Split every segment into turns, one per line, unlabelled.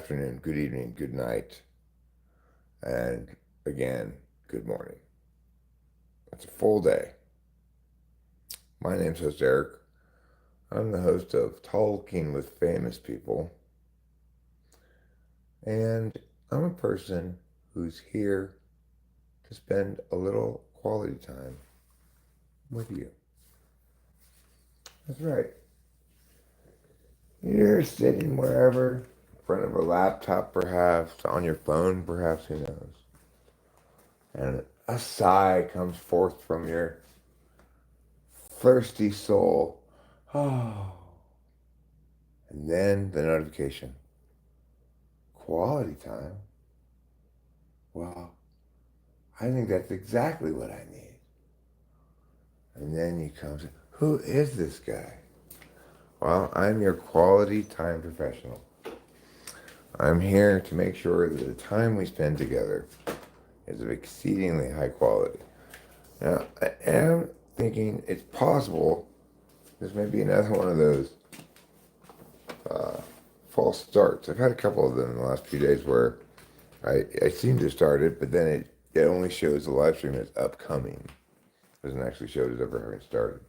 afternoon, good evening, good night, and again, good morning. It's a full day. My name's host Eric. I'm the host of Talking with Famous People, and I'm a person who's here to spend a little quality time with you. That's right. You're sitting wherever, in front of a laptop perhaps, on your phone perhaps, who knows. And a sigh comes forth from your thirsty soul. Oh. And then the notification. Quality time? Well, I think that's exactly what I need. And then you come to, who is this guy? Well, I'm your quality time professional. I'm here to make sure that the time we spend together is of exceedingly high quality. Now, I am thinking it's possible this may be another one of those false starts. I've had a couple of them in the last few days where I seem to start it, but then it only shows the live stream as upcoming. It doesn't actually show it as ever having started.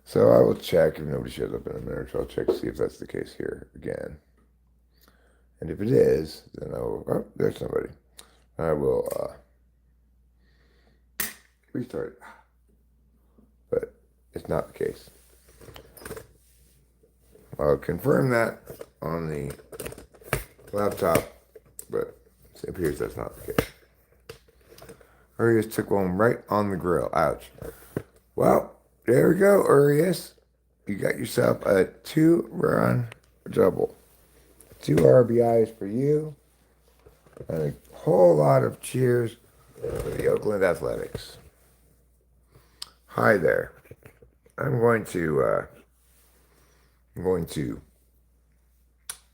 So I will check if nobody shows up in a minute or two. I'll check to see if that's the case here again. And if it is, then I will, oh, there's somebody. I will restart it. But it's not the case. I'll confirm that on the laptop, but it appears that's not the case. Urias took one right on the grill. Ouch. Well, there we go, Urias. You got yourself a 2-run double. 2 RBIs for you, and a whole lot of cheers for the Oakland Athletics. Hi there. I'm going to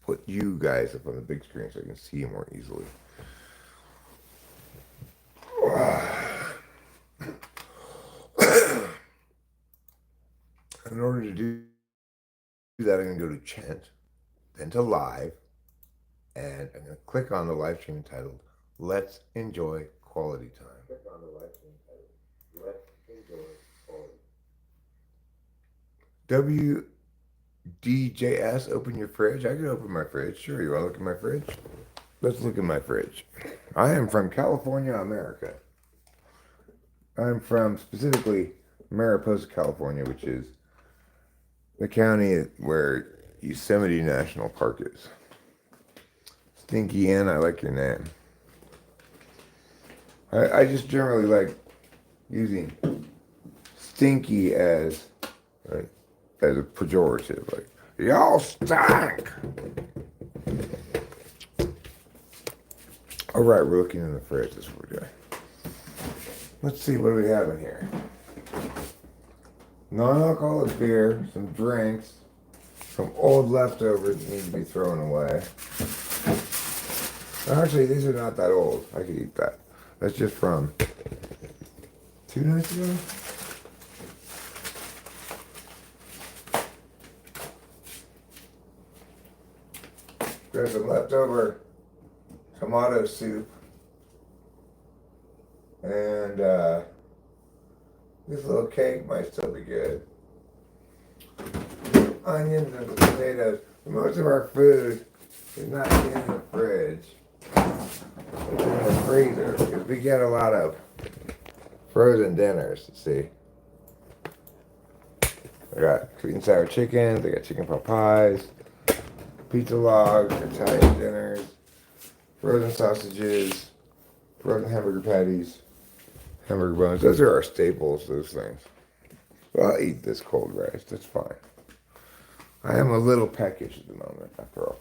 put you guys up on the big screen so I can see you more easily. In order to do that, I'm going to go to chant, then to live, and I'm going to click on the live stream entitled Let's Enjoy Quality Time. Click on the live stream entitled Let's Enjoy Quality Time. WDJS, open your fridge. I can open my fridge. Sure, you want to look at my fridge? Let's look at my fridge. I am from California, America. I'm from specifically Mariposa, California, which is the county where Yosemite National Park is. Stinky Ann, I like your name. I just generally like using stinky as a pejorative, like, y'all stink. All right, we're looking in the fridge. That's what we're doing. Let's see, what do we have in here? Non-alcoholic beer, some drinks, some old leftovers that need to be thrown away. Actually, these are not that old. I could eat that. That's just from 2 nights ago. There's some leftover tomato soup. And this little cake might still be good. Onions and potatoes. Most of our food is not in the fridge. It's in the freezer because we get a lot of frozen dinners. See, I got sweet and sour chickens. I got chicken pot pies, pizza logs, Italian dinners, frozen sausages, frozen hamburger patties, hamburger buns. Those are our staples, those things. Well, I'll eat this cold rice. That's fine. I am a little peckish at the moment, after all.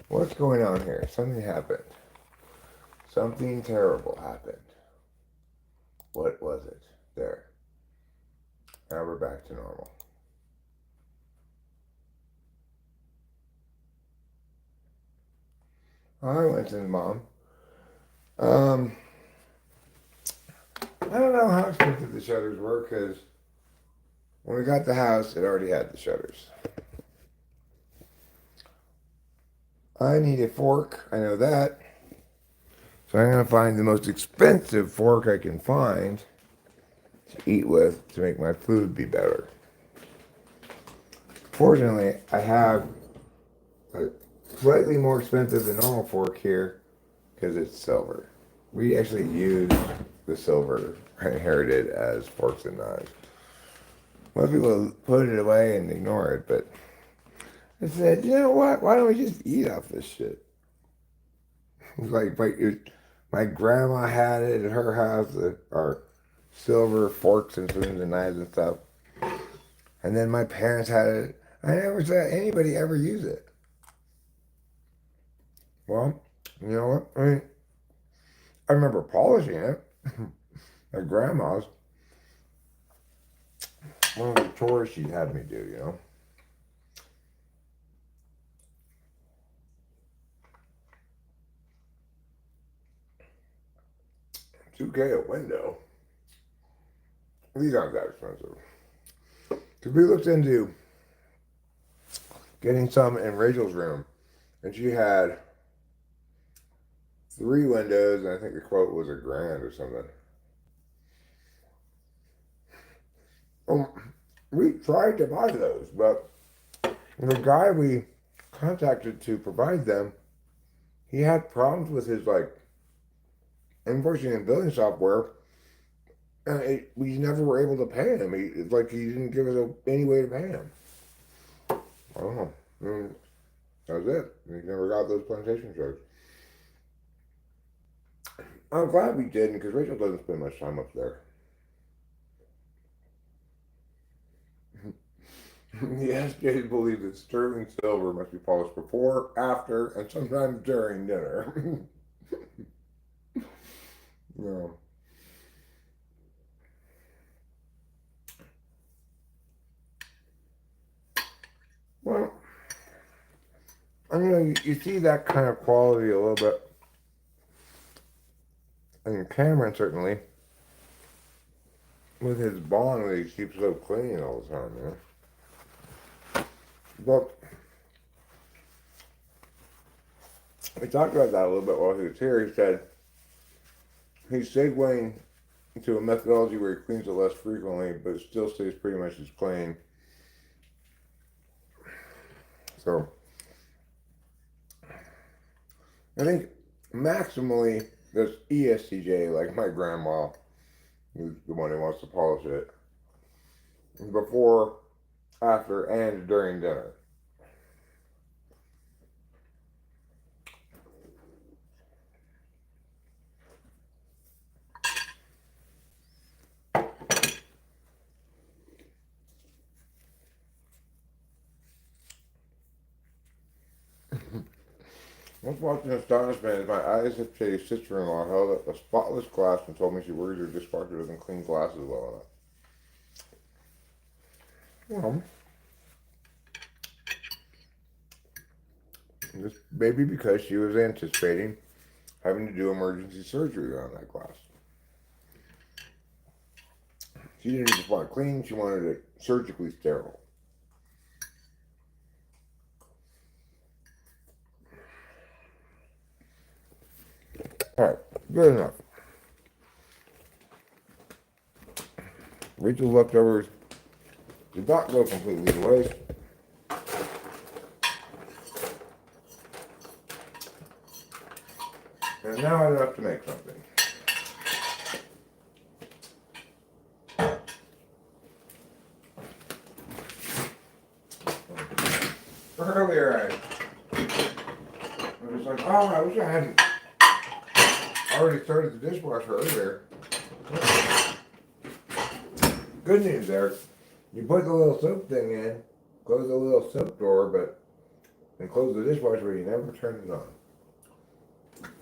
What's going on here? Something happened. Something terrible happened. What was it? There. Now we're back to normal. Hi, Winston's mom. I don't know how expensive the shutters were because when we got the house, it already had the shutters. I need a fork. I know that. So I'm going to find the most expensive fork I can find to eat with to make my food be better. Fortunately, I have a slightly more expensive than normal fork here because it's silver. We actually use the silver I inherited as forks and knives. Most people put it away and ignore it, but I said, you know what? Why don't we just eat off this shit? It's my grandma had it at her house, our silver forks and spoons and knives and stuff. And then my parents had it. I never saw anybody ever use it. Well, you know what? I remember polishing it at grandma's. One of the chores she had me do, you know. $2K a window. These aren't that expensive. Because we looked into getting some in Rachel's room, and she had 3 windows, and I think the quote was $1,000 or something. We tried to buy those, but the guy we contacted to provide them, he had problems with his invoicing and billing software, and we never were able to pay him. It's like he didn't give us any way to pay him. I don't know. That was it. We never got those plantation shows. I'm glad we didn't because Rachel doesn't spend much time up there. The SJs believe that sterling silver must be polished before, after, and sometimes during dinner. No. Well, I mean, you see that kind of quality a little bit in Cameron, certainly, with his bond that he keeps so clean all the time, man. But we talked about that a little bit while he was here. He said he's segueing into a methodology where he cleans it less frequently, but it still stays pretty much as clean. So I think maximally this ESTJ, like my grandma, who's the one who wants to polish it, before, after, and during dinner. Once watching astonishment as my eyes have chased sister-in-law held up a spotless glass and told me she worries her dishwasher doesn't clean glasses well enough. Well, this may be because she was anticipating having to do emergency surgery on that glass. She didn't just want it clean, she wanted it surgically sterile. Alright, good enough. Rachel's leftovers did not go completely to waste. And now I don't have to make something. Earlier I was like, oh, I wish I hadn't already started the dishwasher earlier. Good news there. You put the little soap thing in, close the little soap drawer, and close the dishwasher, but you never turn it on.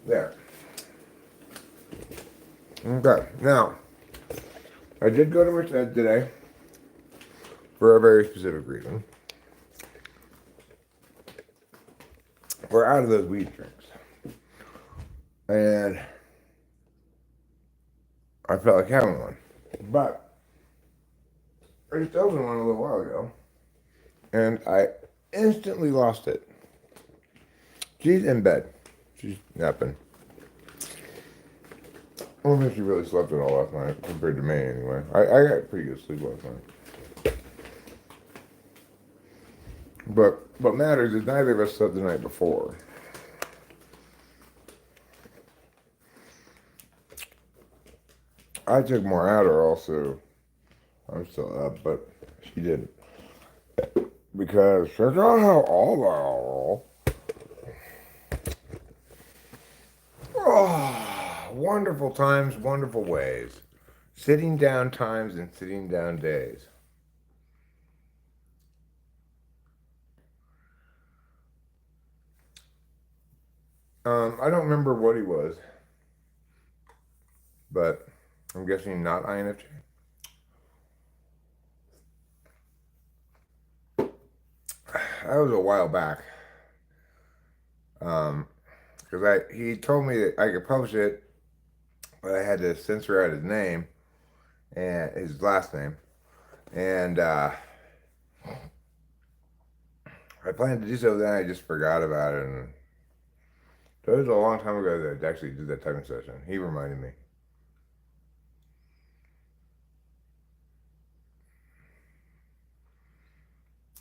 There. Okay, now, I did go to Rich Ed today for a very specific reason. We're out of those weed drinks. And I felt like having one. But I just opened one a little while ago. And I instantly lost it She's in bed. She's napping. I don't think she really slept at all last night, compared to me anyway. I got pretty good sleep last night. But what matters is neither of us slept the night before. I took more Adderall, so I'm still up, but she didn't. Because check out how all oh, wonderful times, wonderful ways. Sitting down times and sitting down days. I don't remember what he was, but I'm guessing not INFJ. That was a while back. Because he told me that I could publish it, but I had to censor out his name and his last name, and I planned to do so. Then I just forgot about it, and so it was a long time ago that I actually did that typing session. He reminded me.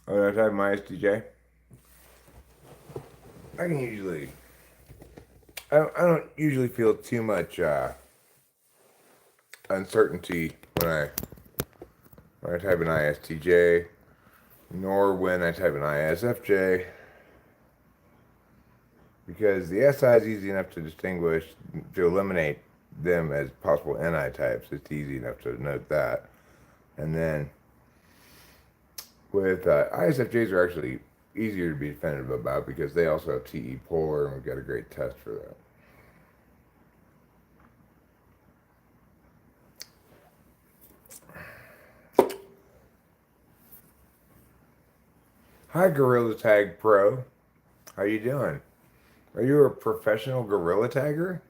Oh, did I type my STJ? I can usually. I don't usually feel too much uncertainty when I type an ISTJ, nor when I type an ISFJ, because the SI is easy enough to distinguish, to eliminate them as possible NI types. It's easy enough to note that. And then with ISFJs are actually easier to be definitive about because they also have TE polar, and we've got a great test for that. Hi, Gorilla Tag Pro. How you doing? Are you a professional gorilla tagger?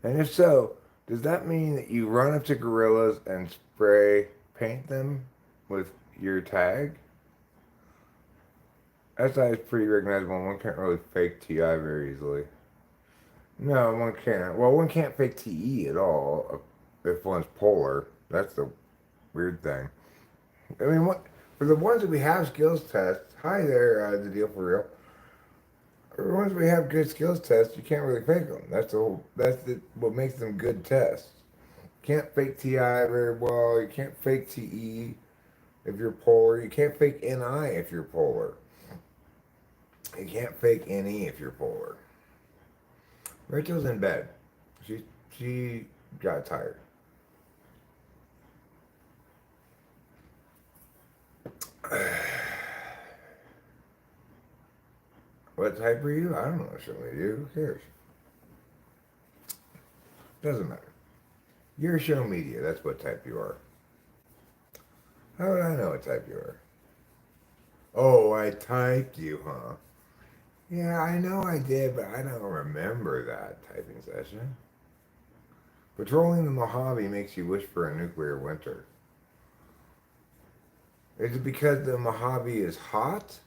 And if so, does that mean that you run up to gorillas and spray paint them with your tag? SI is pretty recognizable. One can't really fake TI very easily. No, one can't. Well, one can't fake TE at all if one's polar. That's the weird thing. I mean, for the ones that we have skills tests, hi there, the deal for real. For the ones we have good skills tests, you can't really fake them. What makes them good tests. You can't fake TI very well. You can't fake TE if you're polar. You can't fake NI if you're polar. You can't fake NE if you're polar. Rachel's in bed. She got tired. What type are you? I don't know what show media. Who cares? Doesn't matter. You're show media. That's what type you are. How would I know what type you are? Oh, I typed you, huh? Yeah, I know I did, but I don't remember that typing session. Patrolling the Mojave makes you wish for a nuclear winter. Is it because the Mojave is hot?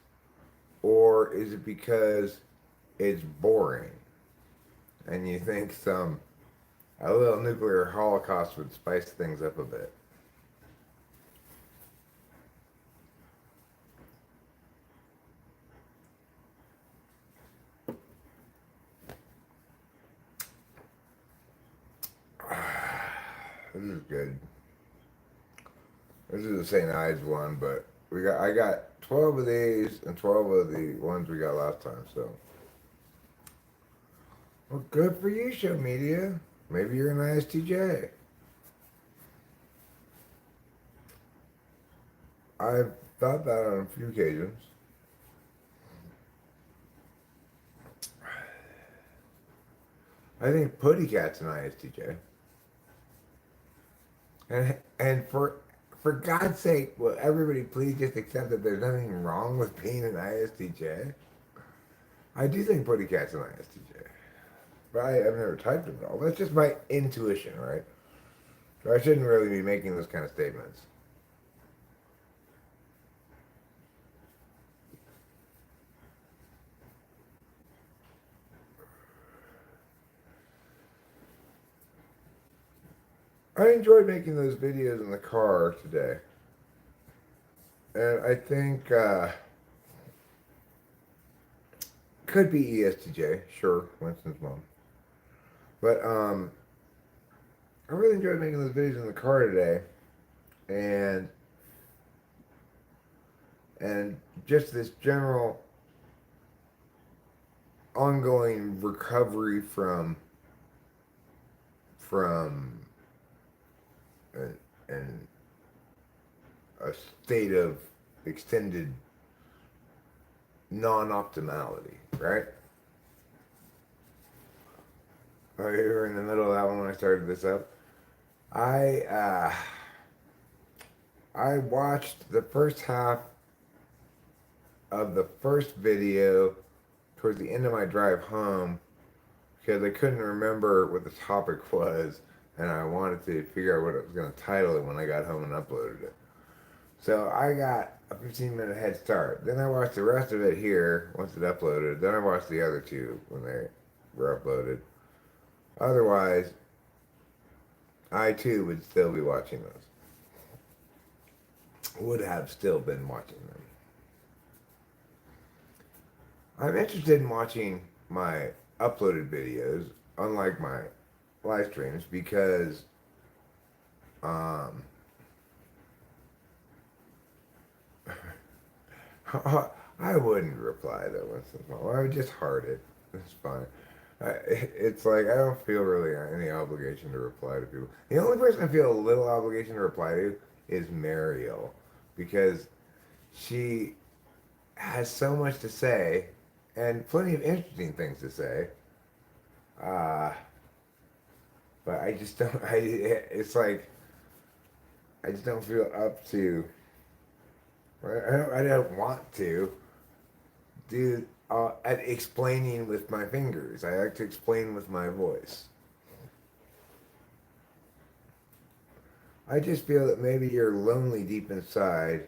Or is it because it's boring? And you think a little nuclear holocaust would spice things up a bit? This is good. This is the St. Ives one, but I got 12 of these and 12 of the ones we got last time, so. Well, good for you, show media. Maybe you're an ISTJ. I've thought that on a few occasions. I think Putty Cat's an ISTJ. And for God's sake, will everybody please just accept that there's nothing wrong with being an ISTJ? I do think Putty Cat's an ISTJ. But I've never typed it at all. That's just my intuition, right? So I shouldn't really be making those kind of statements. I enjoyed making those videos in the car today. And I think could be ESTJ, sure, Winston's mom. But I really enjoyed making those videos in the car today, and and just this general ongoing recovery from an a state of extended non-optimality, right? Oh, you were in the middle of that one when I started this up. I uh, I watched the first half of the first video towards the end of my drive home because I couldn't remember what the topic was, and I wanted to figure out what I was going to title it when I got home and uploaded it. So I got a 15-minute head start. Then I watched the rest of it here once it uploaded. Then I watched the other two when they were uploaded. Otherwise, I too would still be watching those. Would have still been watching them. I'm interested in watching my uploaded videos, unlike my live streams, because um, I wouldn't reply though once in a while. I would just heart it. It's fine. It's like I don't feel really any obligation to reply to people. The only person I feel a little obligation to reply to is Mariel, because she has so much to say and plenty of interesting things to say. Uh, but I just don't. It's like I just don't feel up to. I don't want to do at explaining with my fingers. I like to explain with my voice. I just feel that maybe you're lonely deep inside.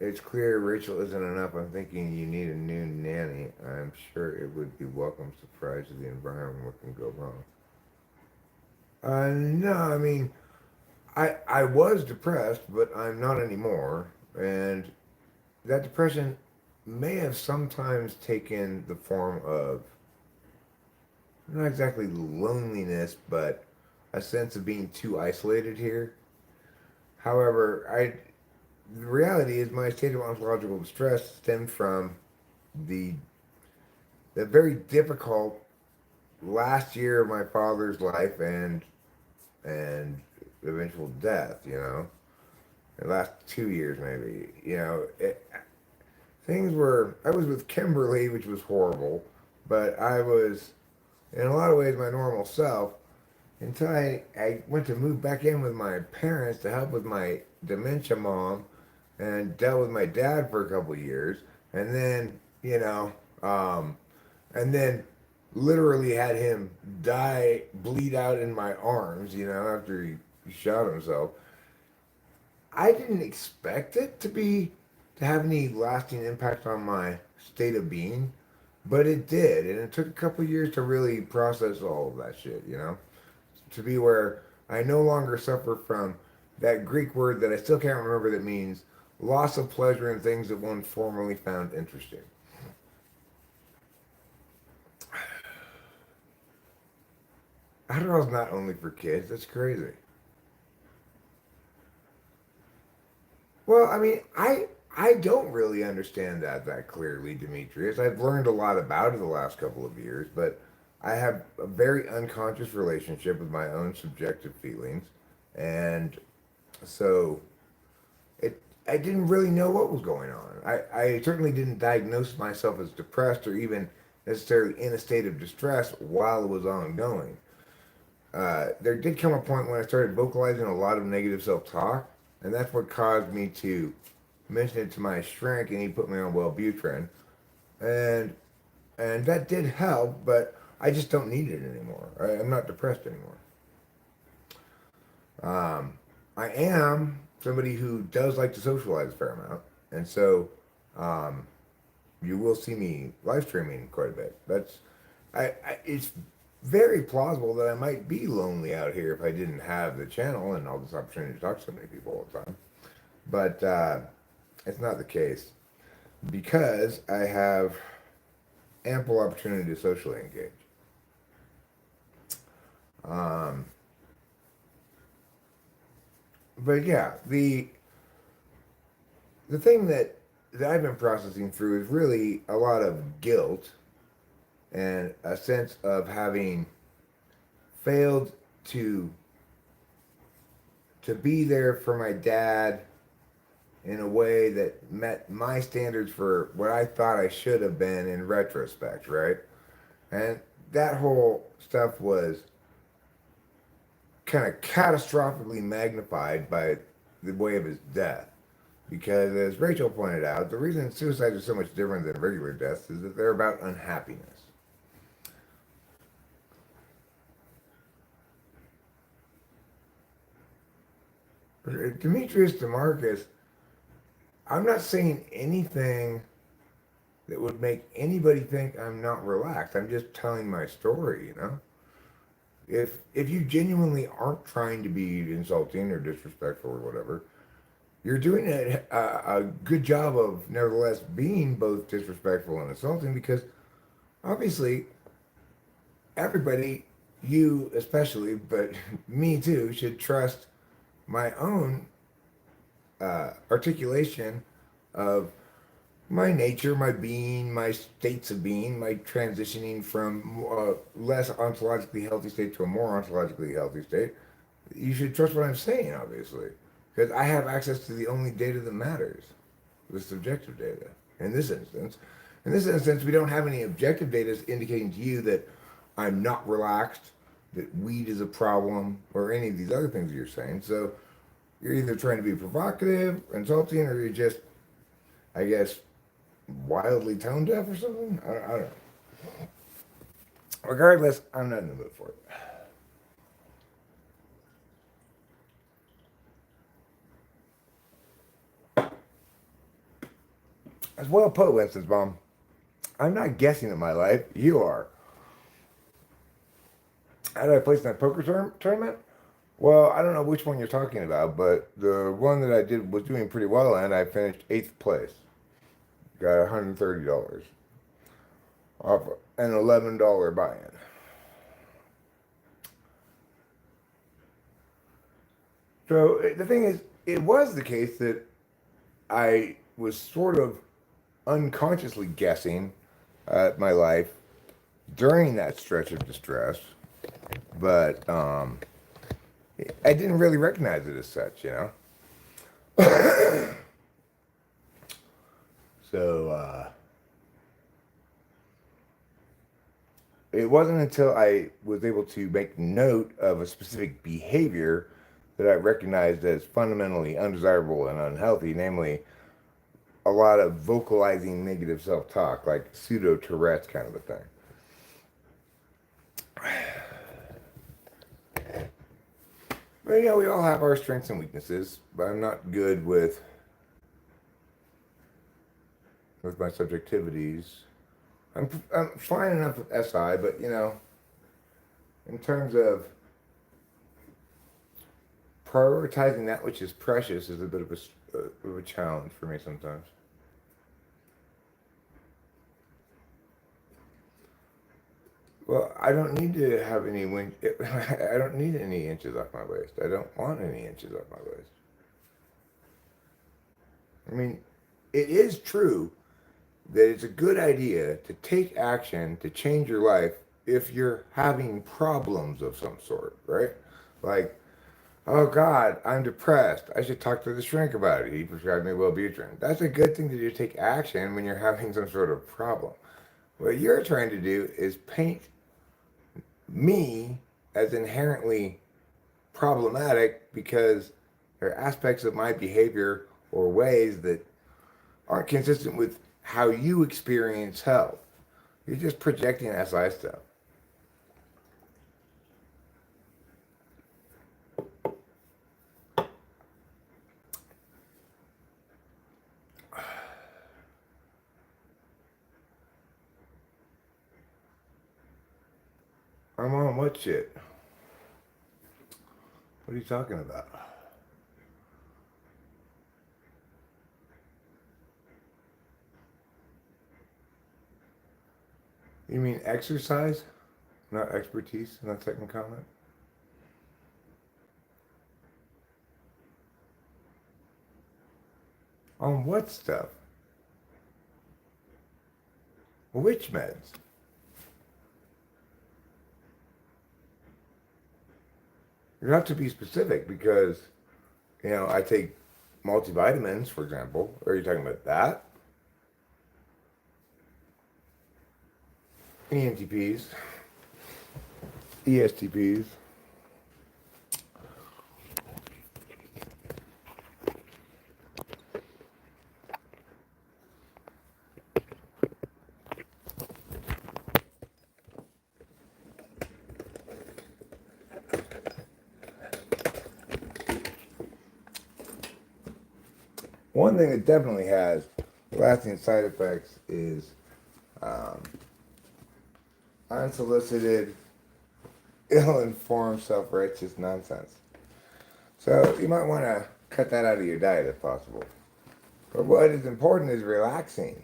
It's clear Rachel isn't enough. I'm thinking you need a new nanny. I'm sure it would be welcome surprise to the environment. What can go wrong? No, I mean, I was depressed, but I'm not anymore. And that depression may have sometimes taken the form of not exactly loneliness, but a sense of being too isolated here. However, the reality is my state of ontological distress stemmed from the the very difficult last year of my father's life and eventual death. The last 2 years maybe. Things were. I was with Kimberly, which was horrible, but I was in a lot of ways my normal self until I went to move back in with my parents to help with my dementia mom and dealt with my dad for a couple of years, and then and then literally had him die, bleed out in my arms, after he shot himself. I didn't expect it to have any lasting impact on my state of being, but it did, and it took a couple of years to really process all of that shit, to be where I no longer suffer from that Greek word that I still can't remember that means loss of pleasure in things that one formerly found interesting. Adderall's not only for kids. That's crazy. Well, I mean, I don't really understand that clearly, Demetrius. I've learned a lot about it the last couple of years, but I have a very unconscious relationship with my own subjective feelings, and so I didn't really know what was going on. I certainly didn't diagnose myself as depressed or even necessarily in a state of distress while it was ongoing. There did come a point when I started vocalizing a lot of negative self-talk, and that's what caused me to mention it to my shrink, and he put me on Wellbutrin, and and that did help, but I just don't need it anymore. I'm not depressed anymore. I am somebody who does like to socialize a fair amount, and so you will see me live streaming quite a bit. It's very plausible that I might be lonely out here if I didn't have the channel and all this opportunity to talk to so many people all the time. But it's not the case because I have ample opportunity to socially engage. Um, but yeah, the thing that I've been processing through is really a lot of guilt and a sense of having failed to be there for my dad in a way that met my standards for what I thought I should have been in retrospect, right? And that whole stuff was kind of catastrophically magnified by the way of his death. Because, as Rachel pointed out, the reason suicides are so much different than regular deaths is that they're about unhappiness. Demetrius DeMarcus, I'm not saying anything that would make anybody think I'm not relaxed. I'm just telling my story, you know? If you genuinely aren't trying to be insulting or disrespectful or whatever, you're doing a good job of nevertheless being both disrespectful and insulting because obviously everybody, you especially, but me too, should trust my own articulation of my nature, my being, my states of being, my transitioning from a less ontologically healthy state to a more ontologically healthy state. You should trust what I'm saying, obviously, because I have access to the only data that matters, the subjective data. In this instance, we don't have any objective data indicating to you that I'm not relaxed, that weed is a problem, or any of these other things that you're saying. So you're either trying to be provocative, insulting, or you're just, I guess, wildly tone deaf or something. I don't know. Regardless, I'm not in the mood for it. As well put, Winston's mom. I'm not guessing at my life. You are. How did I place in that poker tournament? Well, I don't know which one you're talking about, but the one that I did was doing pretty well, and I finished 8th place. Got $130 off an $11 buy-in. So the thing is, it was the case that I was sort of unconsciously guessing at my life during that stretch of distress, but I didn't really recognize it as such, you know. So it wasn't until I was able to make note of a specific behavior that I recognized as fundamentally undesirable and unhealthy, namely a lot of vocalizing negative self-talk, like pseudo Tourette's kind of a thing. But yeah, we all have our strengths and weaknesses, but I'm not good with my subjectivities. I'm fine enough with SI, but you know, in terms of prioritizing that which is precious is a bit of a challenge for me sometimes. Well, I don't need to have any I don't need any inches off my waist. I don't want any inches off my waist. I mean, it is true that it's a good idea to take action to change your life if you're having problems of some sort, right? Like, oh God, I'm depressed. I should talk to the shrink about it. He prescribed me Wellbutrin. That's a good thing to do, take action when you're having some sort of problem. What you're trying to do is paint me as inherently problematic because there are aspects of my behavior or ways that aren't consistent with how you experience health. You're just projecting SI stuff. I'm on what shit? What are you talking about? You mean exercise? Not expertise? Not second comment? On what stuff? Which meds? You have to be specific because, I take multivitamins, for example. Are you talking about that? ENTPs, ESTPs. One thing that definitely has lasting side effects is um, unsolicited, ill-informed, self-righteous nonsense. So you might want to cut that out of your diet if possible. But what is important is relaxing.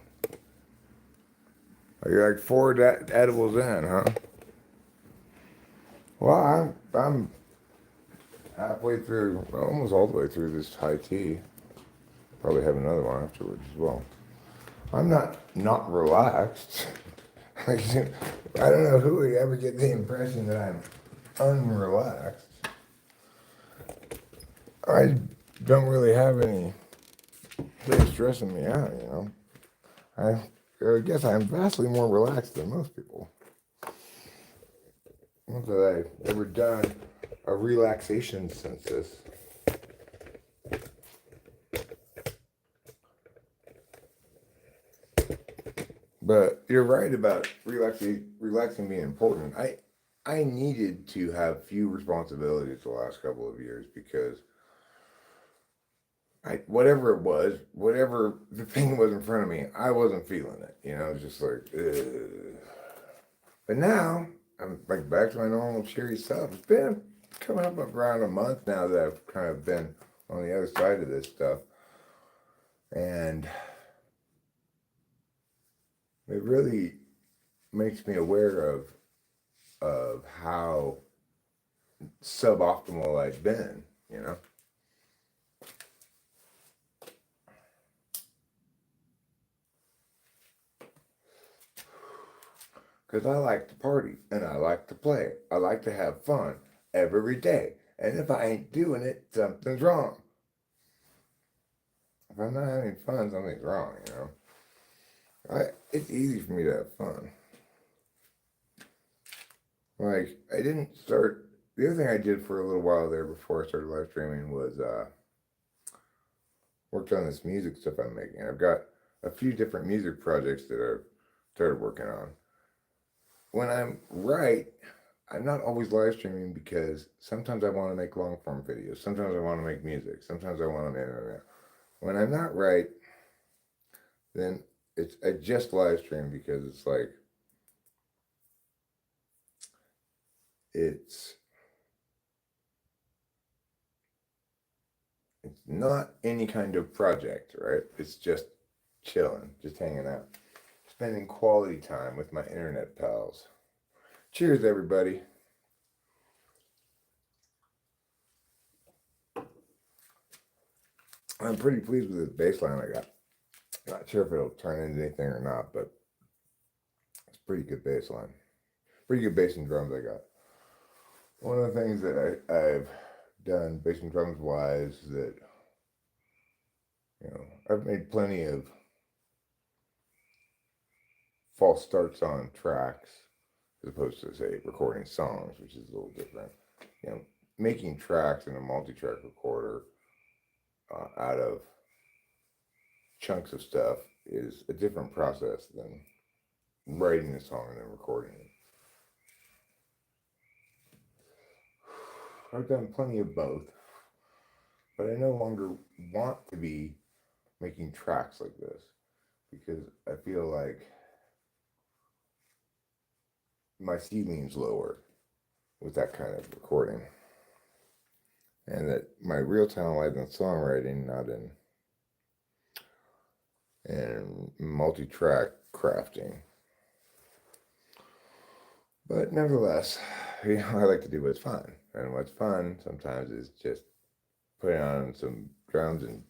You're like four edibles in, huh? Well, I'm halfway through, almost all the way through this high tea. Probably have another one afterwards as well. I'm not relaxed. I don't know who would ever get the impression that I'm unrelaxed. I don't really have any things stressing me out. I guess I'm vastly more relaxed than most people. Not that I've ever done a relaxation census. But you're right about relaxing being important. I needed to have few responsibilities the last couple of years because whatever it was, whatever the thing was in front of me, I wasn't feeling it. Just like, ugh. But now I'm like back to my normal cheery self. It's been coming up around a month now that I've kind of been on the other side of this stuff, and it really makes me aware of how suboptimal I've been. Because I like to party and I like to play. I like to have fun every day. And if I ain't doing it, something's wrong. If I'm not having fun, something's wrong. It's easy for me to have fun. Like, I didn't start. The other thing I did for a little while there before I started live streaming was worked on this music stuff I'm making. I've got a few different music projects that I've started working on. When I'm right, I'm not always live streaming because sometimes I want to make long form videos. Sometimes I want to make music. Sometimes I want to. When I'm not right, then I just live stream because it's like it's not any kind of project, right? It's just chilling, just hanging out, spending quality time with my internet pals. Cheers, everybody. I'm pretty pleased with this bass line I got. Not sure if it'll turn into anything or not, but it's pretty good bass line. Pretty good bass and drums I got. One of the things that I've done bass and drums wise that I've made plenty of false starts on tracks as opposed to say recording songs, which is a little different. Making tracks in a multi-track recorder out of chunks of stuff is a different process than writing a song and then recording it. I've done plenty of both, but I no longer want to be making tracks like this because I feel like my ceiling's lower. with that kind of recording. And that my real talent lies in songwriting, not in multi-track crafting. But nevertheless, I like to do what's fun. And what's fun sometimes is just putting on some drums and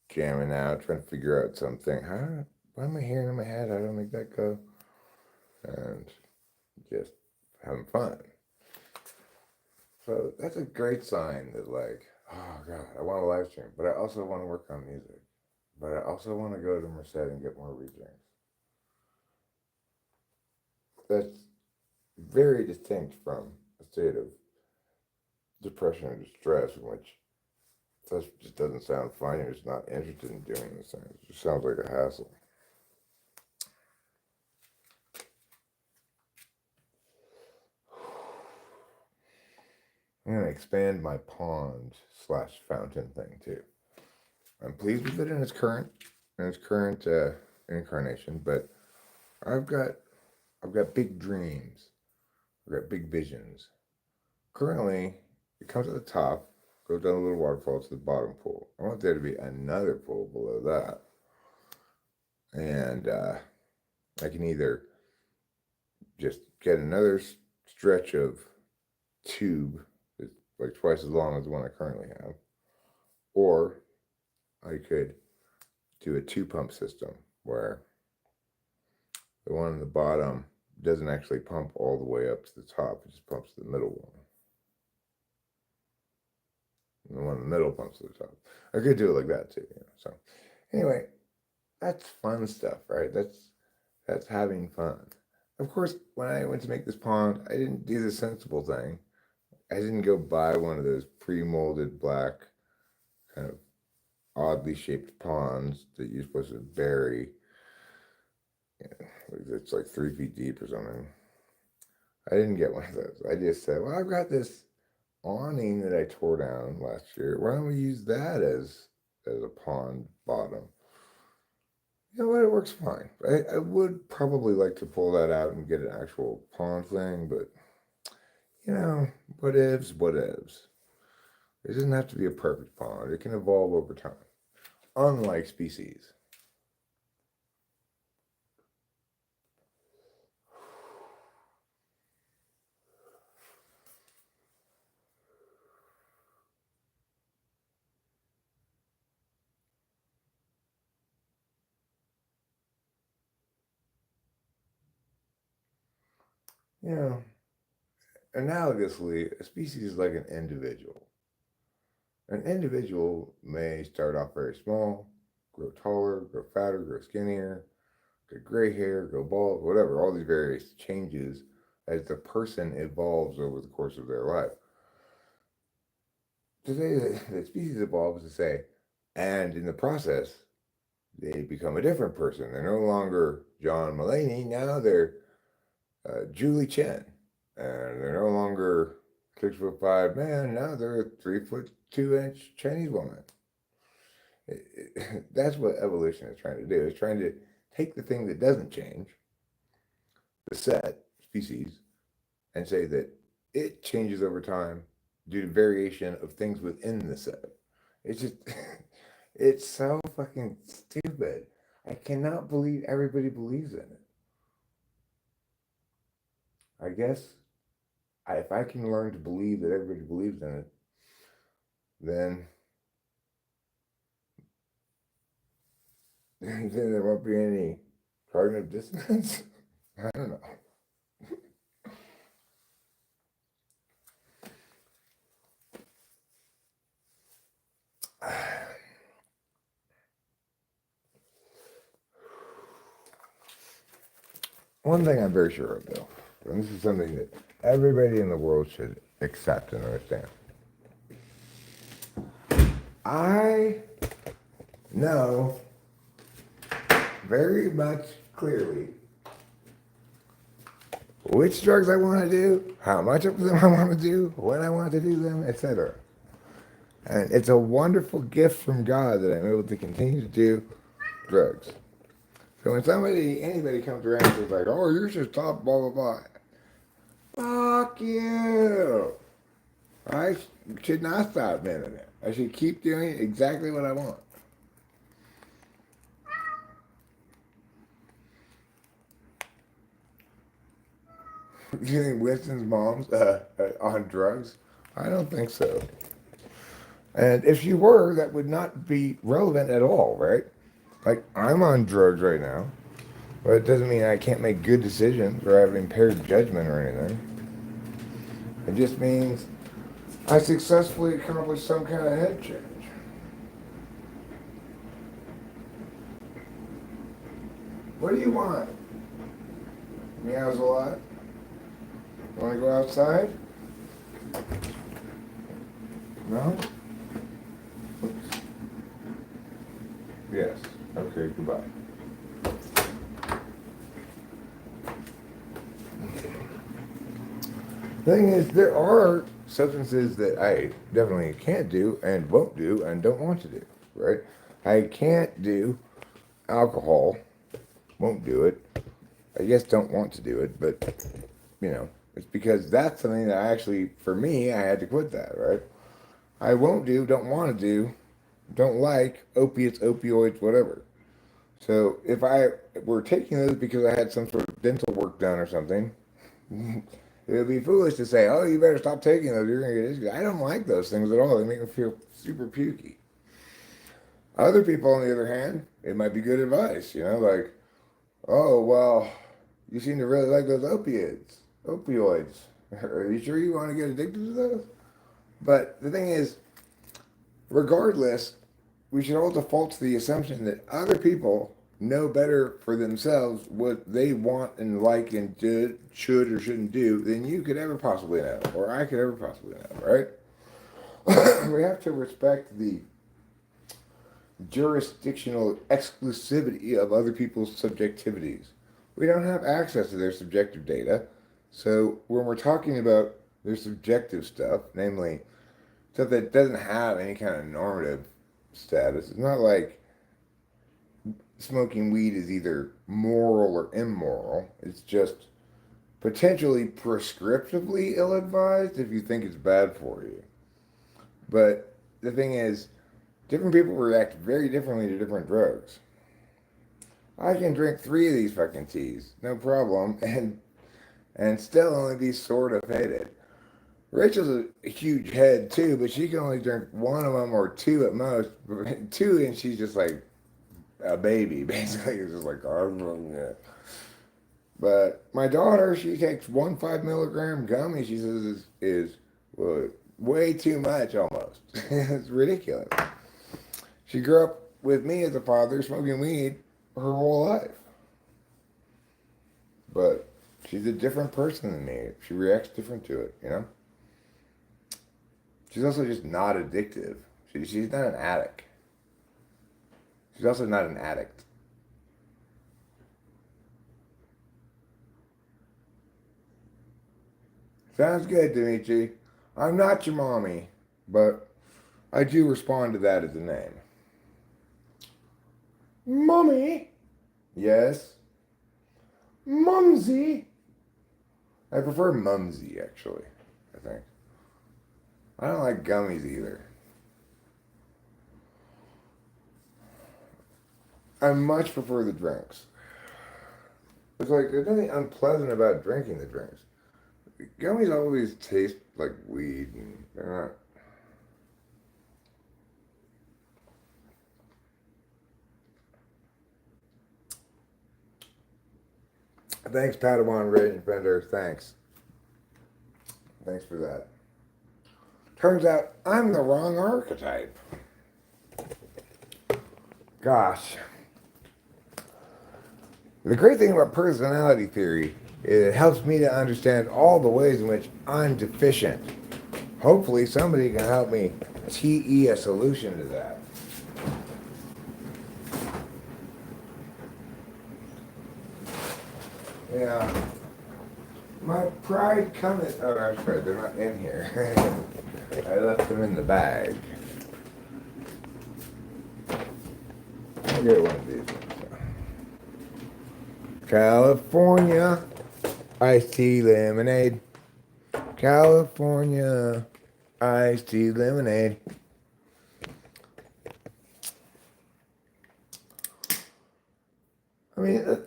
jamming out, trying to figure out something. What am I hearing in my head? How do I make that go? And just having fun. So that's a great sign that, like, oh God, I want a live stream, but I also want to work on music. But I also want to go to Merced and get more readings. That's very distinct from a state of depression or distress in which that just doesn't sound fun. You're just not interested in doing this thing. It just sounds like a hassle. I'm going to expand my pond/fountain thing too. I'm pleased with it in its current incarnation, but I've got big dreams. I've got big visions. Currently, it comes at the top, goes down a little waterfall to the bottom pool. I want there to be another pool below that, and I can either just get another stretch of tube that's like twice as long as the one I currently have, or I could do a 2-pump system where the one on the bottom doesn't actually pump all the way up to the top, it just pumps the middle one. And the one in the middle pumps to the top. I could do it like that too, So anyway, that's fun stuff, right? That's having fun. Of course, when I went to make this pond, I didn't do the sensible thing. I didn't go buy one of those pre-molded black kind of oddly shaped ponds that you're supposed to bury. It's like 3 feet deep or something. I didn't get one of those. I just said, well, I've got this awning that I tore down last year. Why don't we use that as a pond bottom? You know what? It works fine. I would probably like to pull that out and get an actual pond thing, but what ifs, what ifs. It doesn't have to be a perfect pond. It can evolve over time, unlike species. Analogously, a species is like an individual. An individual may start off very small, grow taller, grow fatter, grow skinnier, get gray hair, go bald, whatever, all these various changes as the person evolves over the course of their life. To say that species evolves to say, and in the process, they become a different person. They're no longer John Mulaney, now they're Julie Chen. And they're no longer 6'5" man, now they're a 3'2" Chinese woman. That's what evolution is trying to do. It's trying to take the thing that doesn't change, the set, species, and say that it changes over time due to variation of things within the set. It's just, it's so fucking stupid. I cannot believe everybody believes in it. I guess if I can learn to believe that everybody believes in it, then there won't be any cognitive dissonance. I don't know. One thing I'm very sure of, though, and this is something that everybody in the world should accept and understand. I know very much clearly which drugs I want to do, how much of them I want to do, when I want to do them, etc. And it's a wonderful gift from God that I'm able to continue to do drugs. So when anybody comes around and says like, oh, you should stop, blah, blah, blah. Fuck you. I should not stop doing it. I should keep doing exactly what I want. Do you think Winston's mom's on drugs? I don't think so. And if she were, that would not be relevant at all, right? Like, I'm on drugs right now, but it doesn't mean I can't make good decisions or have impaired judgment or anything. It just means I successfully accomplished some kind of head change. What do you want? Meows a lot? Want to go outside? No? Oops. Yes. Okay, goodbye. The thing is, there are substances that I definitely can't do and won't do and don't want to do, right? I can't do alcohol, won't do it. I guess don't want to do it, but, you know, it's because that's something that I actually, for me, I had to quit that, right? I won't do, don't want to do, don't like opiates, opioids, whatever. So if I were taking those because I had some sort of dental work done or something, it would be foolish to say, oh, you better stop taking those, you're going to get issues. I don't like those things at all. They make me feel super pukey. Other people, on the other hand, it might be good advice, you know, like, oh, well, you seem to really like those opioids. Are you sure you want to get addicted to those? But the thing is, regardless, we should all default to the assumption that other people know better for themselves what they want and like and should or shouldn't do than you could ever possibly know, or I could ever possibly know, right? We have to respect the jurisdictional exclusivity of other people's subjectivities. We don't have access to their subjective data, so when we're talking about their subjective stuff, namely stuff that doesn't have any kind of normative status, it's not like smoking weed is either moral or immoral. It's just potentially prescriptively ill-advised if you think it's bad for you. But the thing is, different people react very differently to different drugs. I can drink 3 of these fucking teas, no problem, and still only be sort of headed. Rachel's a huge head too, but she can only drink 1 of them or 2 at most. 2 and she's just like a baby, basically. It's just like, oh, yeah. But my daughter, she takes 1 5-milligram gummy. She says is well, way too much almost. It's ridiculous. She grew up with me as a father smoking weed her whole life. But she's a different person than me. She reacts different to it, you know? She's also just not addictive. She's not an addict. She's also not an addict. Sounds good, Dimitri. I'm not your mommy, but I do respond to that as a name. Mommy? Yes? Mumsy? I prefer Mumsy, actually, I think. I don't like gummies either. I much prefer the drinks. It's like, there's nothing unpleasant about drinking the drinks. Gummies always taste like weed, and they're not. Thanks, Padawan Range Bender. Thanks. Thanks for that. Turns out I'm the wrong archetype. Gosh. The great thing about personality theory is it helps me to understand all the ways in which I'm deficient. Hopefully somebody can help me TE a solution to that. Yeah. My pride cometh. Oh, that's right. They're not in here. I left them in the bag. I'll get one of these ones. California iced tea lemonade. California iced tea lemonade. I mean,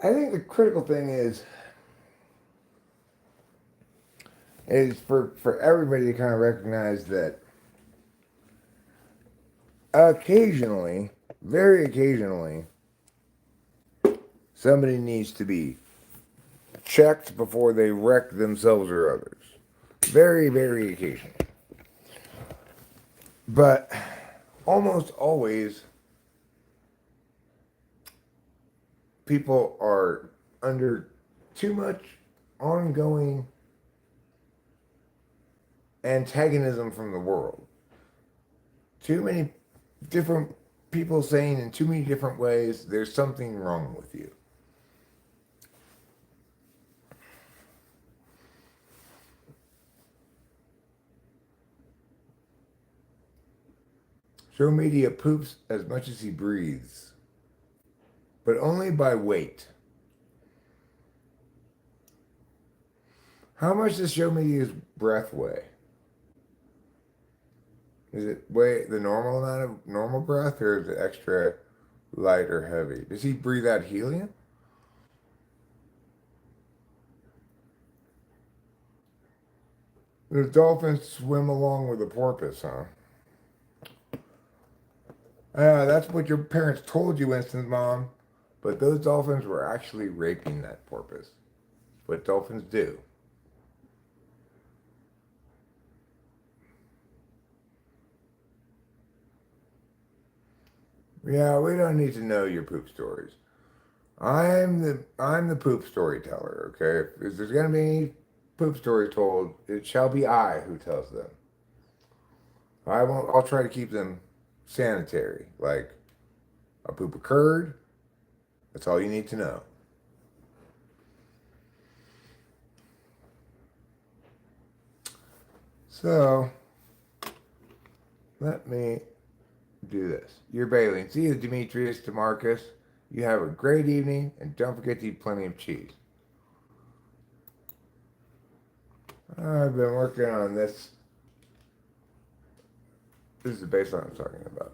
I think the critical thing is for everybody to kind of recognize that occasionally, very occasionally, somebody needs to be checked before they wreck themselves or others. Very, very occasionally. But almost always, people are under too much ongoing antagonism from the world. Too many different people saying in too many different ways, there's something wrong with you. Show media poops as much as he breathes, but only by weight. How much does show media's breath weigh? Is it weigh the normal amount of normal breath, or is it extra light or heavy? Does he breathe out helium? The dolphins swim along with the porpoise, huh? That's what your parents told you, Winston's mom. But those dolphins were actually raping that porpoise. What dolphins do. Yeah, we don't need to know your poop stories. I'm the poop storyteller, okay? If there's gonna be any poop stories told, it shall be I who tells them. I'll try to keep them sanitary. Like a poop occurred, that's all you need to know. So let me do this. You're bailing. See you, Demetrius, DeMarcus. You have a great evening, and don't forget to eat plenty of cheese. I've been working on this. This is the bass line I'm talking about.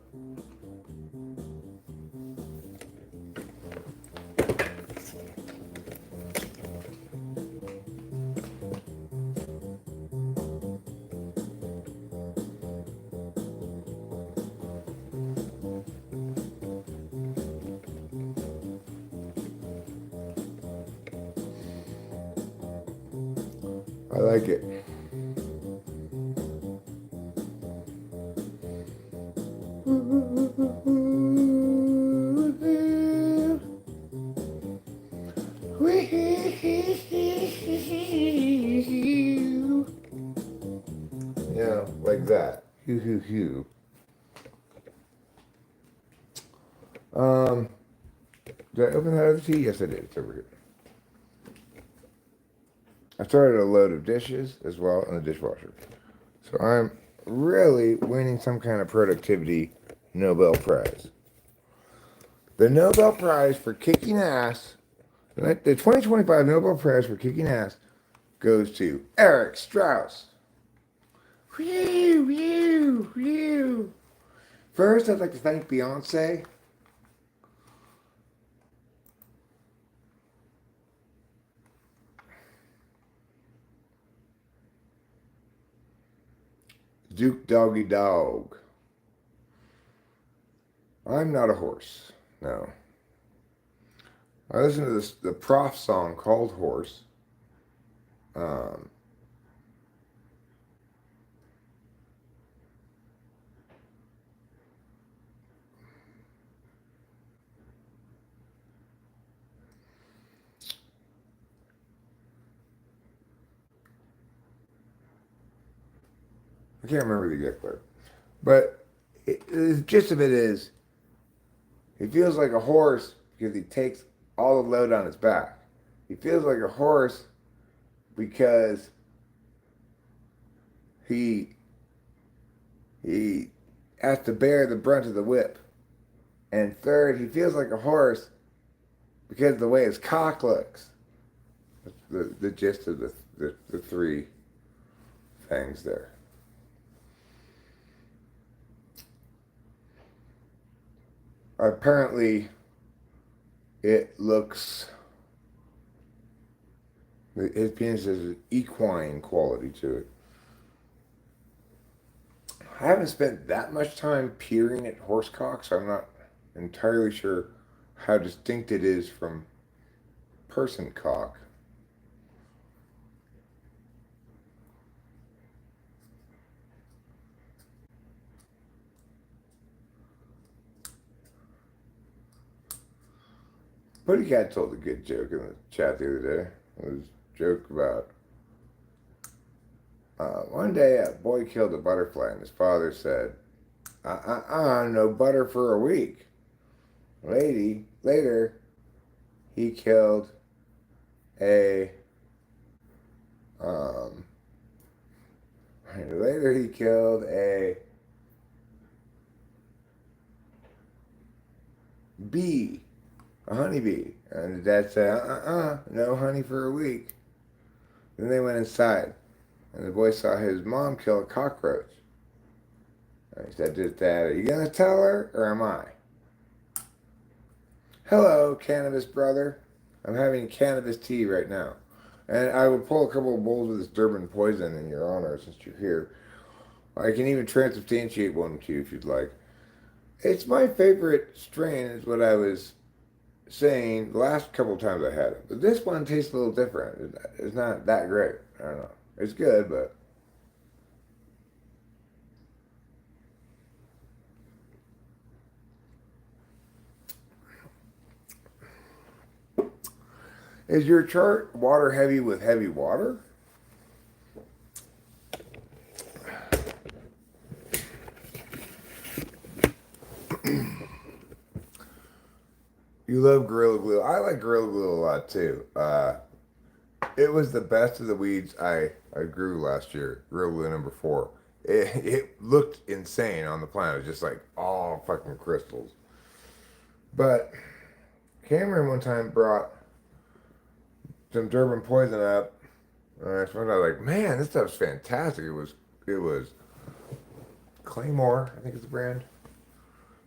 I like it. Yeah, like that. Hoo hoo hoo. Did I open that other tea? Yes, I did. It's over here. I started a load of dishes as well in the dishwasher. So I'm really winning some kind of productivity Nobel Prize. The Nobel Prize for kicking ass, the 2025 Nobel Prize for kicking ass goes to Eric Strauss. Whew, whew, whew. First, I'd like to thank Beyonce. Duke Doggy Dog. I'm not a horse. No. I listened to the Prof song called Horse. I can't remember the exact word. But the gist of it is, he feels like a horse because he takes all the load on his back. He feels like a horse because he has to bear the brunt of the whip. And third, he feels like a horse because of the way his cock looks. That's the gist of the three. things there. Apparently, it looks, his penis has an equine quality to it. I haven't spent that much time peering at horse cock, so I'm not entirely sure how distinct it is from person cock. Buddy Cat told a good joke in the chat the other day. It was a joke about one day a boy killed a butterfly and his father said, no butter for a week. Later, he killed a, um, later he killed a bee, a honeybee. And the dad said, no honey for a week. Then they went inside, and the boy saw his mom kill a cockroach. And he said to his dad, are you going to tell her, or am I? Hello, cannabis brother. I'm having cannabis tea right now. And I will pull a couple of bowls of this Durban poison in your honor since you're here. I can even transubstantiate one to you if you'd like. It's my favorite strain, is what I was saying the last couple of times I had it. But this one tastes a little different. It's not that great. I don't know. It's good, but is your chart water heavy with heavy water? You love Gorilla Glue. I like Gorilla Glue a lot too. It was the best of the weeds I grew last year. Gorilla Glue number 4. It looked insane on the plant. It was just like all fucking crystals. But Cameron one time brought some Durban poison up. And I was like, man, this stuff's fantastic. It was Claymore, I think it's the brand.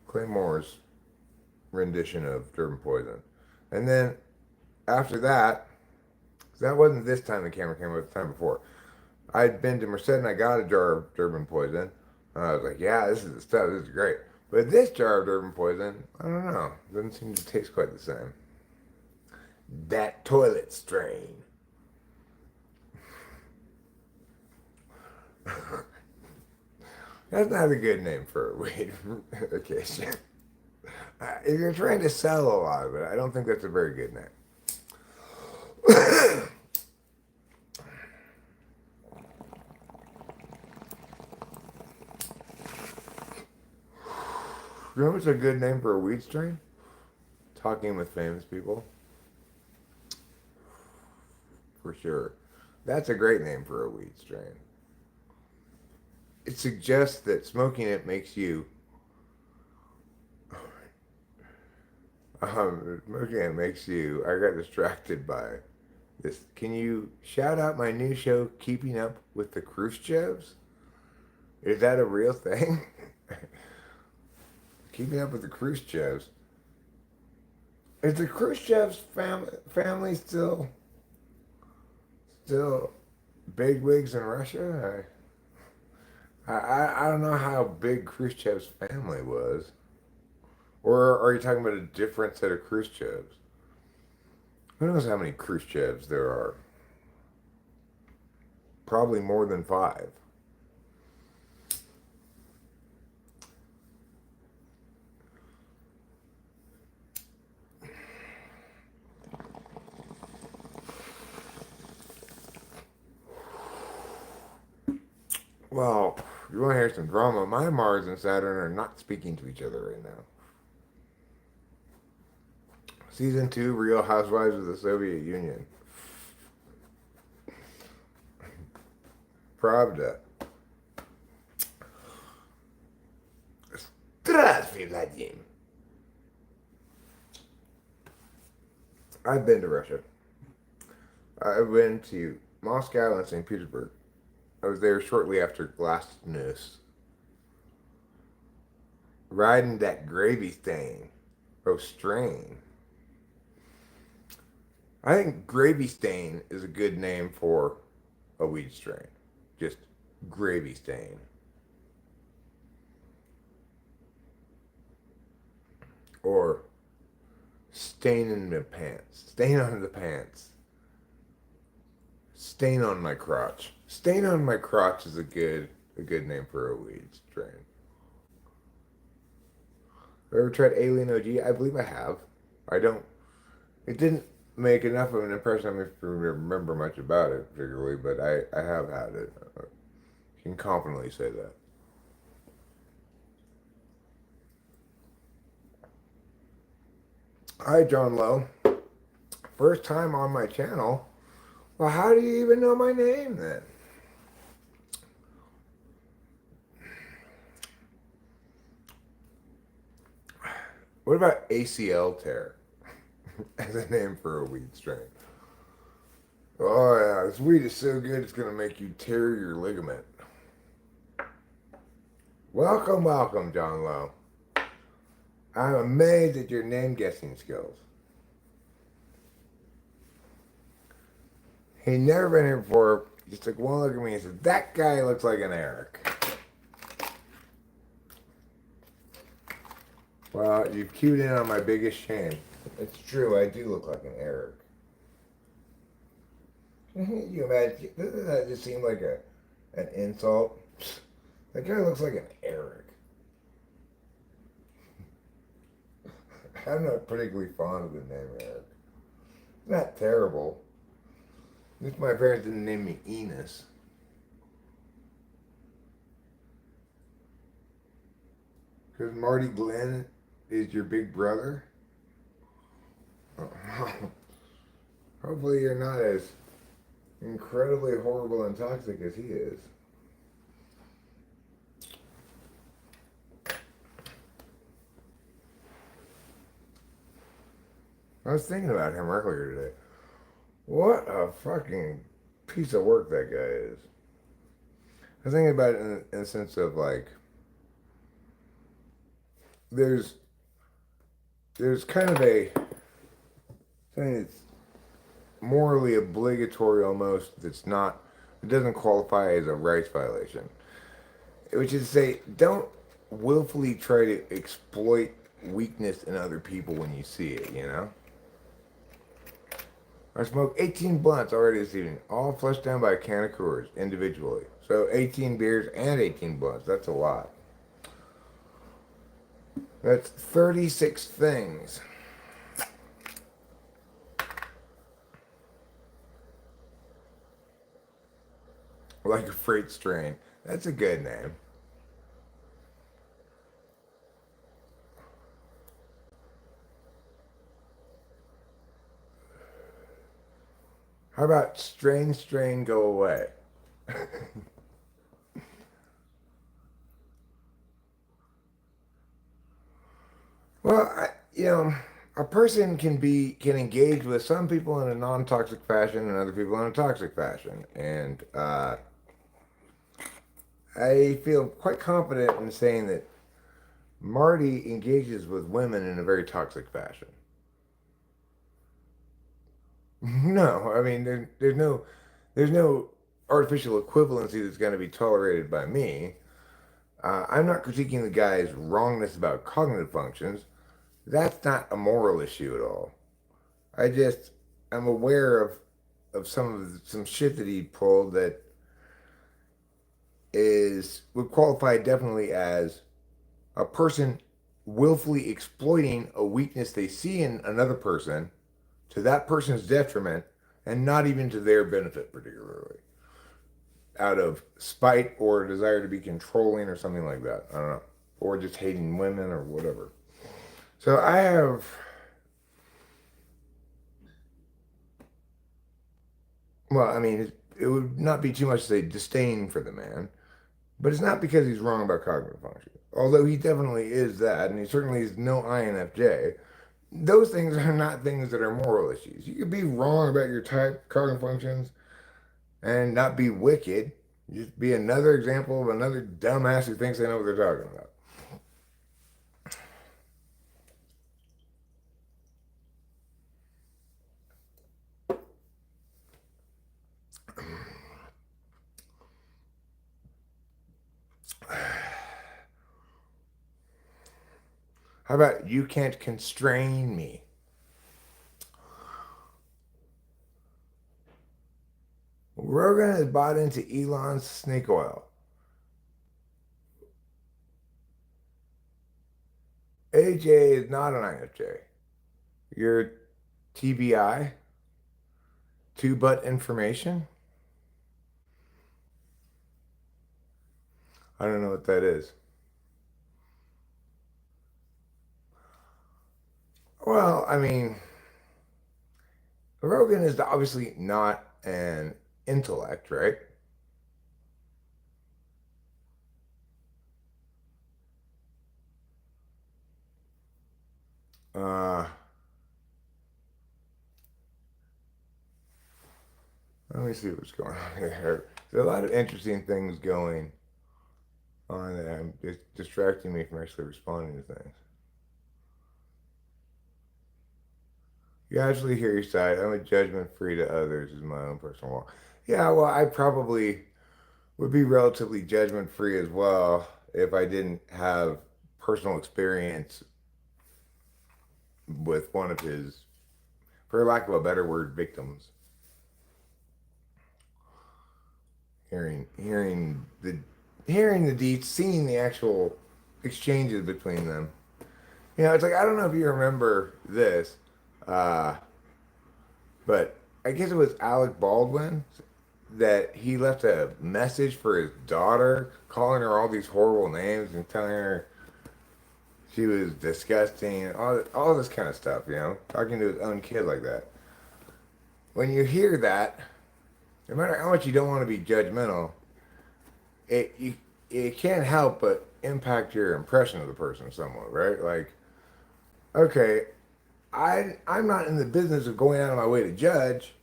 Claymore's rendition of Durban poison. And then after that, that wasn't this time the camera came up, the time before. I'd been to Merced and I got a jar of Durban poison. I was like, yeah, this is the stuff. This is great. But this jar of Durban poison, I don't know. Doesn't seem to taste quite the same. That toilet strain. That's not a good name for a weed occasion. If you're trying to sell a lot of it, I don't think that's a very good name. You know what's a good name for a weed strain? Talking with famous people. For sure. That's a great name for a weed strain. It suggests that smoking it makes you... smoking it makes you... I got distracted by this. Can you shout out my new show, Keeping Up with the Khrushchevs? Is that a real thing? Keeping Up with the Khrushchevs. Is the Khrushchevs family still bigwigs in Russia? I don't know how big Khrushchev's family was. Or are you talking about a different set of Khrushchevs? Who knows how many Khrushchevs there are? Probably more than 5. Well, you want to hear some drama? My Mars and Saturn are not speaking to each other right now. Season 2, Real Housewives of the Soviet Union. Pravda. Здравствуй, Vladimir. I've been to Russia. I've been to Moscow and St. Petersburg. I was there shortly after last news. Riding that gravy stain. Oh, strain. I think gravy stain is a good name for a weed strain. Just gravy stain. Or stain in the pants. Stain on the pants. Stain on my crotch. Stain on my crotch is a good name for a weed strain. Have you ever tried Alien OG? I believe I have. I don't. It didn't make enough of an impression on me to remember much about it particularly, but I have had it. I can confidently say that. Hi, John Lowe. First time on my channel. Well, how do you even know my name then? What about ACL tear as a name for a weed strain? Oh yeah, this weed is so good it's gonna make you tear your ligament. Welcome, welcome, John Lowe. I'm amazed at your name guessing skills. He never been here before. He just took one look at me and said, "That guy looks like an Eric." Well, you've cued in on my biggest shame. It's true, I do look like an Eric. You imagine? Doesn't that just seem like an insult? That guy looks like an Eric. I'm not particularly fond of the name Eric. It's not terrible. At least my parents didn't name me Enos. Because Marty Glenn is your big brother? Hopefully you're not as incredibly horrible and toxic as he is. I was thinking about him earlier today. What a fucking piece of work that guy is. I was thinking about it in the sense of like, there's kind of a thing that's morally obligatory almost. That's not. It doesn't qualify as a rights violation. Which is to say, don't willfully try to exploit weakness in other people when you see it. You know. I smoked 18 blunts already this evening, all flushed down by a can of Coors individually. So 18 beers and 18 blunts. That's a lot. That's 36 things. Like a freight strain. That's a good name. How about strain, go away? Well, a person can engage with some people in a non-toxic fashion and other people in a toxic fashion, and I feel quite confident in saying that Marty engages with women in a very toxic fashion. No, I mean there's no artificial equivalency that's going to be tolerated by me. I'm not critiquing the guy's wrongness about cognitive functions. That's not a moral issue at all. I just am aware of some shit that he pulled that is would qualify definitely as a person willfully exploiting a weakness they see in another person to that person's detriment and not even to their benefit particularly out of spite or a desire to be controlling or something like that. I don't know. Or just hating women or whatever. So I have, well, I mean, it would not be too much to say disdain for the man, but it's not because he's wrong about cognitive function. Although he definitely is that, and he certainly is no INFJ. Those things are not things that are moral issues. You could be wrong about your type, cognitive functions, and not be wicked. Just be another example of another dumbass who thinks they know what they're talking about. How about you can't constrain me? Rogan has bought into Elon's snake oil. AJ is not an IFJ. You're TBI, two butt information. I don't know what that is. Well, I mean, Rogan is obviously not an intellect, right? Uh, Let me see what's going on here. There's a lot of interesting things going on that I'm just distracting me from actually responding to things. You actually hear your side. I'm a judgment free to others is my own personal law. Yeah, well, I probably would be relatively judgment free as well if I didn't have personal experience with one of his, for lack of a better word, victims. Hearing the deeds, seeing the actual exchanges between them. You know, it's like I don't know if you remember this, uh, but I guess it was Alec Baldwin that he left a message for his daughter, calling her all these horrible names and telling her she was disgusting, all this kind of stuff. You know, talking to his own kid like that. When you hear that, no matter how much you don't want to be judgmental, it can't help but impact your impression of the person somewhat, right? Like, okay, I'm not in the business of going out of my way to judge,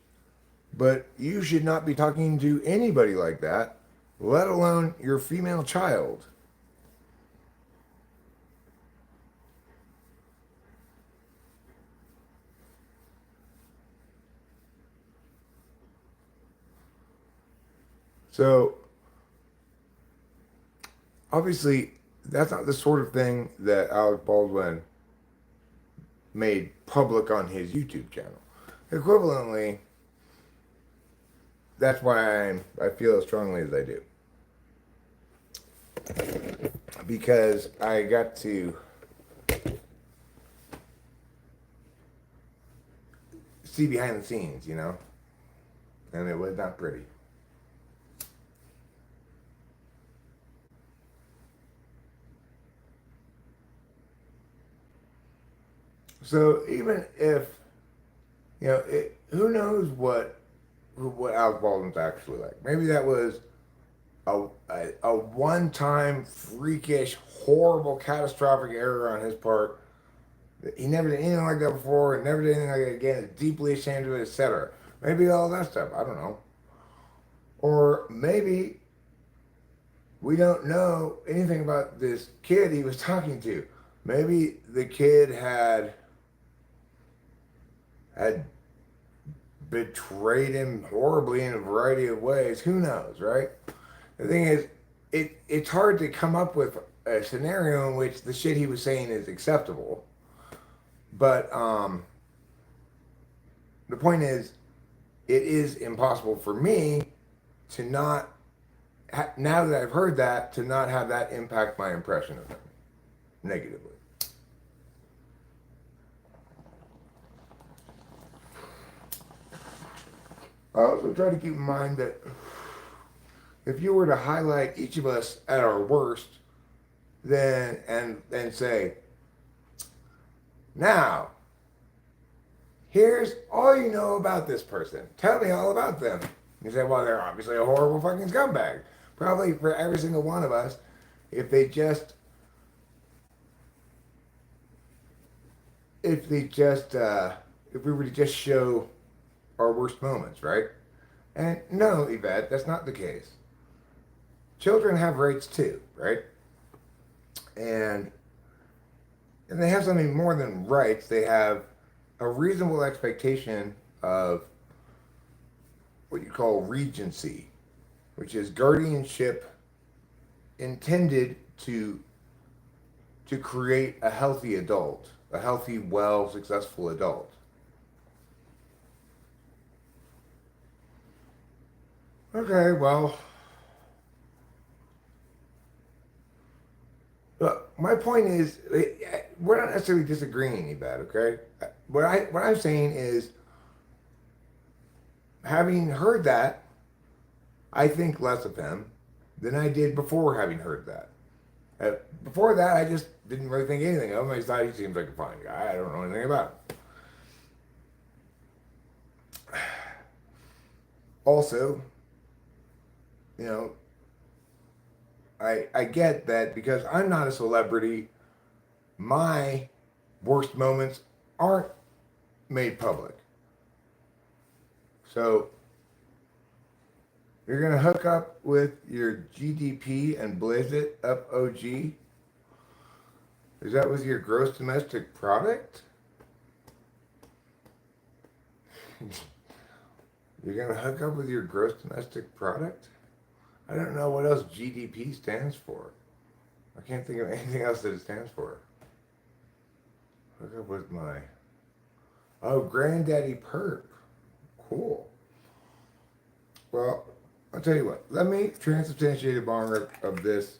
but you should not be talking to anybody like that, let alone your female child. So obviously, that's not the sort of thing that Alec Baldwin made public on his YouTube channel. Equivalently, that's why I feel as strongly as I do. Because I got to see behind the scenes, you know? And it was not pretty. So even if, you know, who knows what Alec Baldwin's actually like? Maybe that was a one-time freakish, horrible, catastrophic error on his part. He never did anything like that before, and never did anything like that again. Is deeply ashamed of it, etc. Maybe all that stuff. I don't know. Or maybe we don't know anything about this kid he was talking to. Maybe the kid had betrayed him horribly in a variety of ways. Who knows, right? The thing is, it's hard to come up with a scenario in which the shit he was saying is acceptable. But the point is, it is impossible for me to not, now that I've heard that, to not have that impact my impression of him negatively. I also try to keep in mind that if you were to highlight each of us at our worst, then and say, now, here's all you know about this person. Tell me all about them. You say, well, they're obviously a horrible fucking scumbag. Probably for every single one of us, if they just, if they just, if we were to just show our worst moments, right? And no, Yvette, that's not the case. children have rights too, right? And and they have something more than rights. They have a reasonable expectation of what you call regency, which is guardianship intended to create a healthy adult, a healthy, well, successful adult. Okay, well, look, my point is, we're not necessarily disagreeing any bad, okay? What I'm saying is, having heard that, I think less of him than I did before having heard that. Before that, I just didn't really think anything of him. I just thought he seems like a fine guy. I don't know anything about him. Also, you know, I get that because I'm not a celebrity, my worst moments aren't made public. So you're gonna hook up with your GDP and blaze it up OG? Is that with your gross domestic product? You're gonna hook up with your gross domestic product? I don't know what else GDP stands for. I can't think of anything else that it stands for. Hook up with my granddaddy perp. Cool. Well, I'll tell you what. Let me transubstantiate a bong of this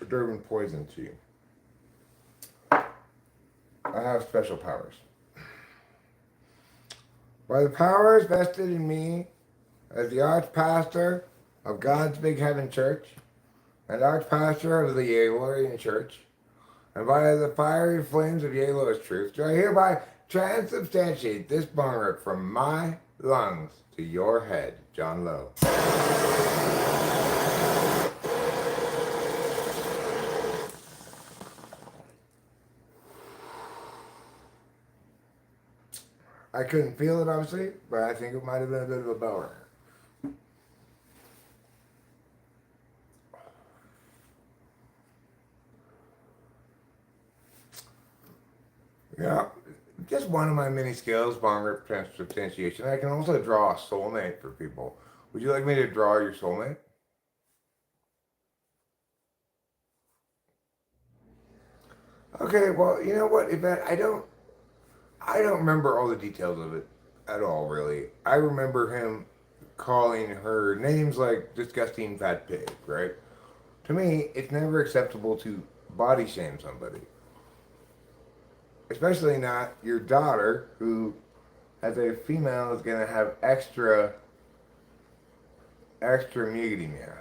Durban poison to you. I have special powers. By the powers vested in me as the archpastor of God's Big Heaven Church and archpastor of the Yaylorian Church, and by the fiery flames of Yaylo's truth, do I hereby transubstantiate this bong rip from my lungs to your head, John Lowe. I couldn't feel it, obviously, but I think it might have been a bit of a boner. Yeah, just one of my many skills, bong rip transubstantiation. I can also draw a soulmate for people. Would you like me to draw your soulmate? Okay, well, you know what, Yvette, I don't remember all the details of it at all, really. I remember him calling her names like disgusting fat pig, right? To me, it's never acceptable to body shame somebody, especially not your daughter, who, as a female, is gonna have extra muggity meow.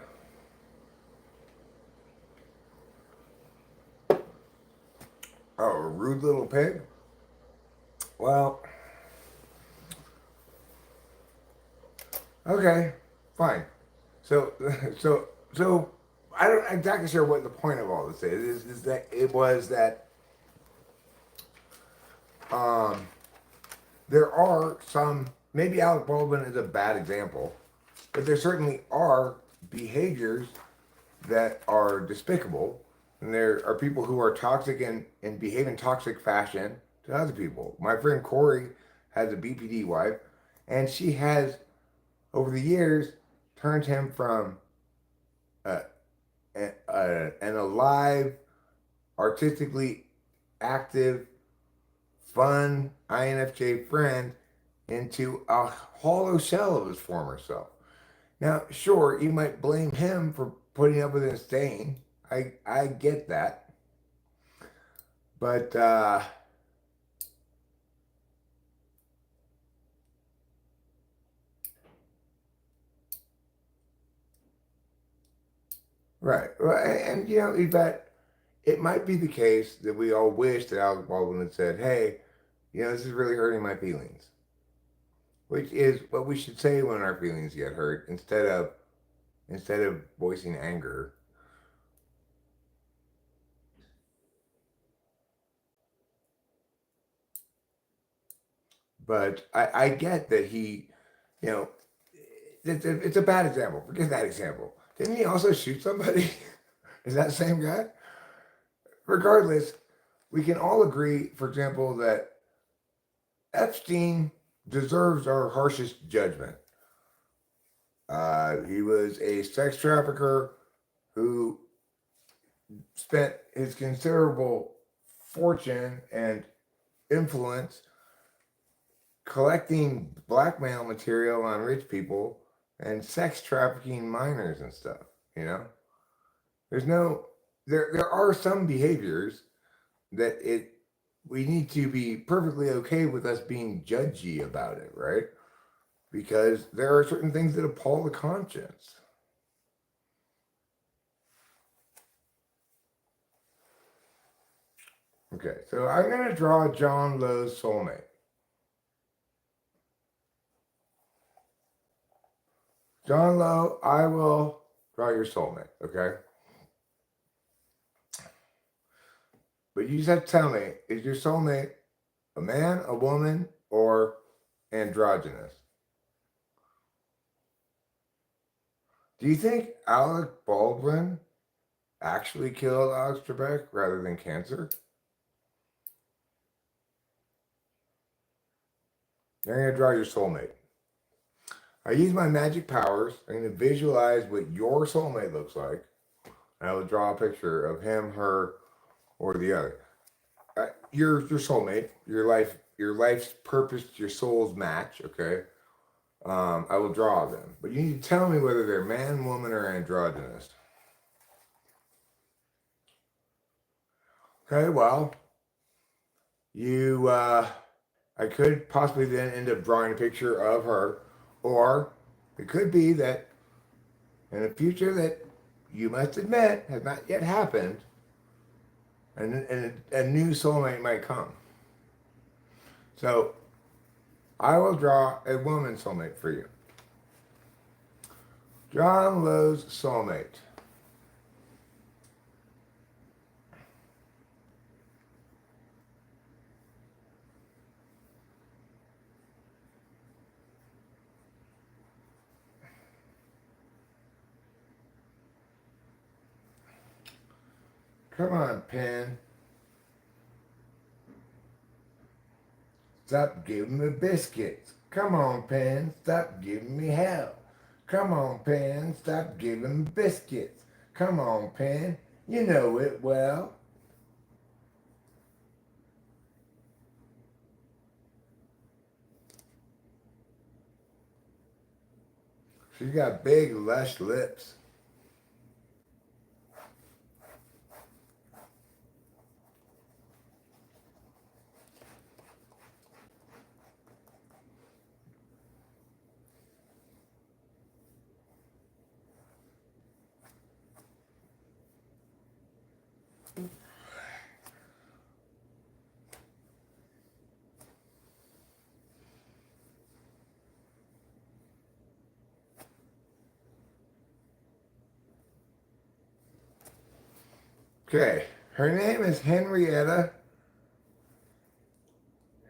Oh, a rude little pig? Well, okay, fine. So, so I don't exactly sure what the point of all this is that it was that um, there are some, maybe Alec Baldwin is a bad example, but there certainly are behaviors that are despicable. And there are people who are toxic and behave in toxic fashion to other people. My friend Corey has a BPD wife, and she has, over the years, turned him from uh, an alive, artistically active, fun INFJ friend into a hollow shell of his former self. Now, sure, you might blame him for putting up with his stain. I get that. But, right. Well, and, you know, Yvette, it might be the case that we all wish that Alec Baldwin had said, hey, you know, this is really hurting my feelings. Which is what we should say when our feelings get hurt instead of voicing anger. But I get that he, you know, it's a bad example. Forget that example. Didn't he also shoot somebody? Is that the same guy? Regardless, we can all agree, for example, that Epstein deserves our harshest judgment. He was a sex trafficker who spent his considerable fortune and influence collecting blackmail material on rich people and sex trafficking minors and stuff. You know, there's no there are some behaviors that we need to be perfectly okay with us being judgy about it, right? Because there are certain things that appall the conscience. Okay, so I'm going to draw John Lowe's soulmate. John Lowe, I will draw your soulmate, okay? But you just have to tell me, is your soulmate a man, a woman, or androgynous? Do you think Alec Baldwin actually killed Alex Trebek rather than cancer? I'm going to draw your soulmate. I use my magic powers. I'm going to visualize what your soulmate looks like. And I will draw a picture of him, her, or the other. Your soulmate, your life's purpose, your soul's match. Okay. I will draw them, but you need to tell me whether they're man, woman, or androgynous. Okay. Well, I could possibly then end up drawing a picture of her, or it could be that in a future that you must admit has not yet happened, and a new soulmate might come. So I will draw a woman soulmate for you. John Lowe's soulmate. Come on, pen. Stop giving me biscuits. Come on, pen. Stop giving me hell. Come on, pen. Stop giving me biscuits. Come on, pen. You know it well. She's got big, lush lips. Okay, her name is Henrietta.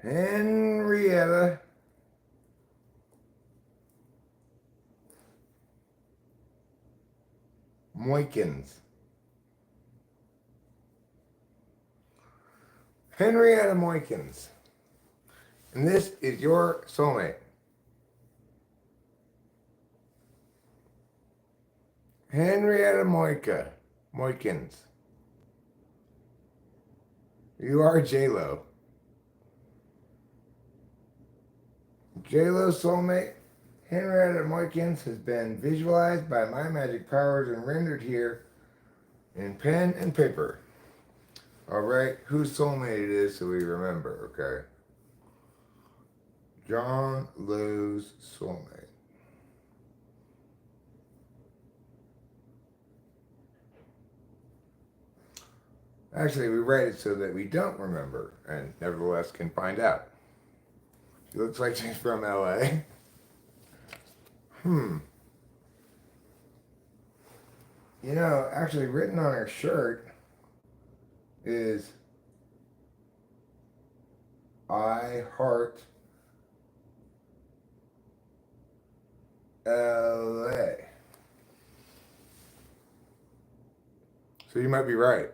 Henrietta Moykins. Henrietta Moykins. And this is your soulmate. Henrietta Moykins. You are J-Lo. J-Lo's soulmate, Henrietta Moykins, has been visualized by my magic powers and rendered here in pen and paper. All right, whose soulmate it is so we remember, okay? John Lowe's soulmate. Actually, we write it so that we don't remember and nevertheless can find out. She looks like she's from LA. You know, actually written on her shirt is I heart LA. So you might be right.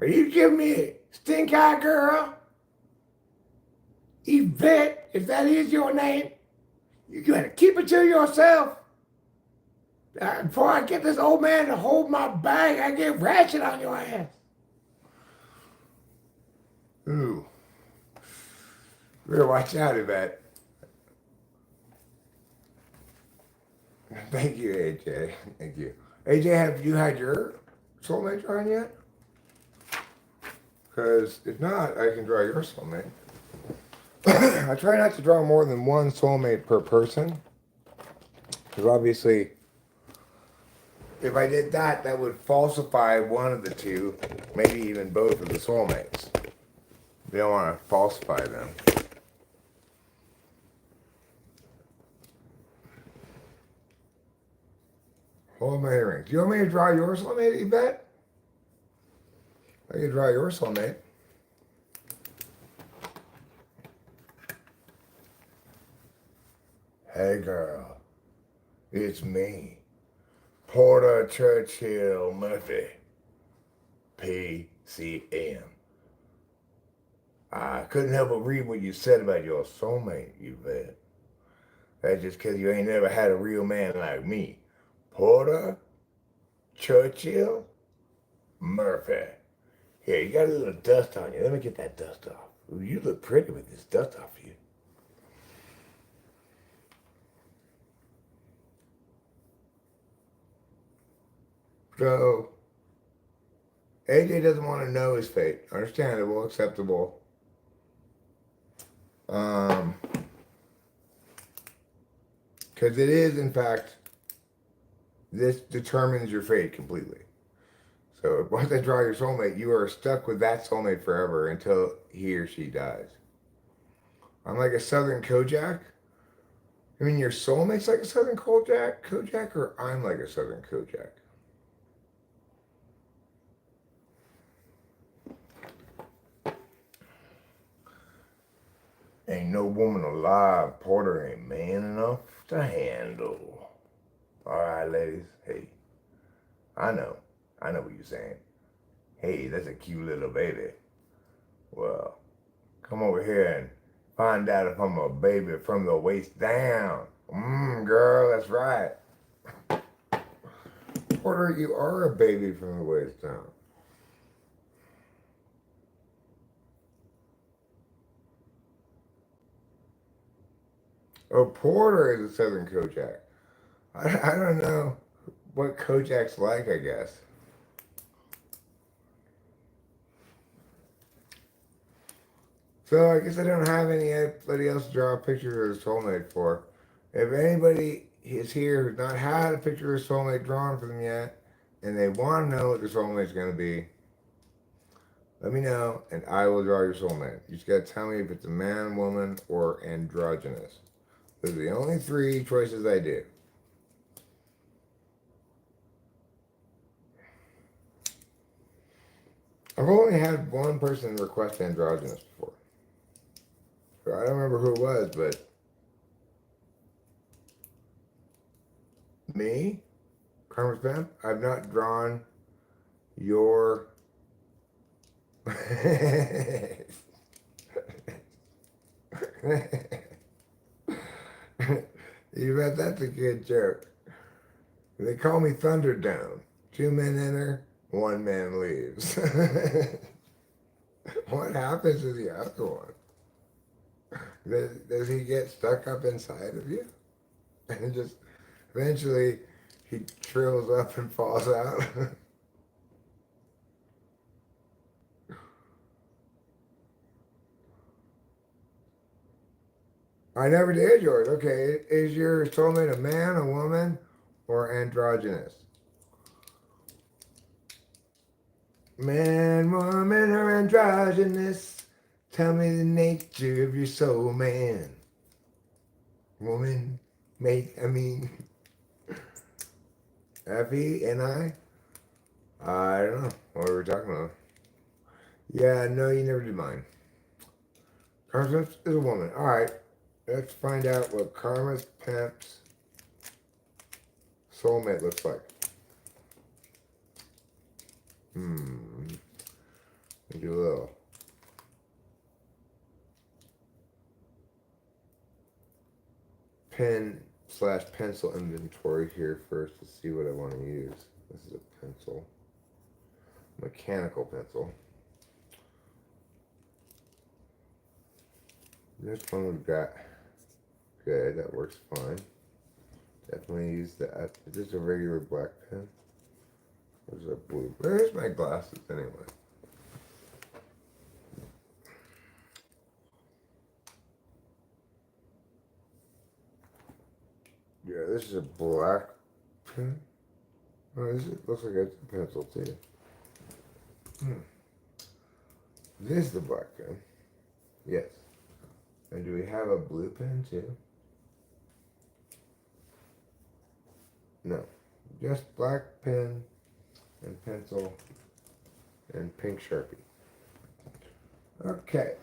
Are you giving me a stink eye, girl? Yvette, if that is your name, you gotta keep it to yourself. Before I get this old man to hold my bag, I get ratchet on your ass. Ooh. You better watch out, Yvette. Thank you, AJ. Thank you. AJ, have you had your soulmate drawn yet? Because if not, I can draw your soulmate. I try not to draw more than one soulmate per person. Because obviously, if I did that, that would falsify one of the two, maybe even both of the soulmates. You don't want to falsify them. Hold my earrings. Do you want me to draw your soulmate, Yvette? I can draw your soulmate. Hey girl, it's me, Porter Churchill Murphy, PCM. I couldn't help but read what you said about your soulmate, Yvette. That's just because you ain't never had a real man like me. Porter Churchill Murphy. Here, you got a little dust on you. Let me get that dust off. Ooh, you look pretty with this dust off you. So, AJ doesn't want to know his fate. Understandable, acceptable. Because it is, in fact, this determines your fate completely. So once I draw your soulmate, you are stuck with that soulmate forever until he or she dies. I'm like a Southern Kojak. I mean, your soulmate's like a Southern Kojak, or I'm like a Southern Kojak? Ain't no woman alive, Porter ain't man enough to handle. All right, ladies. Hey, I know what you're saying. Hey, that's a cute little baby. Well, come over here and find out if I'm a baby from the waist down. Girl, that's right. Porter, you are a baby from the waist down. Oh, Porter is a Southern Kojak. I don't know what Kojak's like, I guess. So I guess I don't have anybody else to draw a picture of his soulmate for. If anybody is here who's not had a picture of his soulmate drawn for them yet, and they want to know what their soulmate's going to be, let me know, and I will draw your soulmate. You just got to tell me if it's a man, woman, or androgynous. Those are the only three choices I do. I've only had one person request androgynous before. So I don't remember who it was, but me, Karma's Pimp, I've not drawn your... You bet that's a good joke. They call me Thunderdome. 2 men enter, 1 man leaves. What happens to the other one? Does he get stuck up inside of you? And just eventually he trills up and falls out? I never did yours. Okay, is your soulmate a man, a woman, or androgynous? Man, woman, or androgynous? Tell me the nature of your soul, man. Woman, mate, I mean, Effie and I don't know what we were talking about. Yeah, no, you never did mine. Karma's pimp is a woman. All right. Let's find out what Karma's pimp's soulmate looks like. Let me do a little pen/pencil inventory here first to see what I want to use. This is a pencil, mechanical pencil. This one we've got. Okay, that works fine. Definitely use that. Is this a regular black pen? Or is it blue? Where's my glasses anyway? Yeah, this is a black pen. Oh, this looks like it's a pencil too. This is the black pen. Yes. And do we have a blue pen too? No. Just black pen and pencil and pink Sharpie. Okay.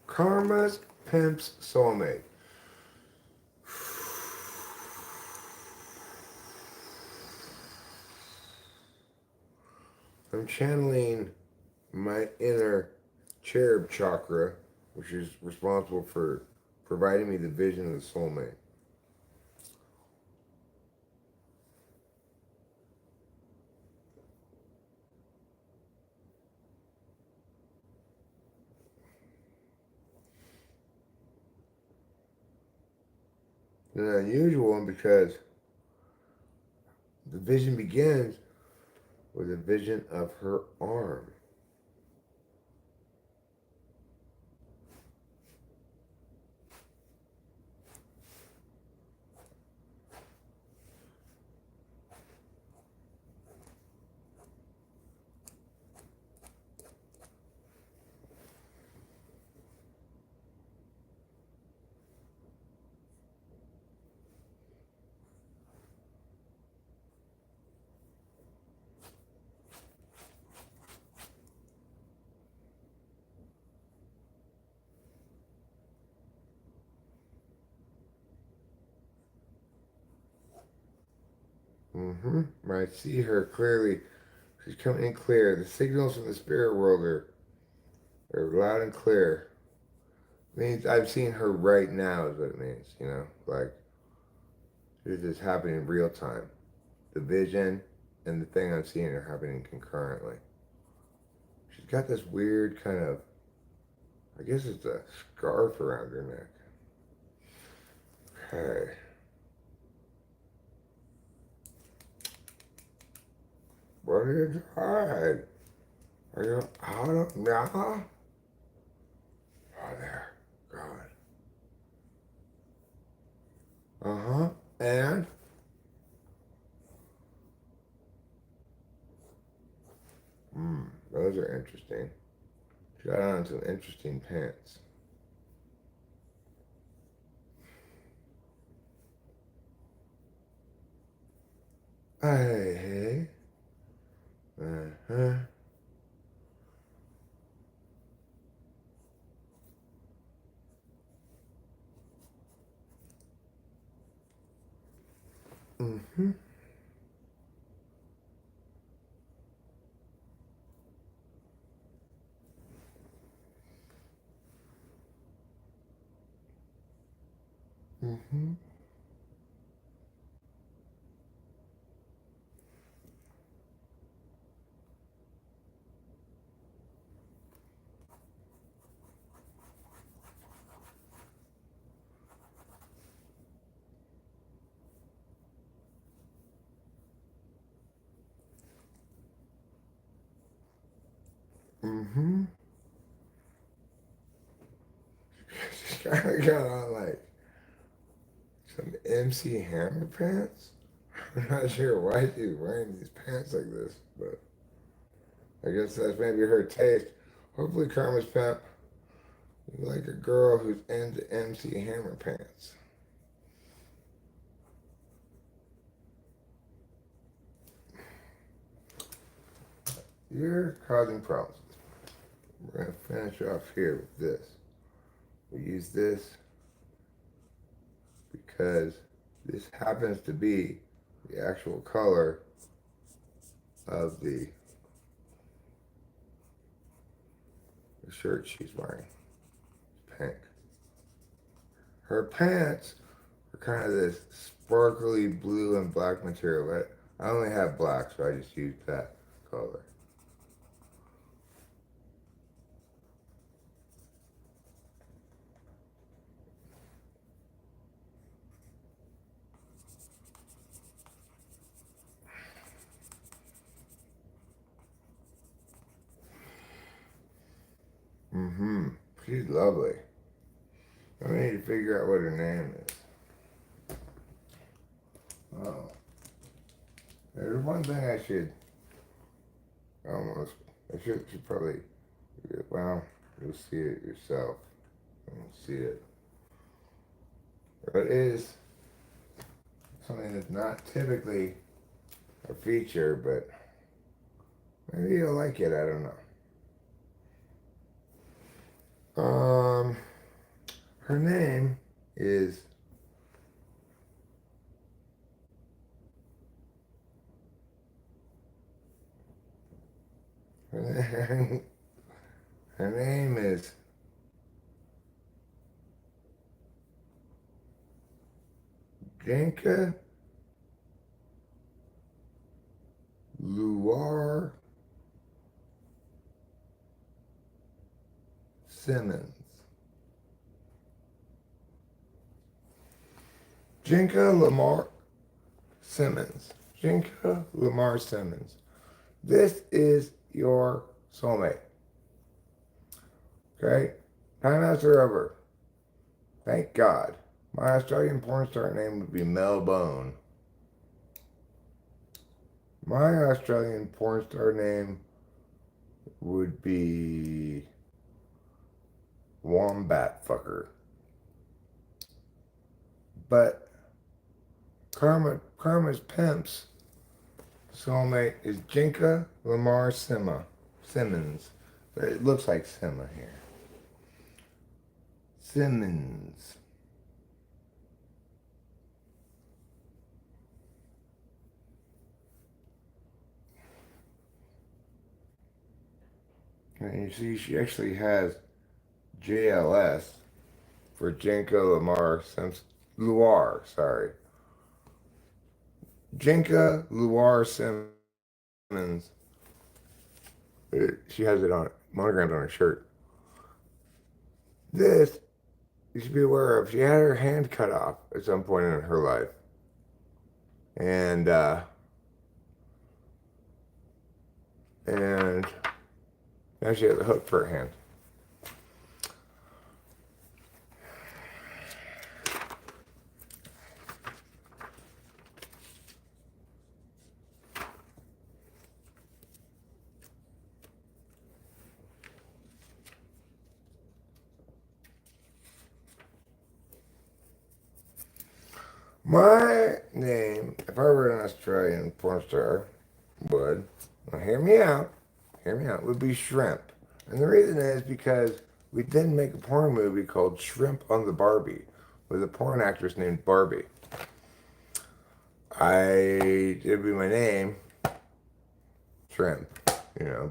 Karma's pimp's soulmate. I'm channeling my inner cherub chakra, which is responsible for providing me the vision of the soulmate. It's an unusual one because the vision begins with a vision of her arm. I see her clearly. She's coming in clear. The signals from the spirit world are loud and clear. It means I'm seeing her right now is what it means, you know? Like, this is happening in real time. The vision and the thing I'm seeing are happening concurrently. She's got this weird kind of, I guess it's a scarf around her neck. Okay. What are you trying? Are you out of now? Oh, there. God. Uh-huh. And? Those are interesting. She got on some interesting pants. Hey. Uh-huh. Mm-hmm. Mm-hmm. Mm-hmm. She's kind of got on like some MC Hammer pants. I'm not sure why she's wearing these pants like this, but I guess that's maybe her taste. Hopefully Karma's pimp is like a girl who's into MC Hammer pants. You're causing problems. we're going to finish off here with this. We use this because this happens to be the actual color of the shirt she's wearing. Pink. Her pants are kind of this sparkly blue and black material. I only have black, so I just used that color. Mm-hmm. She's lovely. I need to figure out what her name is. Oh. There's one thing I should almost, I should probably, well, you'll see it yourself. You'll see it. But it is something that's not typically a feature, but maybe you'll like it, I don't know. Her name is her name is Jenka Luar Simmons. Jinka Lamar Simmons. Jinka Lamar Simmons. This is your soulmate. Okay? Timeouts are over. Thank God. My Australian porn star name would be Mel Bone. My Australian porn star name would be Wombat Fucker. But Karma's Pimp's soulmate is Jinka Lamar Simmons. But it looks like Sima here. Simmons. And you see she actually has JLS for Jinka Lamar Luar, sorry. Jinka Luar Simmons. She has it on monogrammed on her shirt. This you should be aware of. She had her hand cut off at some point in her life. And now she has a hook for her hand. My name, if I were an Australian porn star, would, now hear me out, would be Shrimp. And the reason is because we did make a porn movie called Shrimp on the Barbie with a porn actress named Barbie. It'd be my name, Shrimp,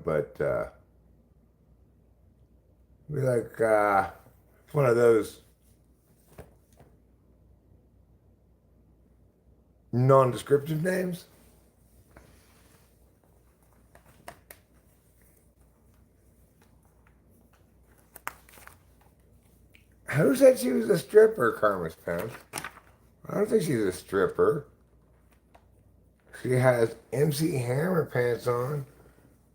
but be like, it's one of those non-descriptive names. Who said she was a stripper, Karma's Pimp? I don't think she's a stripper. She has MC Hammer pants on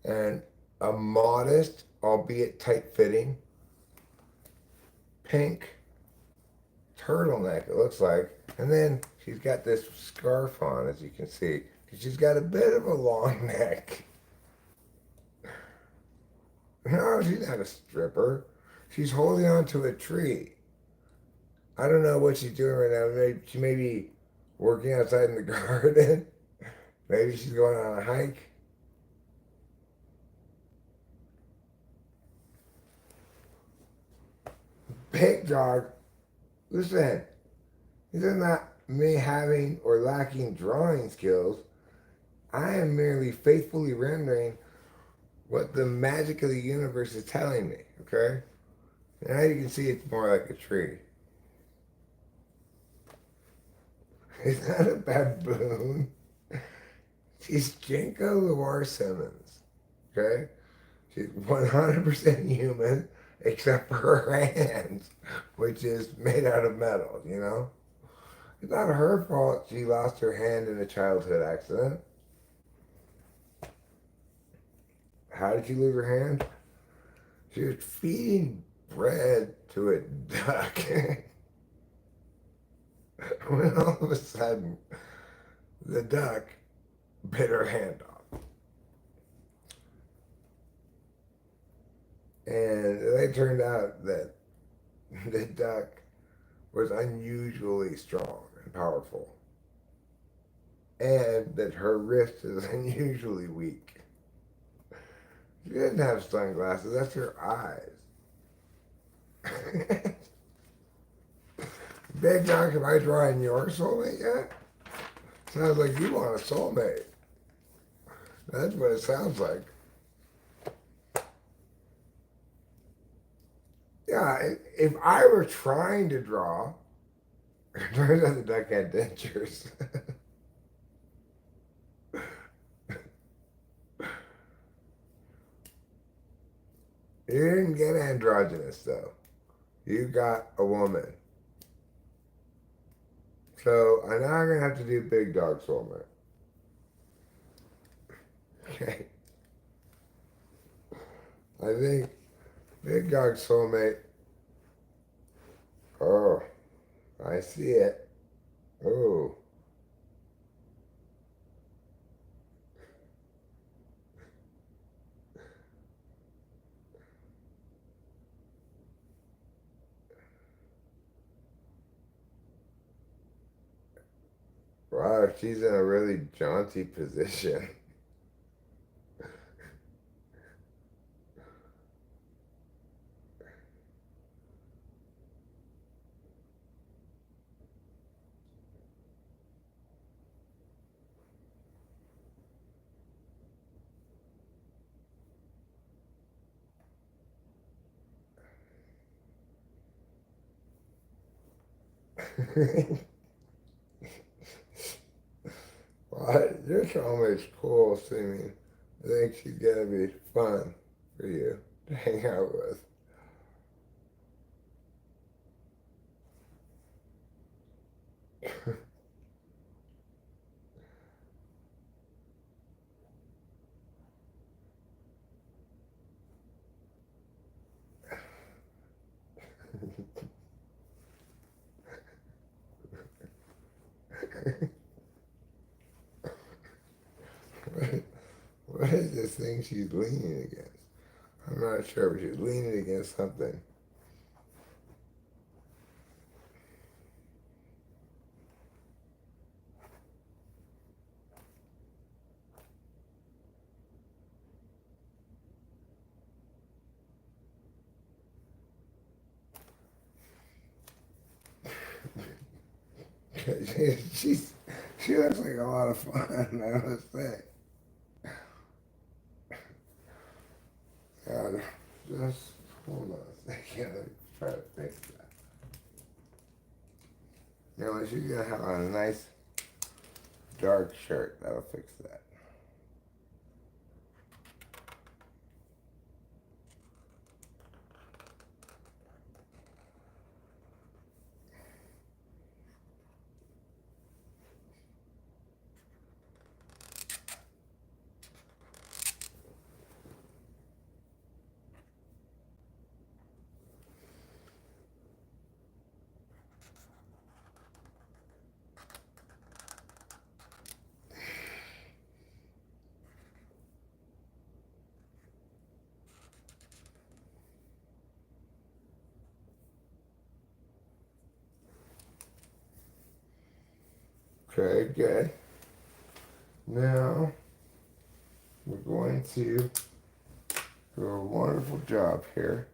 and a modest, albeit tight-fitting, pink turtleneck, it looks like. And then she's got this scarf on, as you can see. She's got a bit of a long neck. No, she's not a stripper. She's holding on to a tree. I don't know what she's doing right now. She may be working outside in the garden. Maybe she's going on a hike. big dog, listen, this is not me having or lacking drawing skills. I am merely faithfully rendering what the magic of the universe is telling me, okay? Now you can see it's more like a tree. It's not a baboon. She's Jinko Lamar Simmons, okay? She's 100% human, except for her hands, which is made out of metal, you know? It's not her fault she lost her hand in a childhood accident. How did she lose her hand? She was feeding bread to a duck. When all of a sudden, the duck bit her hand off. And it turned out that the duck was unusually strong and powerful. And that her wrist is unusually weak. She didn't have sunglasses, that's her eyes. Big Doc, am I drawing your soulmate yet? Sounds like you want a soulmate. That's what it sounds like. Yeah, if I were trying to draw, it turns out the duck had dentures. You didn't get androgynous, though. You got a woman. So I'm now going to have to do Big Dog Soulmate. Okay. I think Big Dog Soulmate. Oh, I see it. Oh. Wow, she's in a really jaunty position. Well, your soulmate's cool seeming. I think she's gonna be fun for you to hang out with. What is this thing she's leaning against? I'm not sure, but she's leaning against something. She's, she looks like a lot of fun, I must say. God, just hold on a second. Let me try to fix that. You know, she's gonna have on a nice dark shirt. That'll fix that. Okay, good. Now, we're going to do a wonderful job here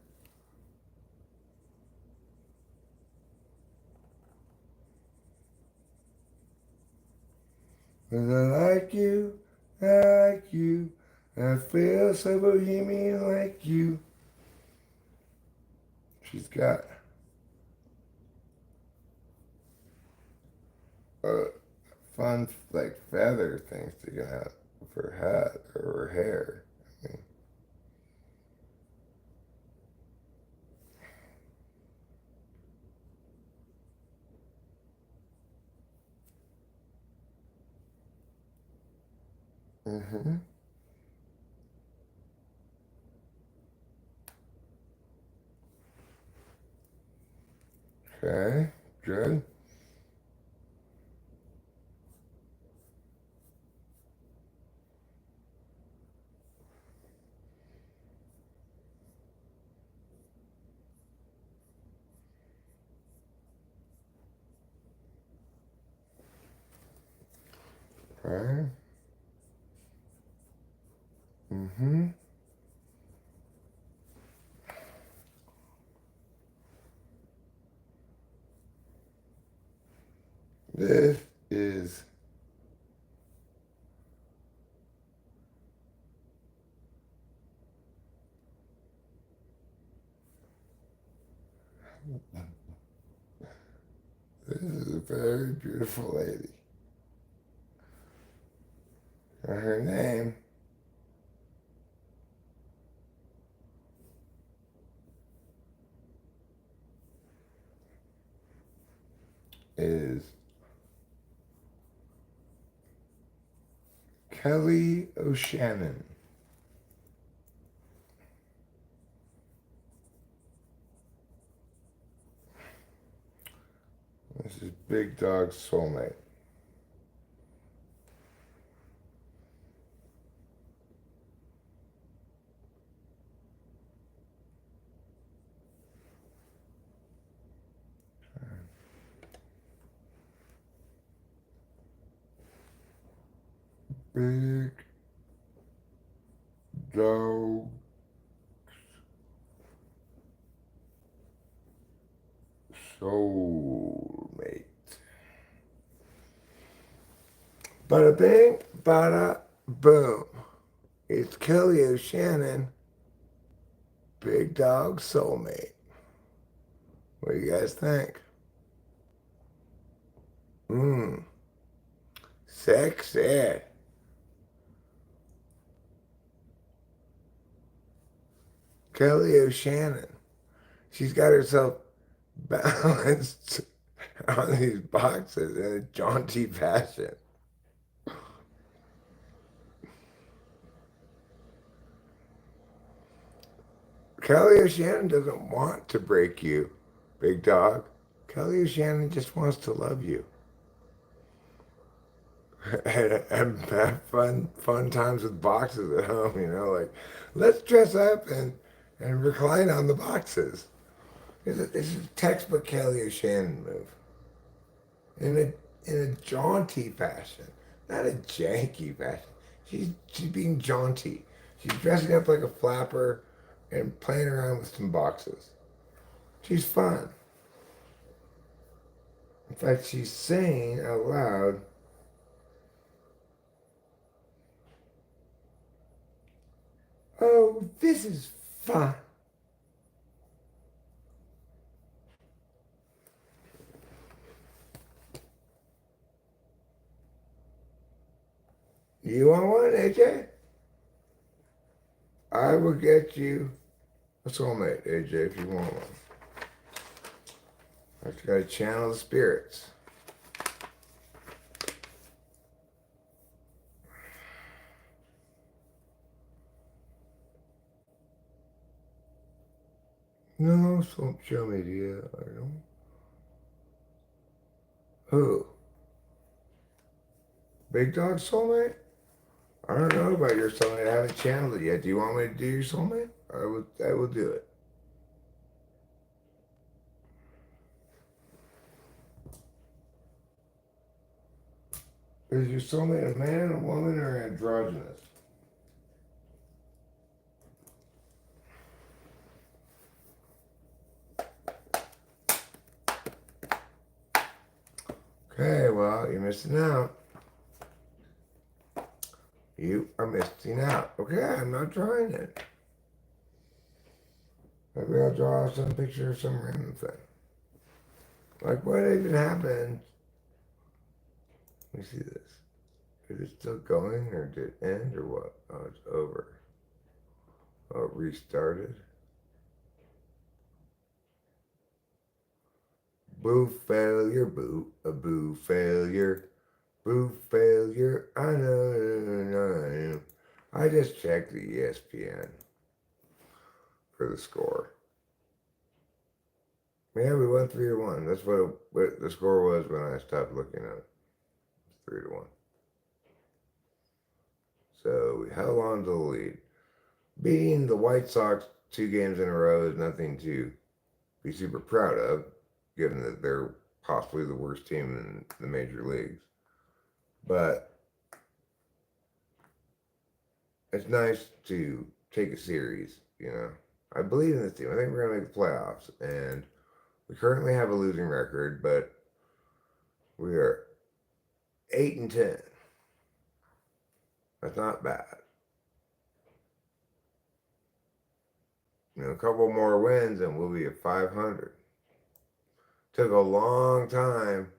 'Cause I like you, I feel so bohemian like you. She's got uh, fun, like, feather things to get out of her hat or her hair. I mean, okay, good. Okay. Mm-hmm. This is this is a very beautiful lady. And her name is Kelly O'Shannon. This is Big Dog's soulmate. Big Dog soulmate. Bada bing, bada boom. It's Kelly O'Shannon, Big Dog soulmate. What do you guys think? Mmm, sexy. Kelly O'Shannon. She's got herself balanced on these boxes in a jaunty fashion. Kelly O'Shannon doesn't want to break you, Big Dog. Kelly O'Shannon just wants to love you. And have fun times with boxes at home, like, let's dress up and recline on the boxes. It's a textbook Kelly O'Shannon move. In a jaunty fashion, not a janky fashion. She's being jaunty. She's dressing up like a flapper and playing around with some boxes. She's fun. In fact, she's saying out loud, "Oh, this is fun." You want one, AJ? I will get you a soulmate, AJ, if you want one. I just gotta channel the spirits. No, social media. I don't. Who? Big Dog soulmate? I don't know about your soulmate. I haven't channeled it yet. Do you want me to do your soulmate? I will do it. Is your soulmate a man, a woman, or androgynous? Okay, well, you're missing out. You are missing out. Okay, I'm not trying it. Maybe I'll draw some picture of some random thing. Like what even happened? Let me see this. Is it still going or did it end or what? Oh, it's over. Oh, it restarted. Boo failure, boo, a boo failure, boo failure. I know. I just checked the ESPN for the score. Yeah, we won 3-1. That's what the score was when I stopped looking at it. 3-1. So we held on to the lead. Beating the White Sox 2 games in a row is nothing to be super proud of, given that they're possibly the worst team in the major leagues. But it's nice to take a series, you know. I believe in this team. I think we're going to make the playoffs. And we currently have a losing record, but we are 8-10. That's not bad. You know, a couple more wins and we'll be at 500. Took a long time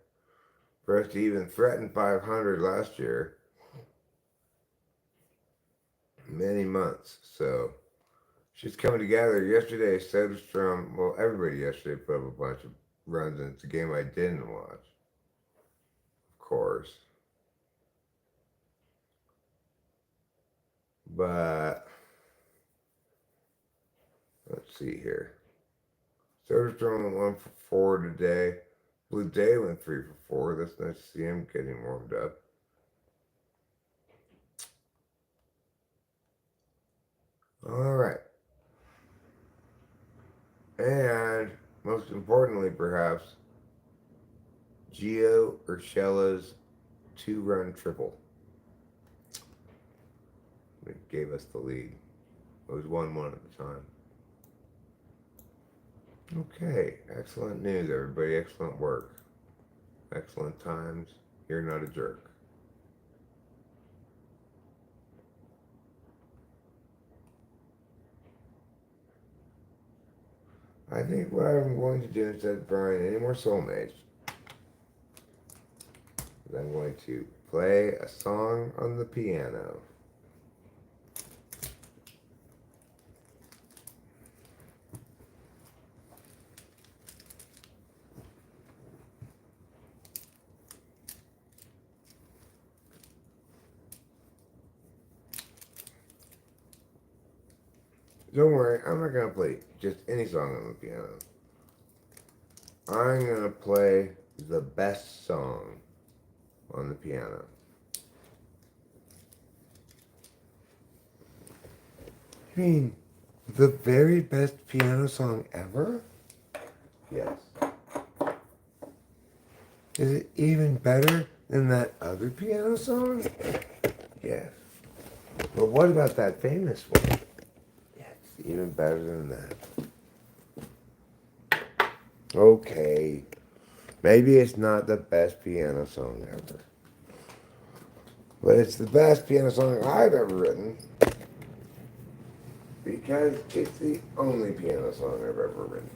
for us to even threaten 500 last year. Many months. So she's coming together. Yesterday, Soderstrom, well, everybody yesterday put up a bunch of runs, and it's a game I didn't watch, of course. But let's see here. Soderstrom went 1 for 4 today. Blue Day went 3 for 4. That's nice to see him getting warmed up. All right. And most importantly, perhaps, Gio Urshela's 2-run triple. It gave us the lead. It was 1-1 at the time. Okay, excellent news, everybody. Excellent work. Excellent times. You're not a jerk. I think what I'm going to do instead of drawing any more soulmates is I'm going to play a song on the piano. Don't worry, I'm not going to play just any song on the piano. I'm going to play the best song on the piano. You mean the very best piano song ever? Yes. Is it even better than that other piano song? Yes. But what about that famous one? Even better than that. Okay. Maybe it's not the best piano song ever. But it's the best piano song I've ever written. Because it's the only piano song I've ever written.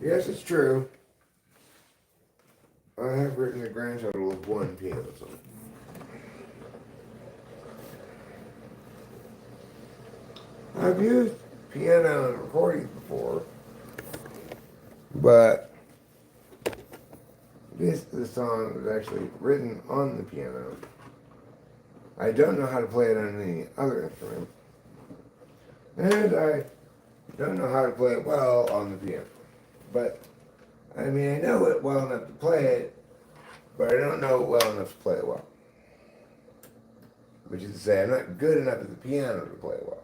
Yes, it's true. I have written a grand total of 1 piano song. I've used piano in recordings before, but this song was actually written on the piano. I don't know how to play it on any other instrument, and I don't know how to play it well on the piano. But, I mean, I know it well enough to play it, but I don't know it well enough to play it well. Which is to say, I'm not good enough at the piano to play it well.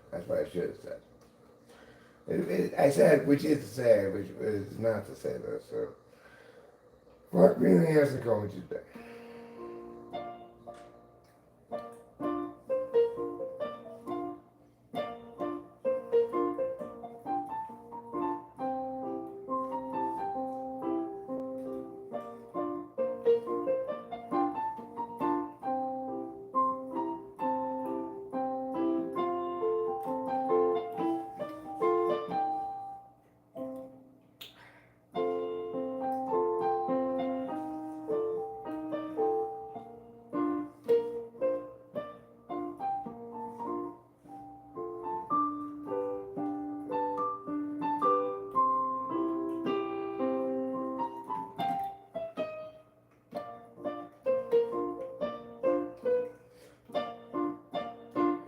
That's what I should have said. I said, which is to say, which is not to say, though, so. What really has to call me today?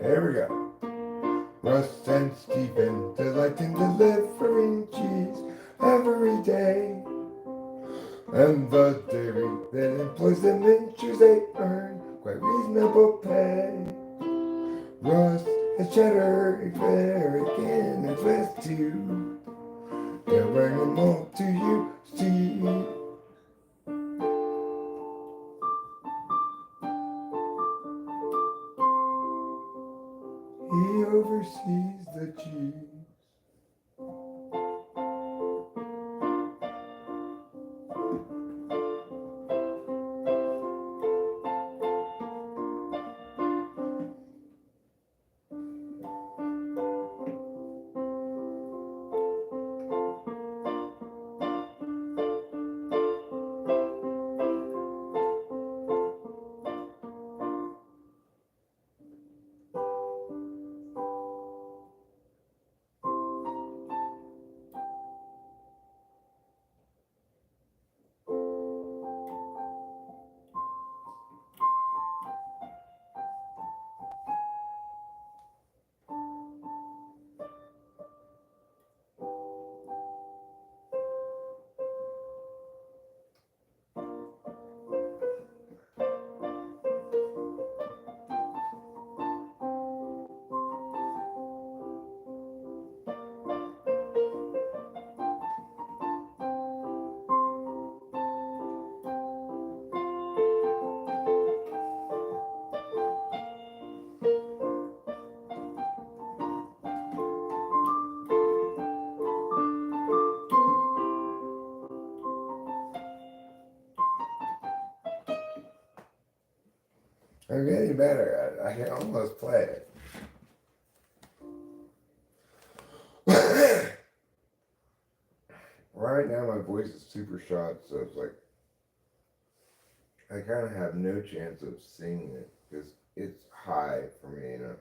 Here we go. Russ and Stephen delight in delivering cheese every day. And the dairy that employs them in cheese they earn quite reasonable pay. Russ has cheddar, American, and Swiss too. They'll bring them all to you, Steve. He oversees the cheese. I'm getting better at it. I can almost play it. Right now my voice is super shot, so it's like I kind of have no chance of singing it because it's high for me, you know.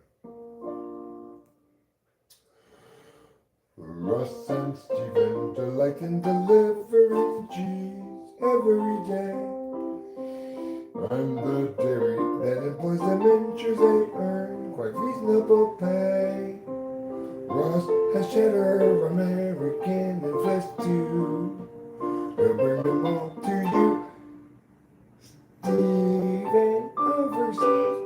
Russ and Stephen delight in delivering cheese every day. And the dairy that employs them in cheese they earn quite reasonable pay. Russ has cheddar, American, and Swiss too. They'll bring them all to you, Stephen overseas.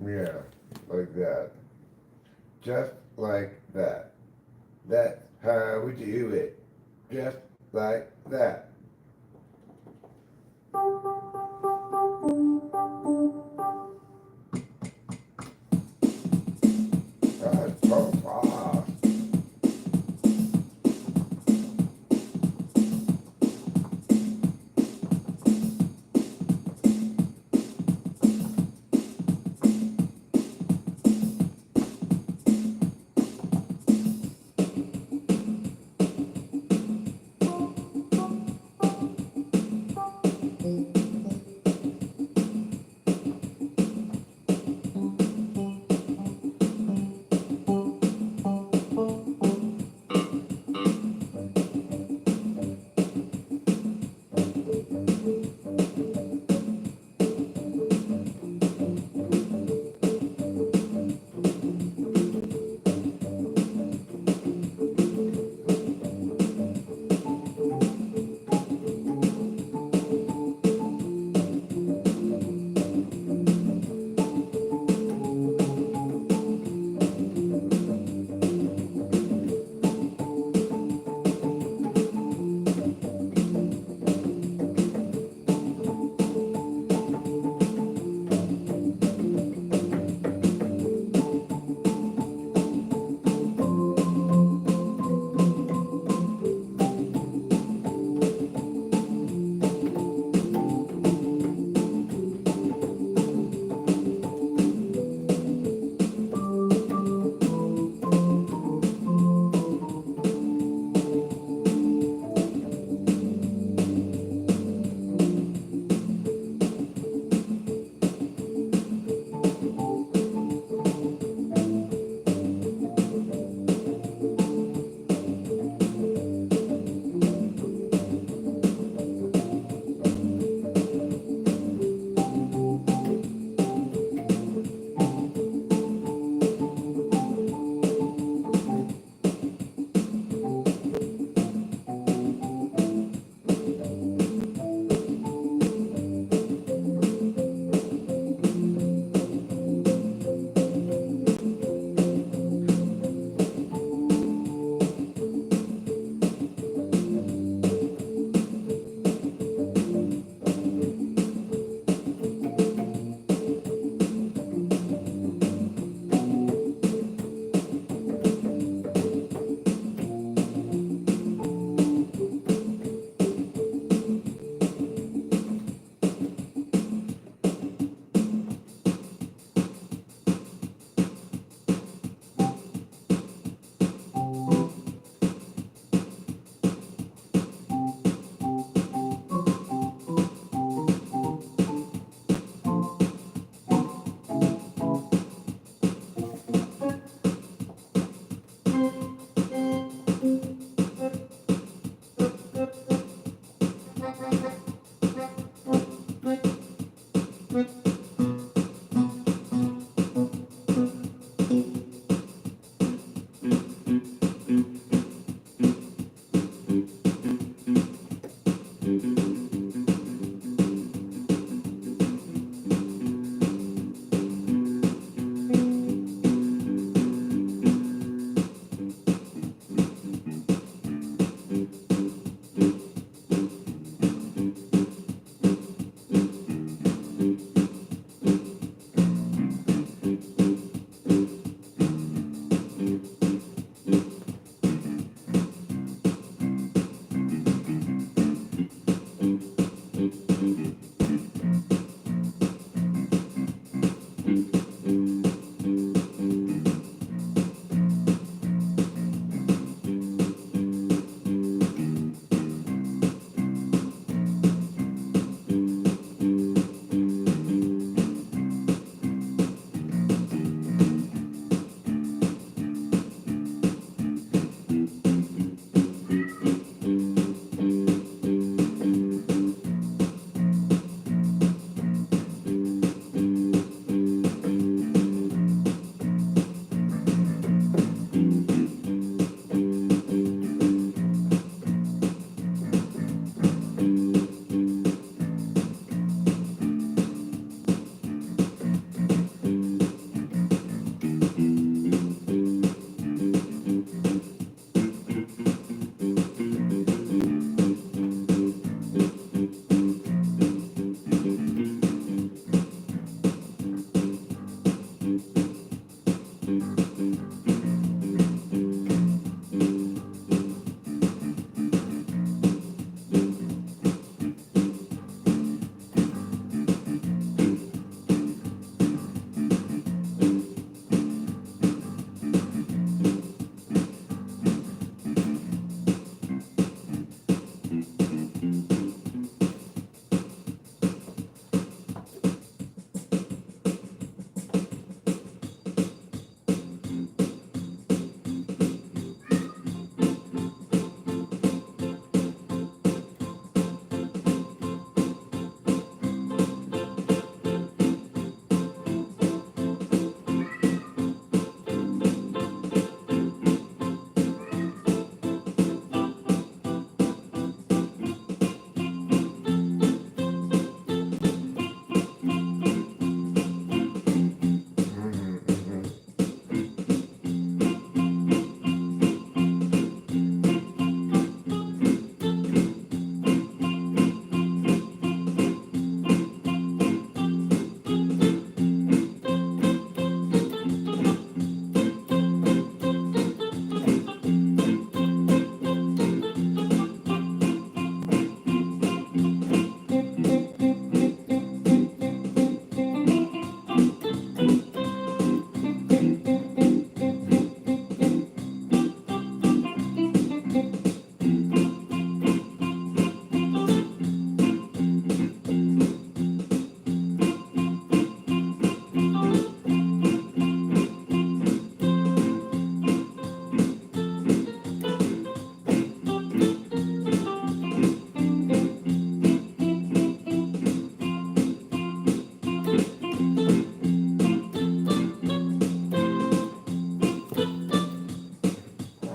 Yeah, like that. Just like that. That's how we do it. Just like that. That's so fast.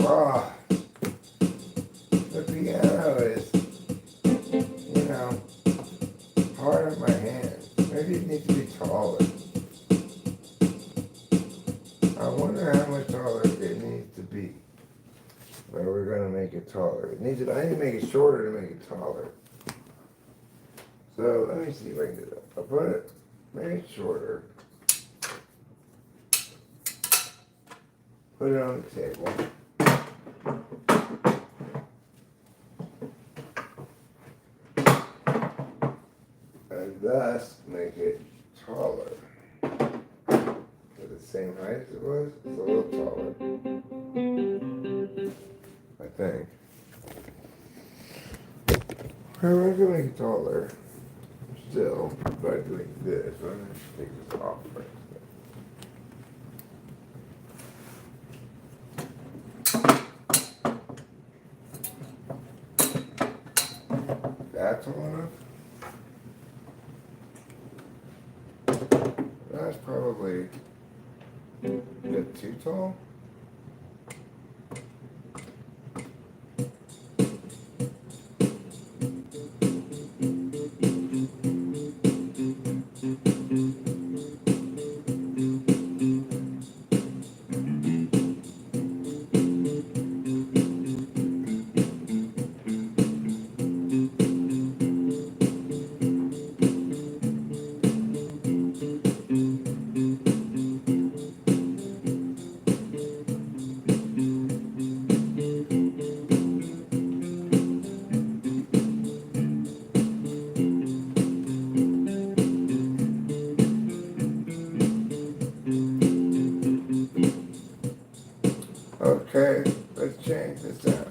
Oh, the piano is, you know, hard on my hands. Maybe it needs to be taller. I wonder how much taller it needs to be. But we're going to make it taller. I need to make it shorter to make it taller. So let me see if I can do that. I'll put it, make it shorter. Put it on the table. And thus make it taller. At the same height as it was, it's a little taller. I think. Well, we're going to make it taller. Still, by doing this, I'm going to take this off first. That's all enough? That's probably a bit too tall. Okay, let's change this out.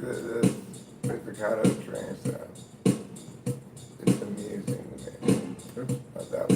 This pizzicato train sound. It's amusing to me. Oops, not that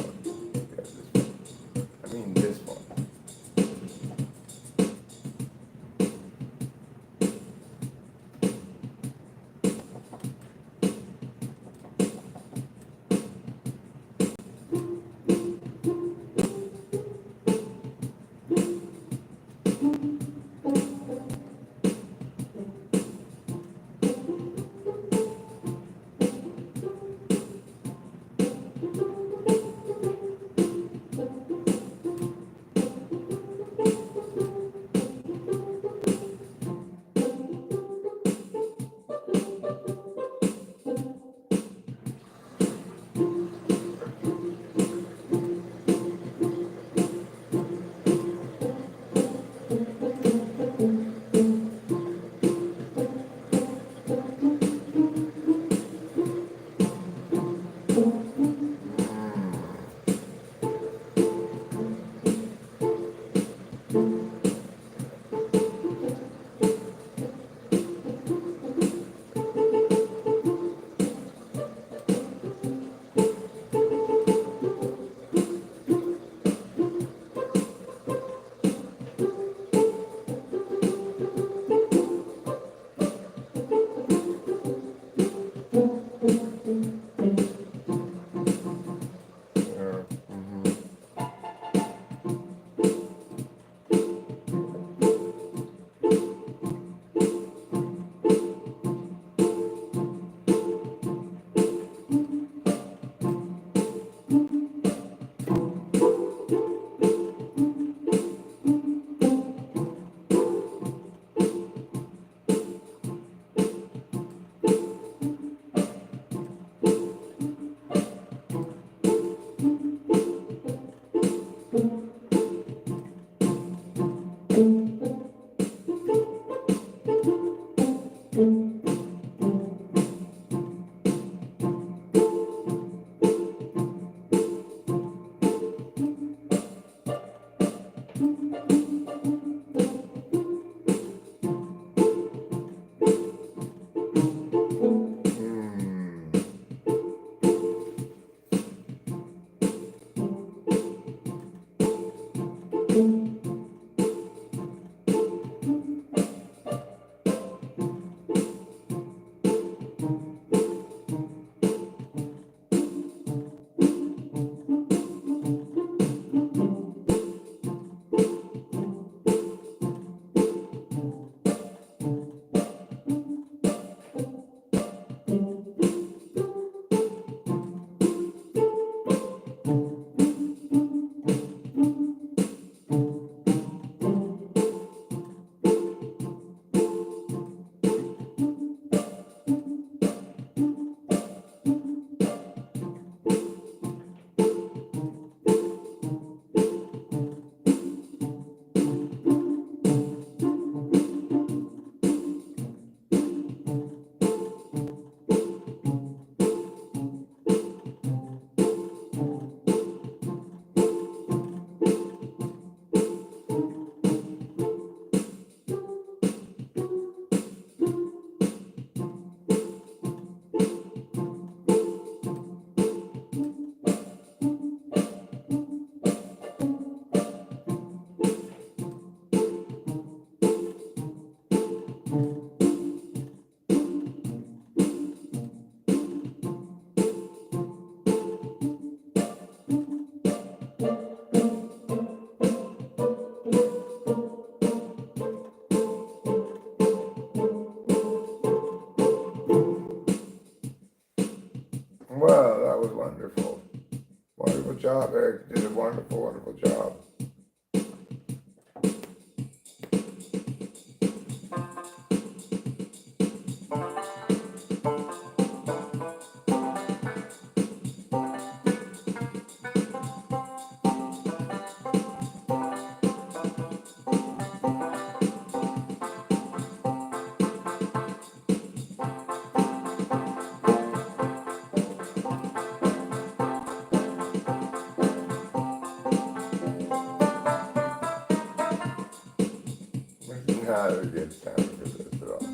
Well, that was wonderful. Wonderful job, Eric. You did a wonderful, wonderful job. This is not a good time for this at all.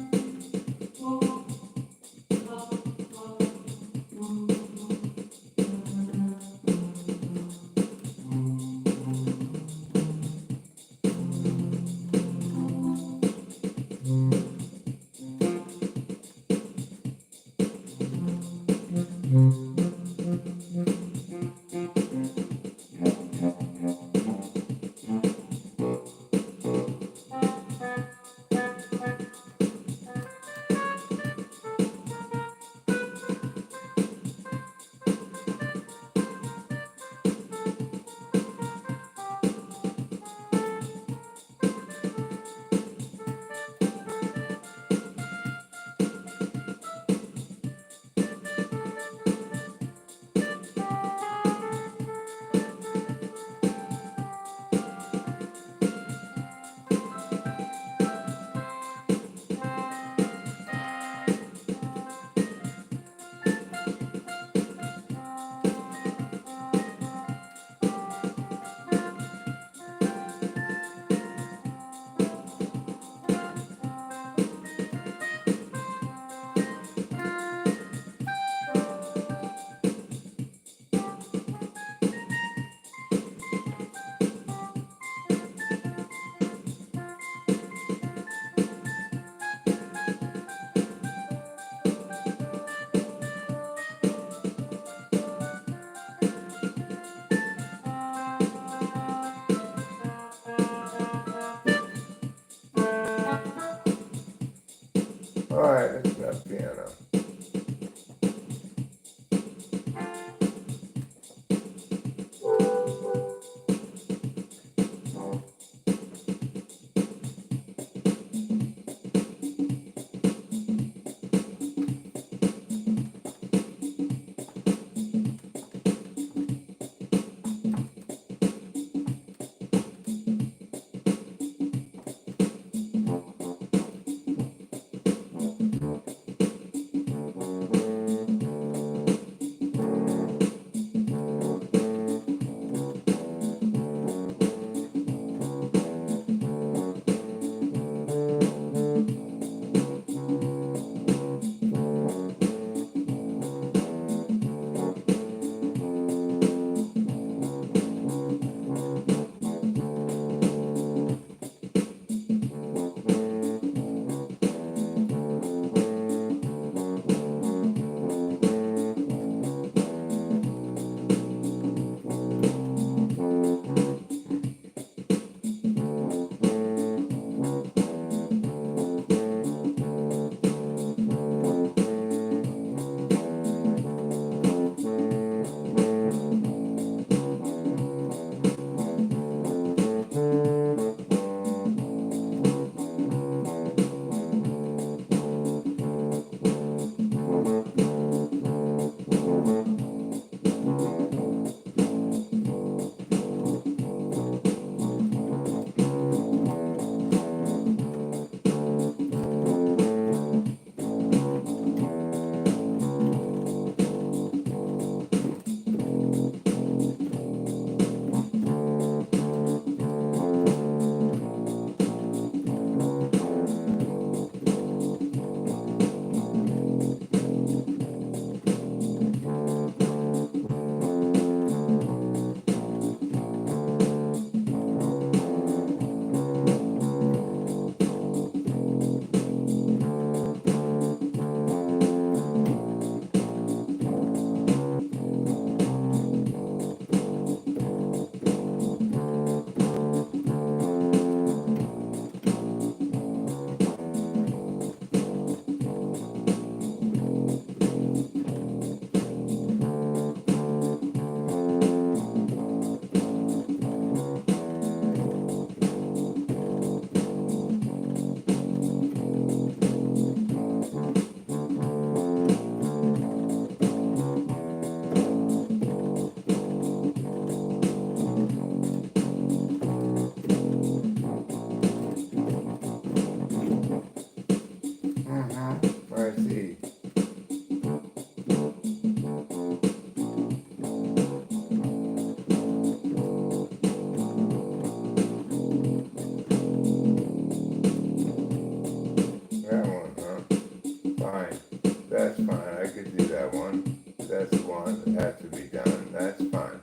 that one. That's the one that has to be done. That's fine.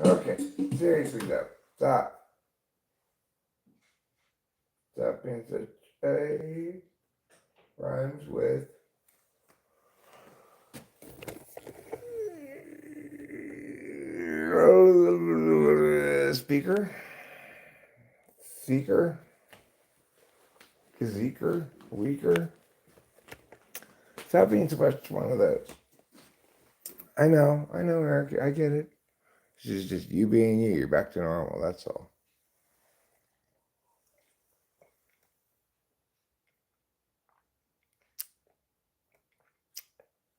Okay, seriously though, stop. Stop being such a rhymes with speaker, seeker, zeeker, weaker. Stop being so much one of those. I know, Eric, I get it. This is just you being you. You're back to normal. That's all.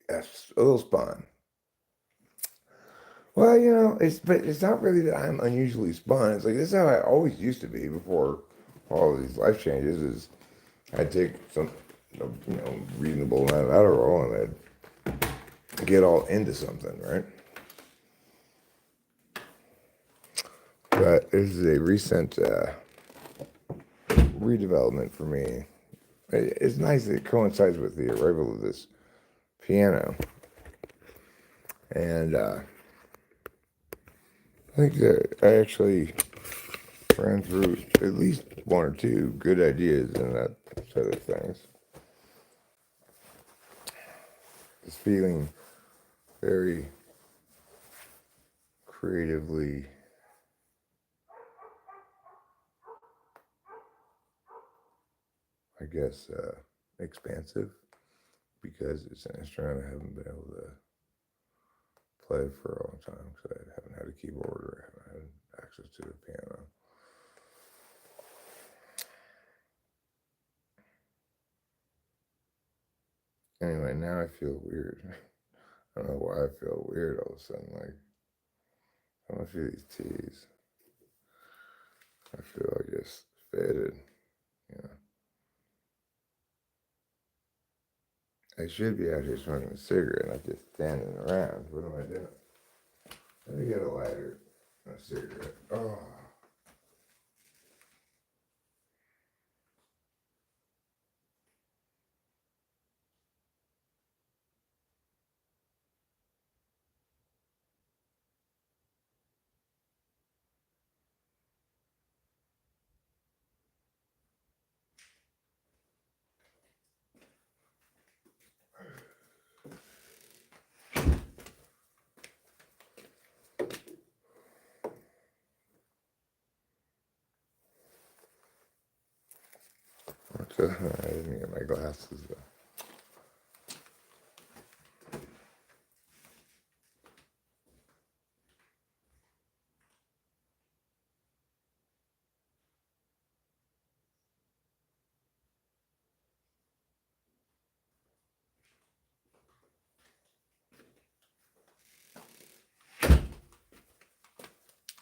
Yes, a little spawn. Well, but it's not really that I'm unusually spun. It's like this is how I always used to be before all of these life changes. Is I'd take some, reasonable amount of Adderall and I'd get all into something, right? But this is a recent redevelopment for me. It's nice that it coincides with the arrival of this piano, and I think that I actually ran through at least one or two good ideas in that set of things. Just feeling very creatively expansive because it's an instrument I haven't been able to play for a long time because I haven't had a keyboard or haven't had access to a piano. Anyway, now I feel weird. I don't know why I feel weird all of a sudden. Like, I don't feel these teas. I feel like it's faded, you know. I should be out here smoking a cigarette, not just standing around. What am I doing? Let me get a lighter. A cigarette. Oh. I didn't get my glasses though.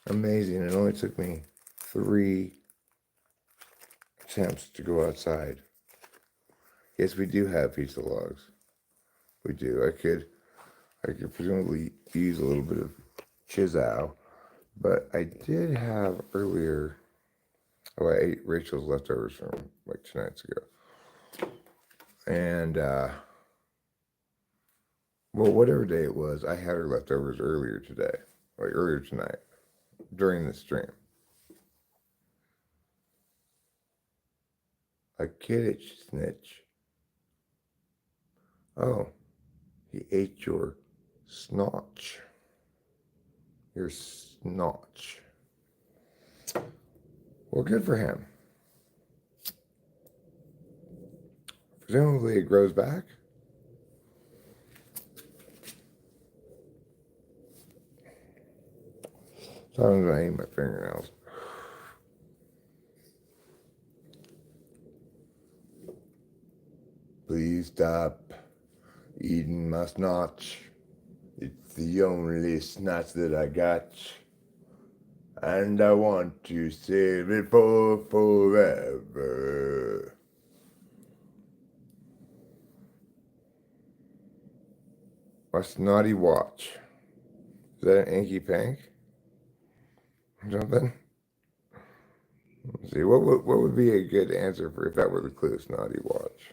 Amazing. It only took me 3 attempts to go outside. Yes, we do have pizza logs. We do. I could presumably use a little bit of Chizow, but I did have earlier. Oh, I ate Rachel's leftovers from like 2 nights ago, and well, whatever day it was, I had her leftovers earlier today, like earlier tonight, during the stream. A kid snitch. Oh, he ate your snotch. Your snotch. Well, good for him. Presumably it grows back. Sometimes I eat my fingernails. Please stop eating my snotch. It's the only snotch that I got. And I want to save it for forever. My snotty watch. Is that an Inky Pink? Something? Let's see, what would be a good answer for if that were the clue? Snotty watch.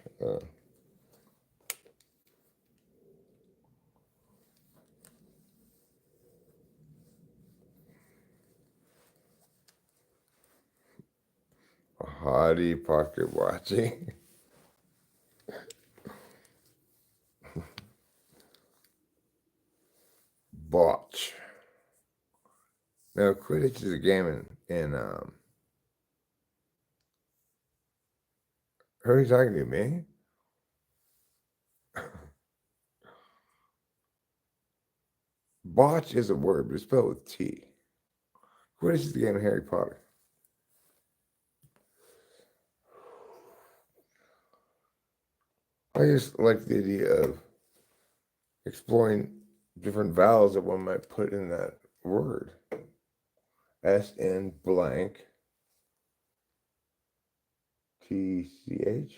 A hottie pocket watching. Botch. Now, Quidditch is a game in who are you talking to, me? Botch is a word, but it's spelled with T. Quidditch is the game in Harry Potter. I just like the idea of exploring different vowels that one might put in that word. SN blank TCH.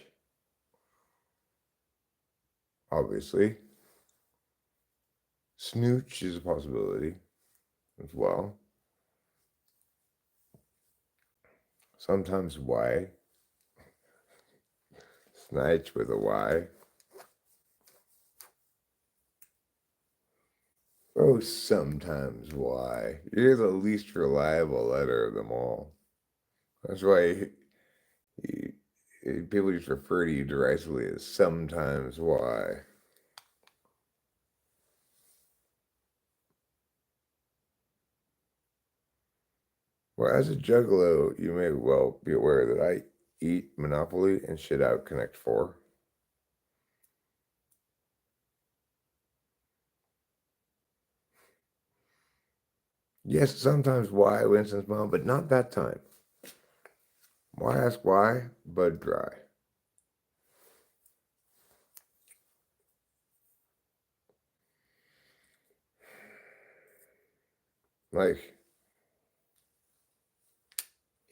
Obviously. Snooch is a possibility as well. Sometimes Y. Snitch with a Y. Oh, sometimes Y. You're the least reliable letter of them all. That's why people just refer to you derisively as sometimes Y. Well, as a juggalo, you may well be aware that I eat Monopoly and shit out Connect 4. Yes, sometimes Y, Winston's mom, but not that time. Why ask why? Bud dry. Like,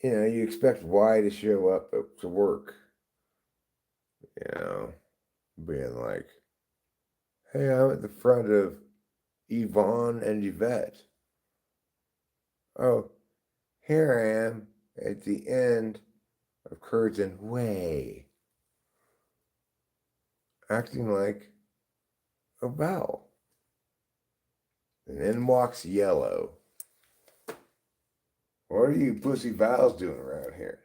you expect Y to show up to work. Being like, hey, I'm at the front of Yvonne and Yvette. Oh, here I am at the end of Curtain Way, acting like a vowel. And then walks Yellow. What are you pussy vowels doing around here?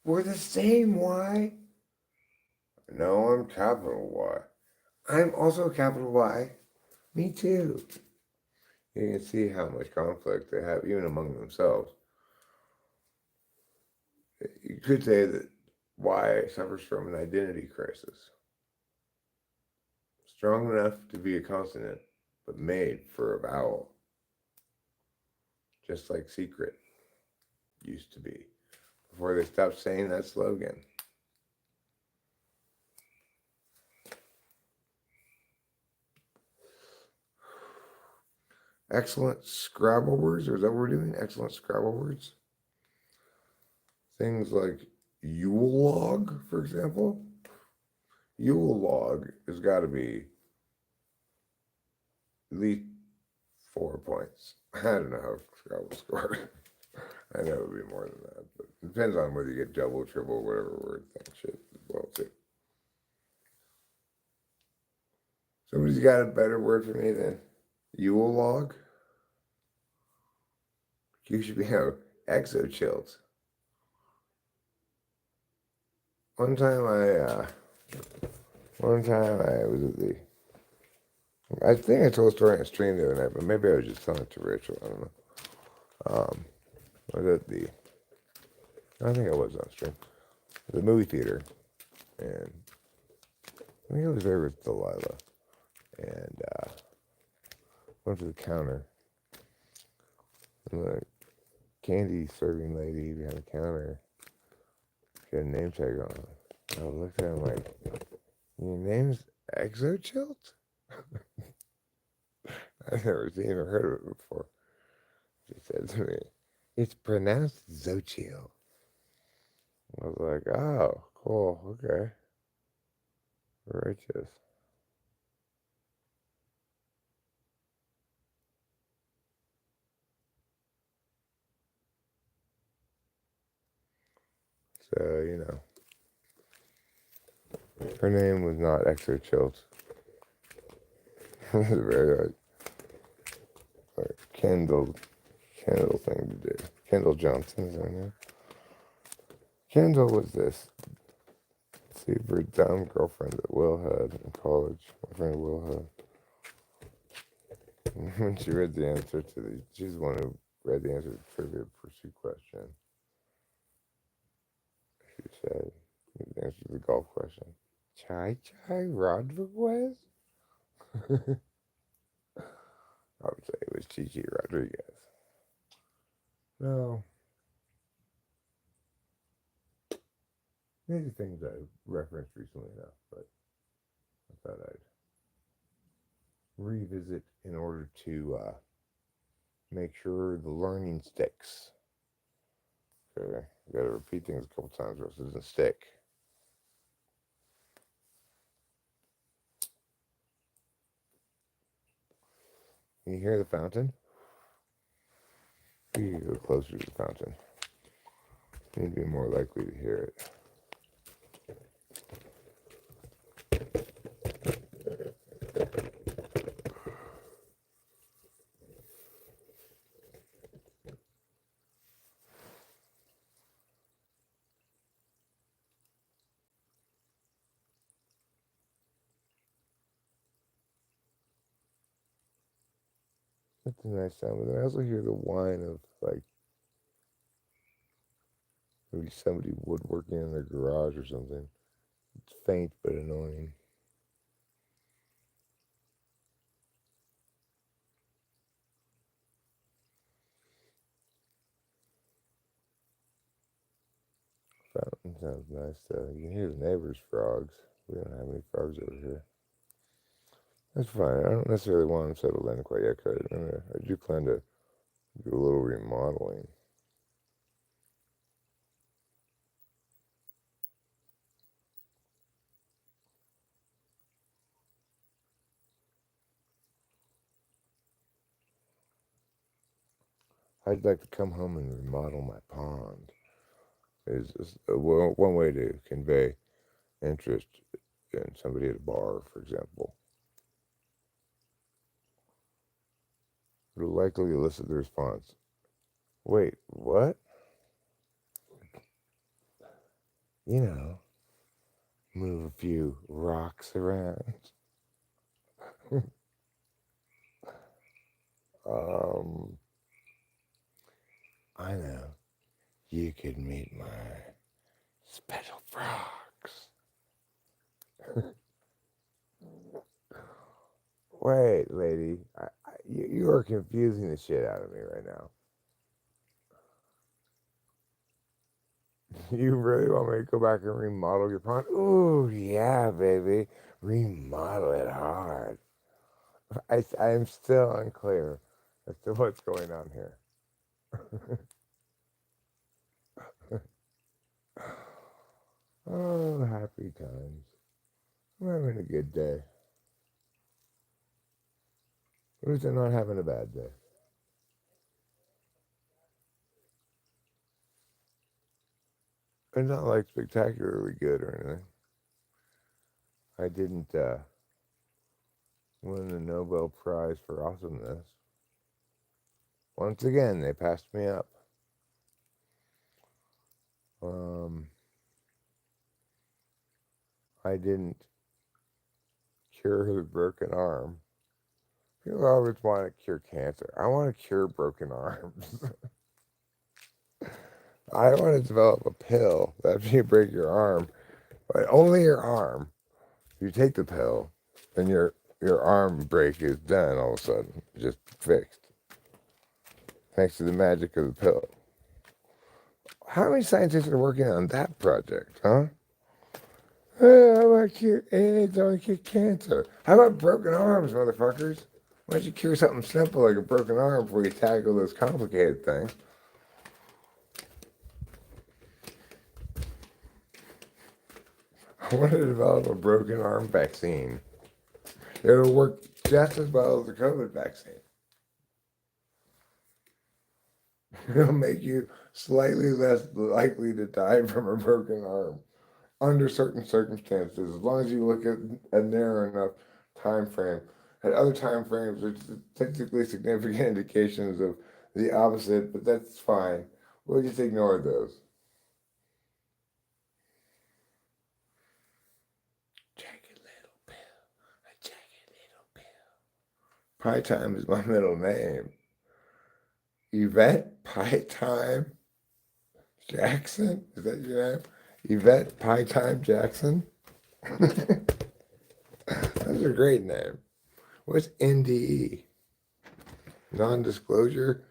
We're the same, Y. No, I'm capital Y. I'm also capital Y. Me too. You can see how much conflict they have, even among themselves. You could say that Y suffers from an identity crisis. Strong enough to be a consonant, but made for a vowel. Just like secret used to be, before they stopped saying that slogan. Excellent Scrabble words, or is that what we're doing? Excellent Scrabble words? Things like Yule log, for example. Yule log has got to be at least 4 points. I don't know how Scrabble scored. I know it would be more than that, but it depends on whether you get double, triple, whatever word thing shit as well too. Somebody's got a better word for me than Yule log. You should be exochills. One time I was at the. I think I told a story on a stream the other night, but maybe I was just telling it to Rachel. I don't know. I was at the. I think I was on stream. The movie theater, and I think I was there with Delilah, and went to the counter. And the candy serving lady behind the counter, she had a name tag on. I looked at him like, "Your name's Exochilt?" I've never seen or heard of it before. She said to me, "It's pronounced Xochitl." I was like, "Oh, cool, okay, righteous." So her name was not Exochilt. It was a very Kendall thing to do. Kendall Johnson is her name. Kendall was this super dumb girlfriend that Will had in college. My friend Will had. When she read the answer to she's the one who read the answer to the Trivia Pursuit question. She said, the answer to the golf question, Chai Rodriguez? I would say it was Chichi Rodriguez. No. These are things I've referenced recently enough, but I thought I'd revisit in order to make sure the learning sticks. Okay, you gotta repeat things a couple times or else it doesn't stick. Can you hear the fountain? You go closer to the fountain. You'd be more likely to hear it. That's a nice sound, but then I also hear the whine of like maybe somebody woodworking in their garage or something. It's faint but annoying. Fountain sounds nice though. You can hear the neighbors' frogs. We don't have any frogs over here. That's fine. I don't necessarily want them settled in quite yet because I do plan to do a little remodeling. I'd like to come home and remodel my pond. Is one way to convey interest in somebody at a bar, for example. It'll likely elicit the response, wait, what? You know, move a few rocks around. um, I know, you could meet my special frogs. Wait, lady, you are confusing the shit out of me right now. You really want me to go back and remodel your pond? Ooh, yeah, baby. Remodel it hard. I am still unclear as to what's going on here. Oh, happy times. I'm having a good day. At least I'm not having a bad day. It's not like spectacularly good or anything. I didn't win the Nobel Prize for Awesomeness. Once again, they passed me up. Um, I didn't cure the broken arm. People always want to cure cancer. I want to cure broken arms. I want to develop a pill that after you break your arm, but only your arm, you take the pill, and your arm break is done all of a sudden, just fixed, thanks to the magic of the pill. How many scientists are working on that project, huh? How about cure AIDS? How about cure cancer? How about broken arms, motherfuckers? Why don't you cure something simple like a broken arm before you tackle those complicated things? I want to develop a broken arm vaccine. It'll work just as well as the COVID vaccine. It'll make you slightly less likely to die from a broken arm under certain circumstances, as long as you look at a narrow enough time frame. At other time frames, there's statistically significant indications of the opposite, but that's fine. We'll just ignore those. Jagged little pill, a jagged little pill. Pie Time is my middle name. Yvette Pie Time Jackson? Is that your name? Yvette Pie Time Jackson? That's a great name. What's NDE? Non-disclosure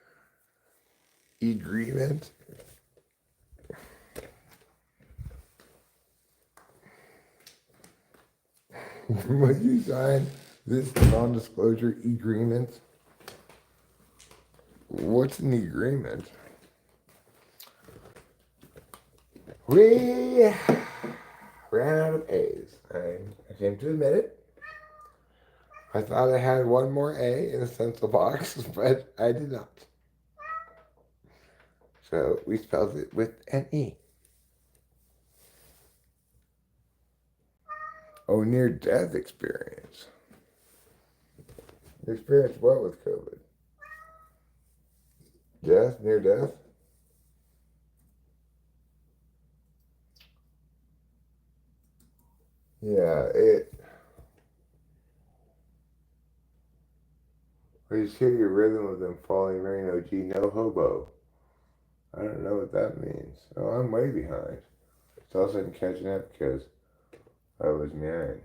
agreement? Would you sign this non-disclosure agreement? What's an agreement? We ran out of A's. I came to admit it. I thought I had one more A in the stencil box, but I did not. So we spelled it with an E. Oh, near-death experience. Experience what with COVID? Death? Near death? Yeah, Well, you hear your rhythm of them falling rain, OG, no hobo. I don't know what that means. Oh, I'm way behind. It's all of a sudden catching up because I was nine.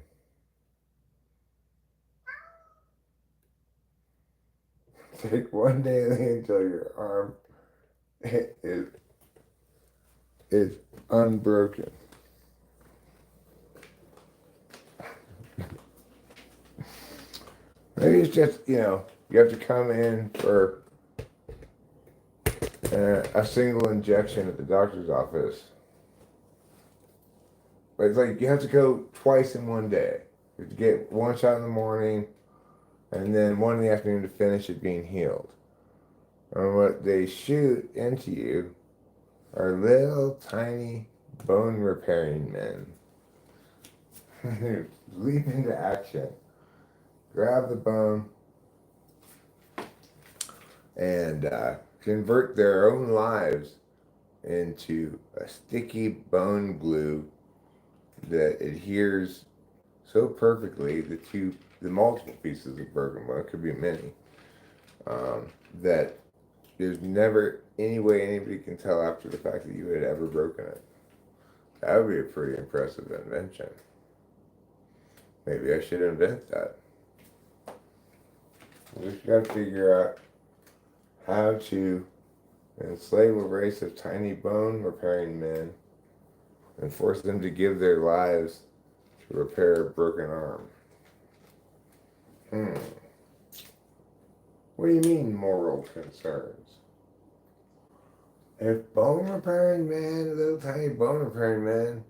Take one daily until your arm is unbroken. Maybe it's just, you have to come in for a single injection at the doctor's office. But it's like you have to go twice in one day. You have to get one shot in the morning and then one in the afternoon to finish it being healed. And what they shoot into you are little tiny bone repairing men. They leap into action, grab the bone, and convert their own lives into a sticky bone glue that adheres so perfectly the multiple pieces of broken bone, could be many, that there's never any way anybody can tell after the fact that you had ever broken it. That would be a pretty impressive invention. Maybe I should invent that. We just got to figure out how to enslave a race of tiny bone repairing men and force them to give their lives to repair a broken arm. What do you mean, moral concerns? If bone repairing men, little tiny bone repairing men,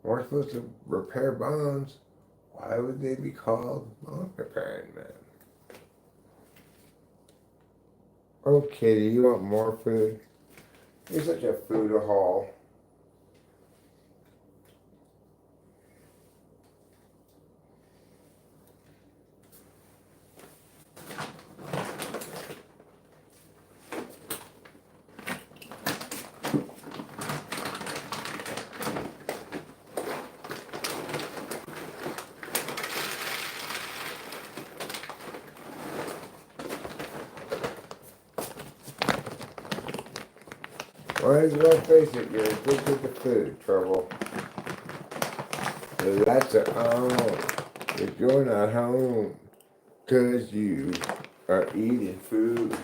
weren't supposed to repair bones, why would they be called bone repairing men? Oh, kitty, you want more food? You're such a food-a-hole. Well, let's face it, you're addicted to food, Trouble. So that's if you're not home, because you are eating food.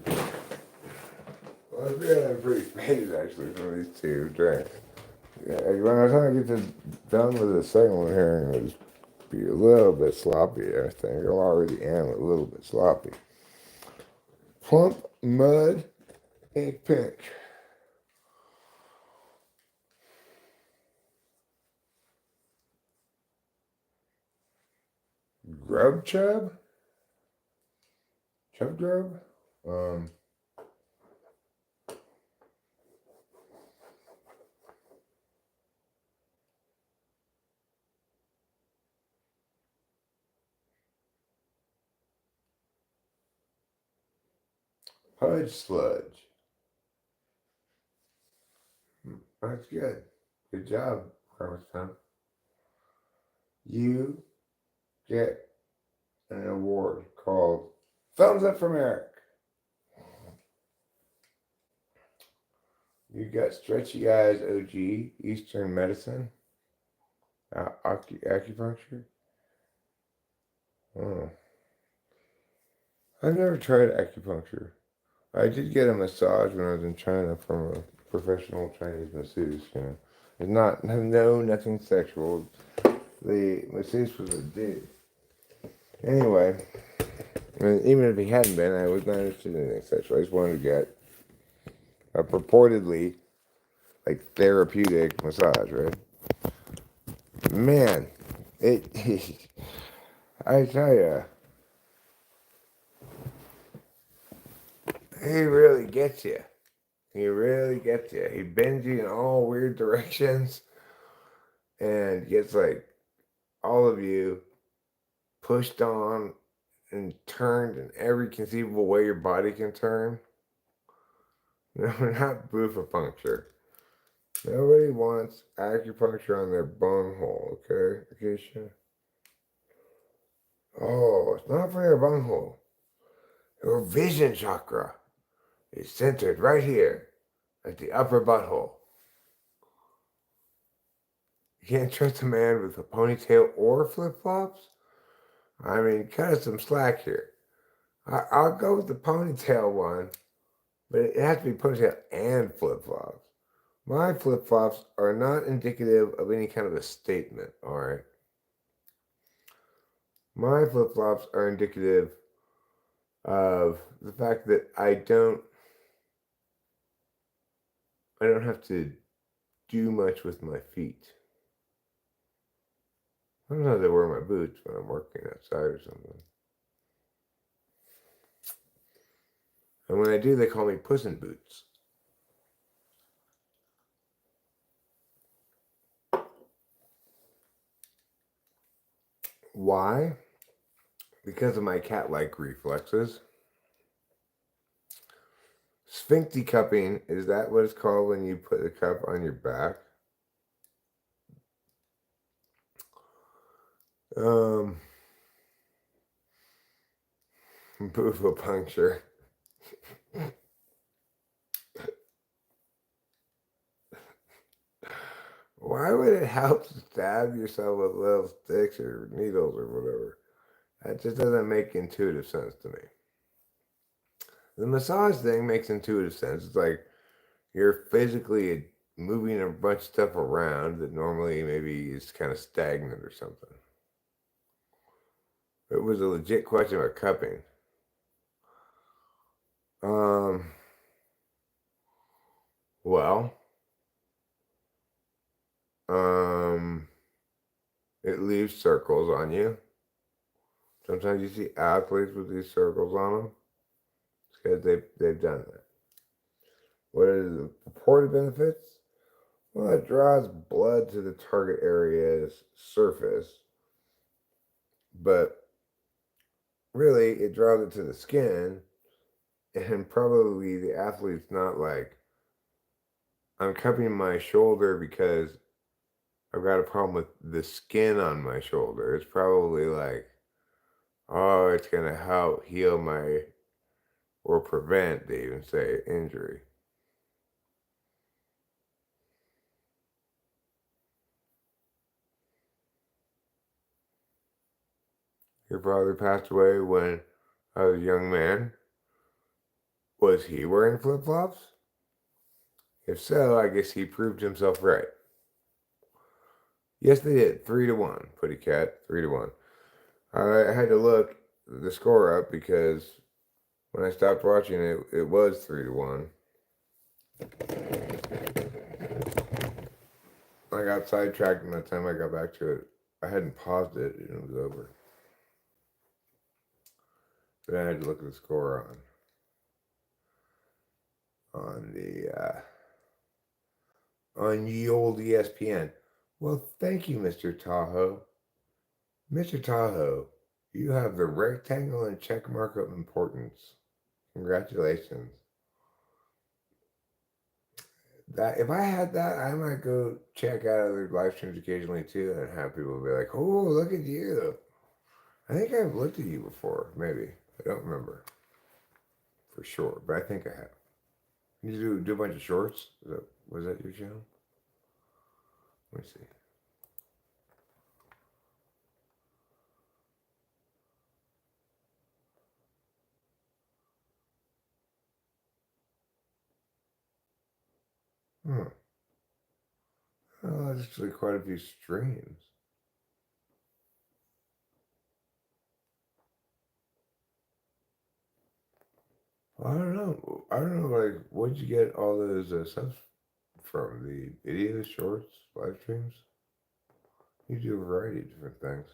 Well, it's getting pretty faded, actually, from these two drinks. Yeah, when I time I get done with the second one here, it'll just be a little bit sloppy, I think. I already am a little bit sloppy. Plump mud and pink. Grub chub? Chub grub? Hudge sludge. That's good. Good job, Carmstown. You get an award called Thumbs Up from Eric. You got Stretchy Eyes OG, Eastern Medicine, acupuncture. Oh. I've never tried acupuncture. I did get a massage when I was in China from a professional Chinese masseuse. It's nothing sexual. The masseuse was a dude. Anyway, even if he hadn't been, I was not interested in anything sexual. I just wanted to get a purportedly therapeutic massage, right? Man, I tell you, he really gets you. He really gets you. He bends you in all weird directions and gets all of you pushed on and turned in every conceivable way your body can turn. No, not boofapuncture. Nobody wants acupuncture on their bunghole, okay, Acacia? Oh, it's not for your bunghole. Your vision chakra is centered right here at the upper butthole. You can't trust a man with a ponytail or flip-flops? I mean, cut us some slack here. I'll go with the ponytail one, but it has to be ponytail and flip-flops. My flip-flops are not indicative of any kind of a statement, all right? My flip-flops are indicative of the fact that I don't have to do much with my feet. Sometimes I wear my boots when I'm working outside or something. And when I do, they call me Puss in Boots. Why? Because of my cat-like reflexes. Sphincty cupping, is that what it's called when you put the cup on your back? Um, Bufo puncture. Why would it help to stab yourself with little sticks or needles or whatever? That just doesn't make intuitive sense to me. The massage thing makes intuitive sense. It's like you're physically moving a bunch of stuff around that normally maybe is kind of stagnant or something. It was a legit question about cupping. Um, well, um, it leaves circles on you. Sometimes you see athletes with these circles on them. It's because they've done that. What are the purported benefits? Well, it draws blood to the target area's surface, but really it draws it to the skin, and probably the athlete's not like, I'm cupping my shoulder because I've got a problem with the skin on my shoulder. It's probably like, oh, it's going to help heal my, or prevent, they even say, injury. Your father passed away when I was a young man. Was he wearing flip flops? If so, I guess he proved himself right. Yes, they did. 3-1. Putty cat. 3-1. I had to look the score up because when I stopped watching it, it was 3-1. I got sidetracked, and by the time I got back to it, I hadn't paused it, and it was over. But I had to look at the score on the on ye old ESPN. Well, thank you, Mr. Tahoe. Mr. Tahoe, you have the rectangle and check mark of importance. Congratulations. That if I had that, I might go check out other live streams occasionally too, and have people be like, "Oh, look at you." I think I've looked at you before. Maybe I don't remember for sure, but I think I have. You do a bunch of shorts. Was that your channel? Let me see. Huh. Oh, that's actually quite a few streams. I don't know. I don't know. Like, where'd you get all those subs from? The videos, shorts, live streams? You do a variety of different things.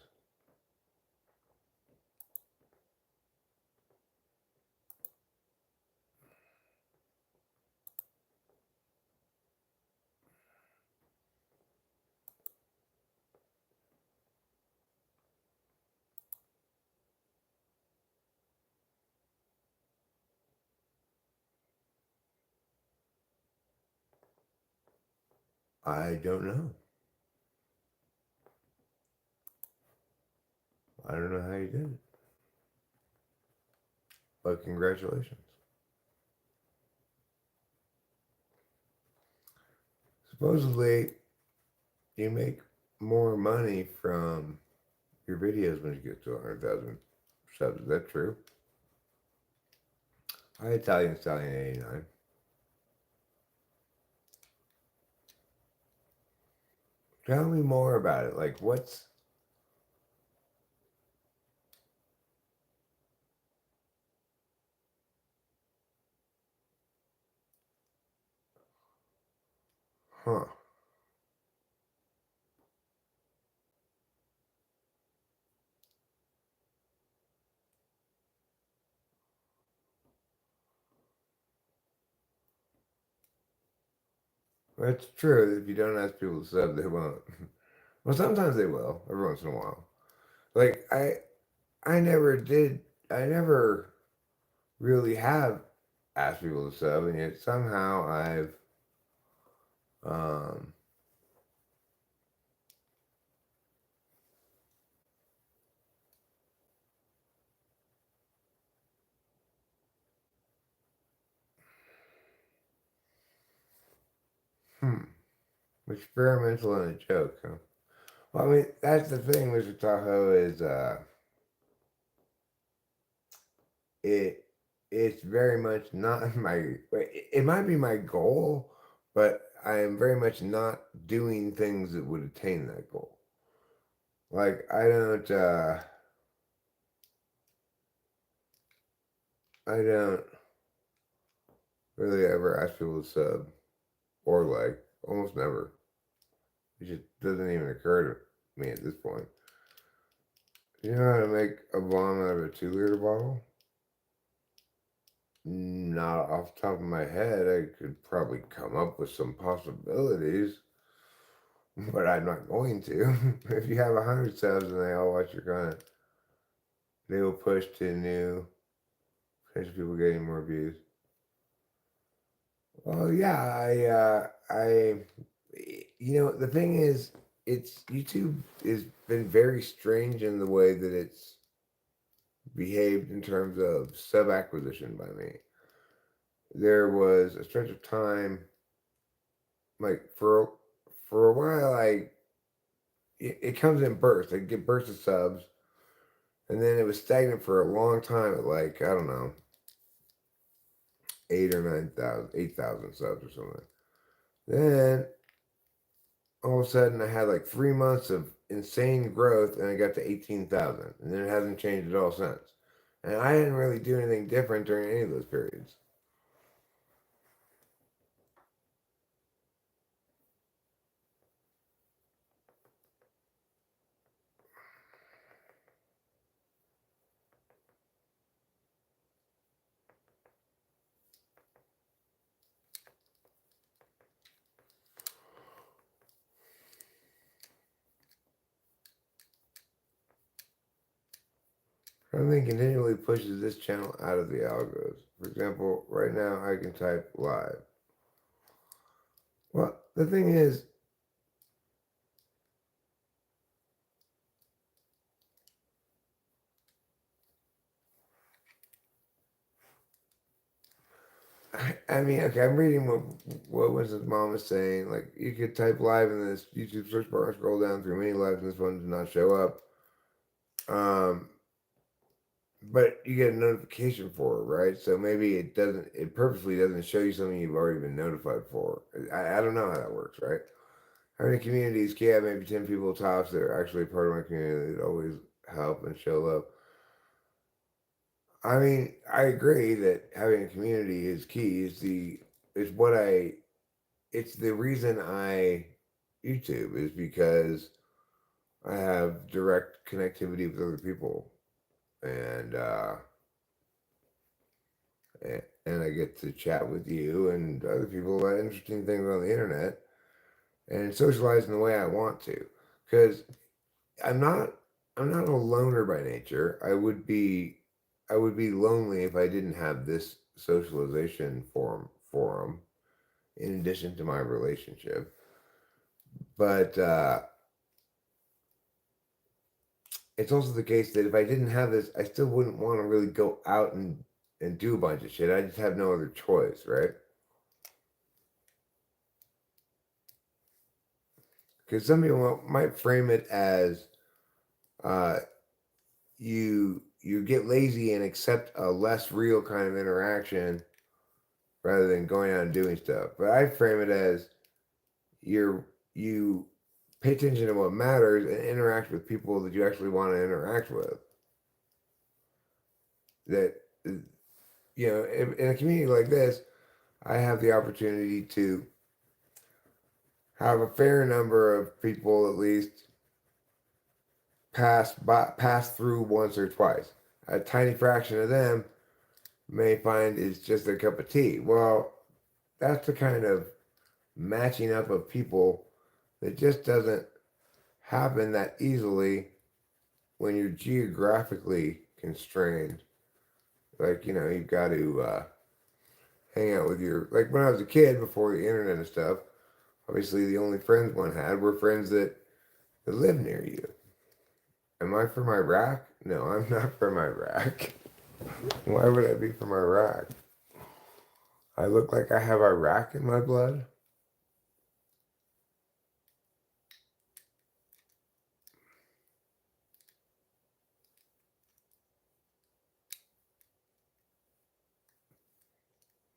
I don't know. I don't know how you did it. But congratulations. Supposedly, you make more money from your videos when you get to 100,000 subs. Is that true? Hi, Italian Stallion 89. Tell me more about it. Like, what's. Huh. It's true. If you don't ask people to sub, they won't. Well, sometimes they will, every once in a while. Like I never did. I never really have asked people to sub, and yet somehow I've um, hmm, experimental and a joke. Huh? Well, I mean, that's the thing, Mr. Tahoe, is it it's very much not my. It might be my goal, but I am very much not doing things that would attain that goal. Like I don't really ever ask people to sub or like almost never. It just doesn't even occur to me at this point. You know how to make a bomb out of a 2 liter bottle? Not off the top of my head. I could probably come up with some possibilities, but I'm not going to. If you have 100 subs and they all watch your content, they will push to new potential people getting more views. Well, yeah, the thing is, YouTube has been very strange in the way that it's behaved in terms of sub acquisition by me. There was a stretch of time, like for a while, it comes in bursts. I get bursts of subs, and then it was stagnant for a long time at like I don't know, 8,000 subs or something. Then all of a sudden, I had like 3 months of insane growth, and I got to 18,000, and then it hasn't changed at all since. And I didn't really do anything different during any of those periods. Something continually pushes this channel out of the algos. For example, right now I can type live. Well, the thing is, I mean, okay, I'm reading what Winston's mom is saying. Like, you could type live in this YouTube search bar and scroll down through many lives, and this one does not show up. Um, but you get a notification for it, right? So maybe it purposely doesn't show you something you've already been notified for. I don't know how that works, right? How many communities can have maybe 10 people tops that are actually part of my community that always help and show up? I mean, I agree that having a community is key. Is what I it's the reason I YouTube is because I have direct connectivity with other people and and I get to chat with you and other people about interesting things on the internet and socialize in the way I want to. Because I'm not I'm not a loner by nature. I would be lonely if I didn't have this socialization forum in addition to my relationship. But it's also the case that if I didn't have this, I still wouldn't want to really go out and do a bunch of shit. I just have no other choice, right? Because some people might frame it as uh, you get lazy and accept a less real kind of interaction rather than going out and doing stuff. But I frame it as you pay attention to what matters and interact with people that you actually want to interact with. That in a community like this, I have the opportunity to have a fair number of people at least pass through once or twice. A tiny fraction of them may find it's just a cup of tea. Well, that's the kind of matching up of people that just doesn't happen that easily when you're geographically constrained. Like, you've got to hang out with like when I was a kid before the internet and stuff, obviously the only friends one had were friends that live near you. Am I from Iraq? No, I'm not from Iraq. Why would I be from Iraq? I look like I have Iraq in my blood.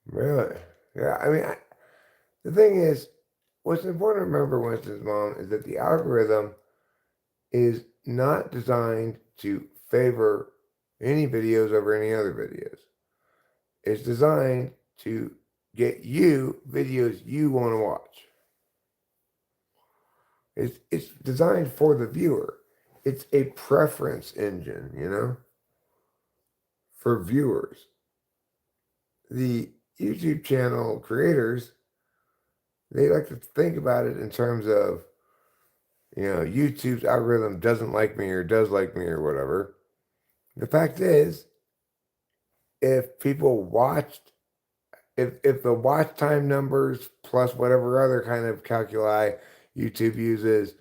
Really? Yeah, the thing is, what's important to remember, Winston's mom, is that the algorithm is not designed to favor any videos over any other videos. It's designed to get you videos you want to watch. It's designed for the viewer. It's a preference engine, for viewers. The YouTube channel creators, they like to think about it in terms of, YouTube's algorithm doesn't like me or does like me or whatever. The fact is, if people watched, if the watch time numbers plus whatever other kind of calculi YouTube uses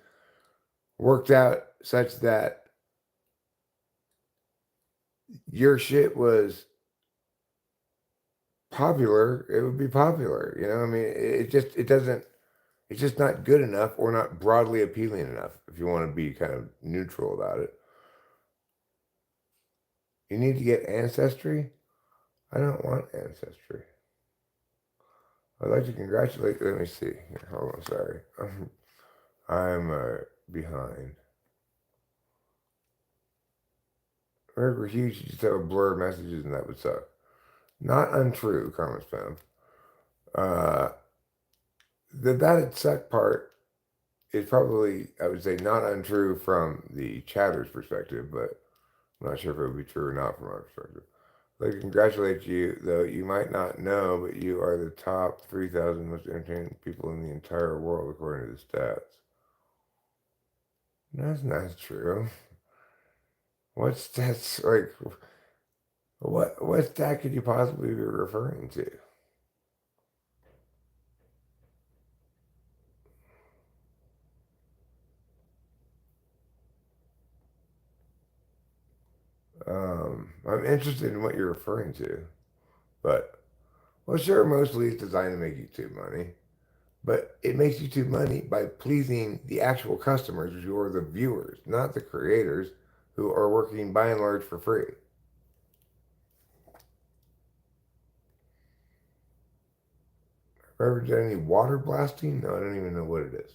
worked out such that your shit was popular, it would be popular. It's just not good enough or not broadly appealing enough if you want to be kind of neutral about it. You need to get ancestry. I don't want ancestry. I'd like to congratulate. Let me see. Here, hold on. Sorry. I'm behind. Remember, huge. You just have a blur of messages, and that would suck. Not untrue, Karma Spam. Uh, that it suck part is probably, I would say, not untrue from the chatter's perspective, but I'm not sure if it would be true or not from our perspective. I'd like to congratulate you, though you might not know, but you are the top 3,000 most entertaining people in the entire world, according to the stats. That's not true. What stats, like, what stat could you possibly be referring to? I'm interested in what you're referring to, but, well, sure, mostly it's designed to make YouTube money. But it makes YouTube money by pleasing the actual customers, who are the viewers, not the creators, who are working by and large for free. Have I ever done any water blasting? No, I don't even know what it is.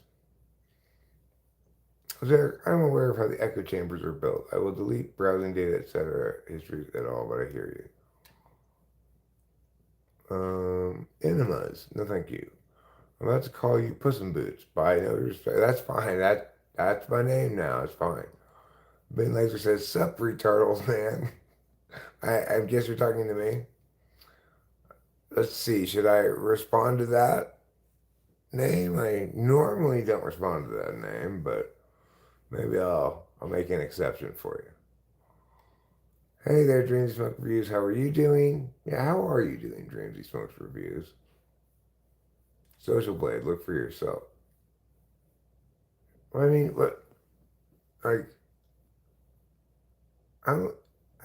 I'm aware of how the echo chambers are built. I will delete browsing data, etc., histories at all, but I hear you. Enemas. No, thank you. I'm about to call you Puss in Boots. By no respect. That's fine. That's my name now. It's fine. Ben Laser says, "Sup, retardals, man." I guess you're talking to me. Let's see. Should I respond to that name? I normally don't respond to that name, but maybe I'll make an exception for you. Hey there, Dreamsy Smoke Reviews. How are you doing? Yeah, how are you doing, Dreamsy Smoke Reviews? Social Blade, look for yourself. I mean, what? Like, I'm.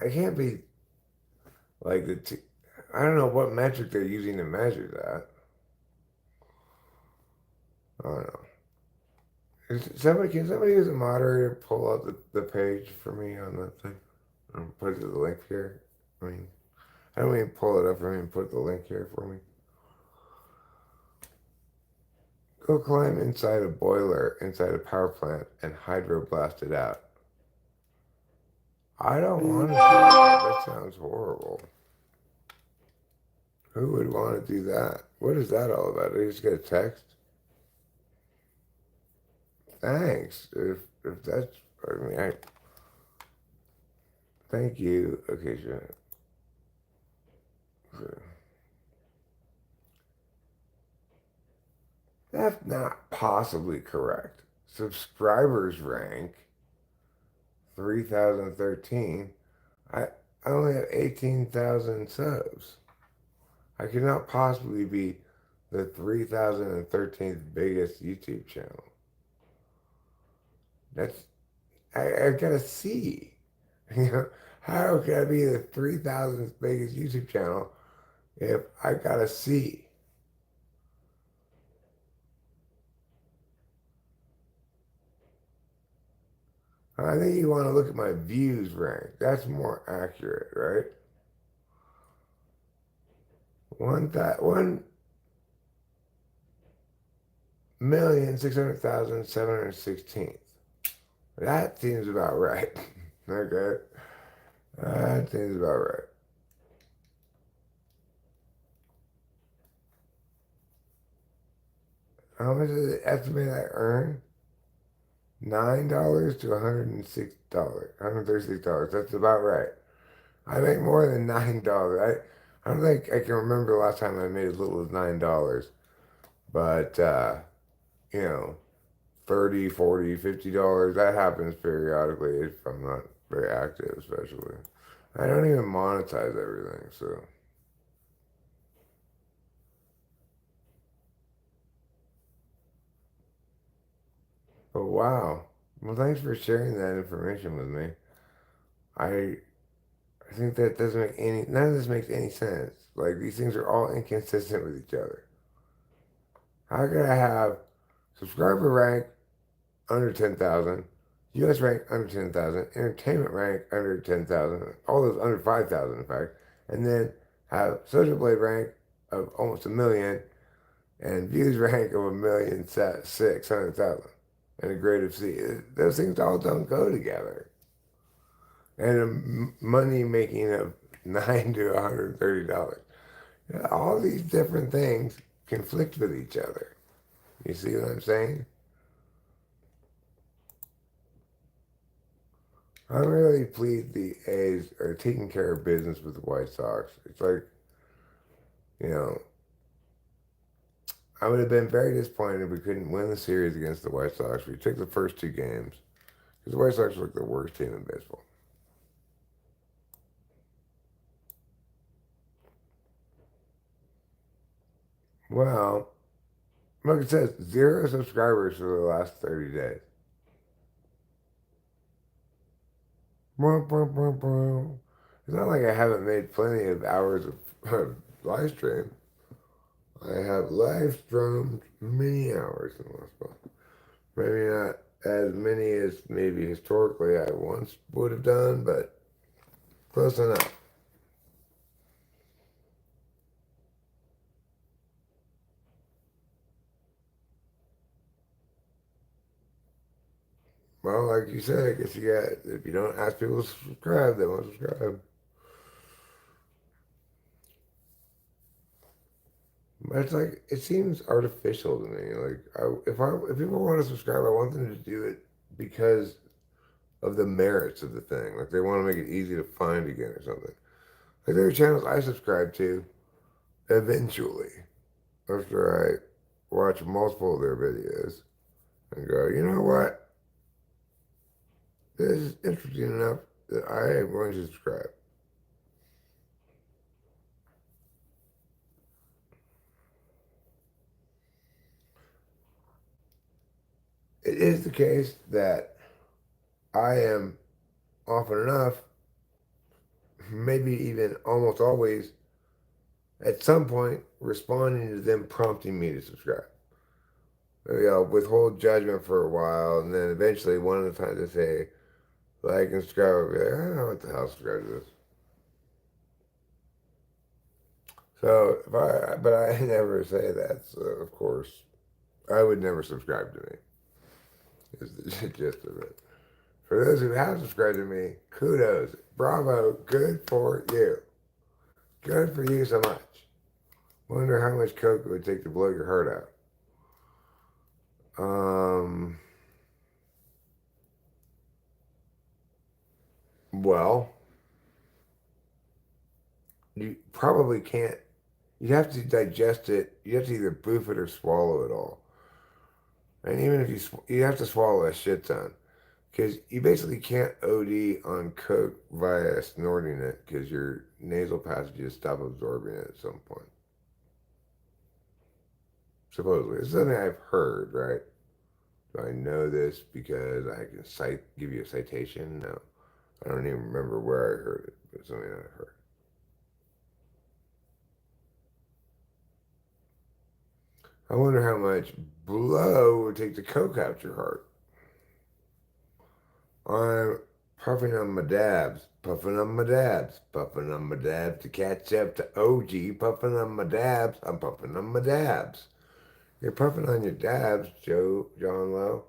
I can't be like I don't know what metric they're using to measure that. I don't know. Can somebody who's a moderator pull up the page for me on that thing? Put the link here. I mean, I don't even pull it up for me and put the link here for me. Go climb inside a boiler, inside a power plant, and hydroblast it out. I don't want to do that. That sounds horrible. Who would want to do that? What is that all about? Did I just get a text? Thanks. If that's, thank you. Okay, sure. That's not possibly correct. Subscribers rank 3013. I, I only have 18,000 subs. I could not possibly be the 3013th biggest YouTube channel. That's, I got a C. You know, how can I be the 3,000th biggest YouTube channel if I got a C? I think you want to look at my views rank. That's more accurate, right? One million 600,716th. That seems about right. Okay, that seems about right. How much is it estimate I earn? $9 to $106, $136. That's about right. I make more than $9. I don't think I can remember the last time I made as little as $9. But you know, 30, 40, $50, that happens periodically if I'm not very active, especially. I don't even monetize everything, so. But wow. Well, thanks for sharing that information with me. I I think that doesn't make any, none of this makes any sense. Like, these things are all inconsistent with each other. How could I have subscriber rank under 10,000, US rank under 10,000, entertainment rank under 10,000, all those under 5,000, in fact, and then have social blade rank of almost a million and views rank of 1,600,000 and a grade of C? Those things all don't go together. And a money making of $9 to $130. All these different things conflict with each other. You see what I'm saying? I'm really pleased the A's are taking care of business with the White Sox. It's like, you know, I would have been very disappointed if we couldn't win the series against the White Sox. We took the first two games because the White Sox look the worst team in baseball. Well, look, it says 0 subscribers for the last 30 days. It's not like I haven't made plenty of hours of live stream. I have live streamed many hours in the last month. Maybe not as many as maybe historically I once would have done, but close enough. Well, like you said, I guess you got, if you don't ask people to subscribe, they won't subscribe. But it's like, it seems artificial to me. Like, if people want to subscribe, I want them to do it because of the merits of the thing. Like, they want to make it easy to find again or something. Like, there are channels I subscribe to eventually after I watch multiple of their videos and go, you know what? This is interesting enough that I am going to subscribe. It is the case that I am often enough, maybe even almost always, at some point, responding to them prompting me to subscribe. I'll withhold judgment for a while, and then eventually, one of the times I say, like and subscribe, I'll be like, I don't know what the hell subscribe to this. So, but I never say that, so of course, I would never subscribe to me, is the gist of it. For those who have subscribed to me, kudos. Bravo. Good for you. Good for you so much. Wonder how much coke it would take to blow your heart out. Well, you probably can't. You'd have to digest it. You have to either boof it or swallow it all. And even if you have to swallow a shit ton. Because you basically can't OD on coke via snorting it because your nasal passages stop absorbing it at some point. Supposedly. It's something I've heard, right? Do I know this because I can give you a citation? No. I don't even remember where I heard it, but it's something I heard. I wonder how much blow it would take to coke out your heart. I'm puffing on my dabs, puffing on my dabs, puffing on my dabs to catch up to OG, puffing on my dabs, I'm puffing on my dabs. You're puffing on your dabs, John Lowe,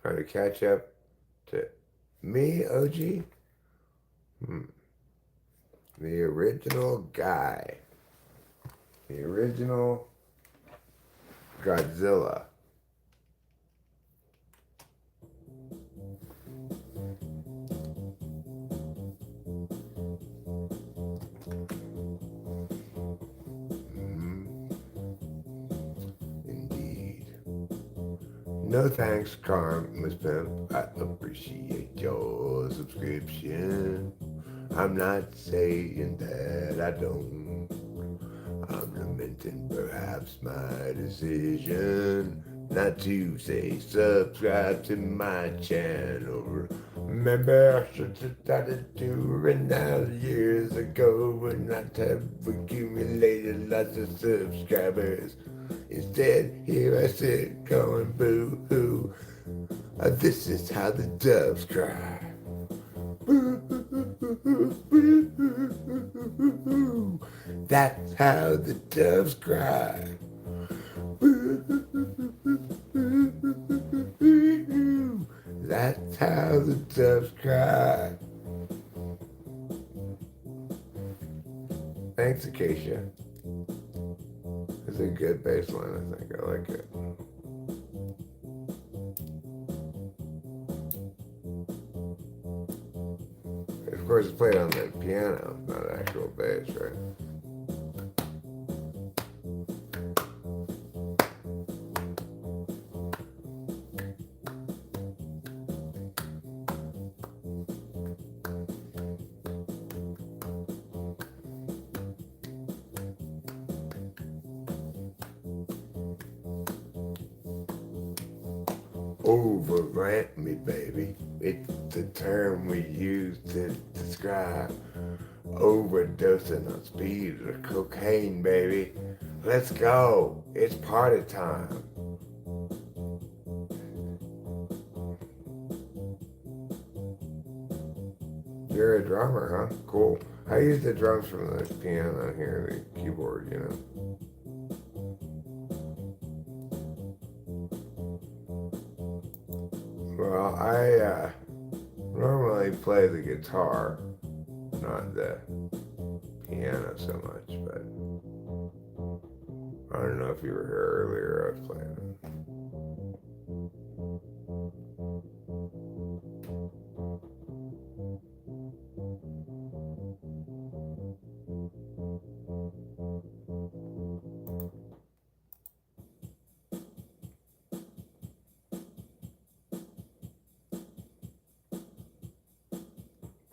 trying to catch up to me, OG? Hmm. The original guy. The original Godzilla. Hmm. Indeed. No thanks, Carm, Miss Pimp. I appreciate your subscription. I'm not saying that I don't. I'm lamenting perhaps my decision not to say subscribe to my channel. Remember I should have started doing that years ago and not have accumulated lots of subscribers. Instead, here I sit going boo hoo. This is how the doves cry. That's how the doves cry. That's how the doves cry. Thanks, Acacia. It's a good bass line, I think. I like it. Of course, it's played on the piano, not actual bass, right? Overrant me, baby. It's the term we use to describe overdosing on speed or cocaine, baby. Let's go. It's party time. You're a drummer, huh? Cool. I use the drums from the piano here, the keyboard, you know. Well, I normally play the guitar, not the piano so much, but I don't know if you were here earlier. I was playing it.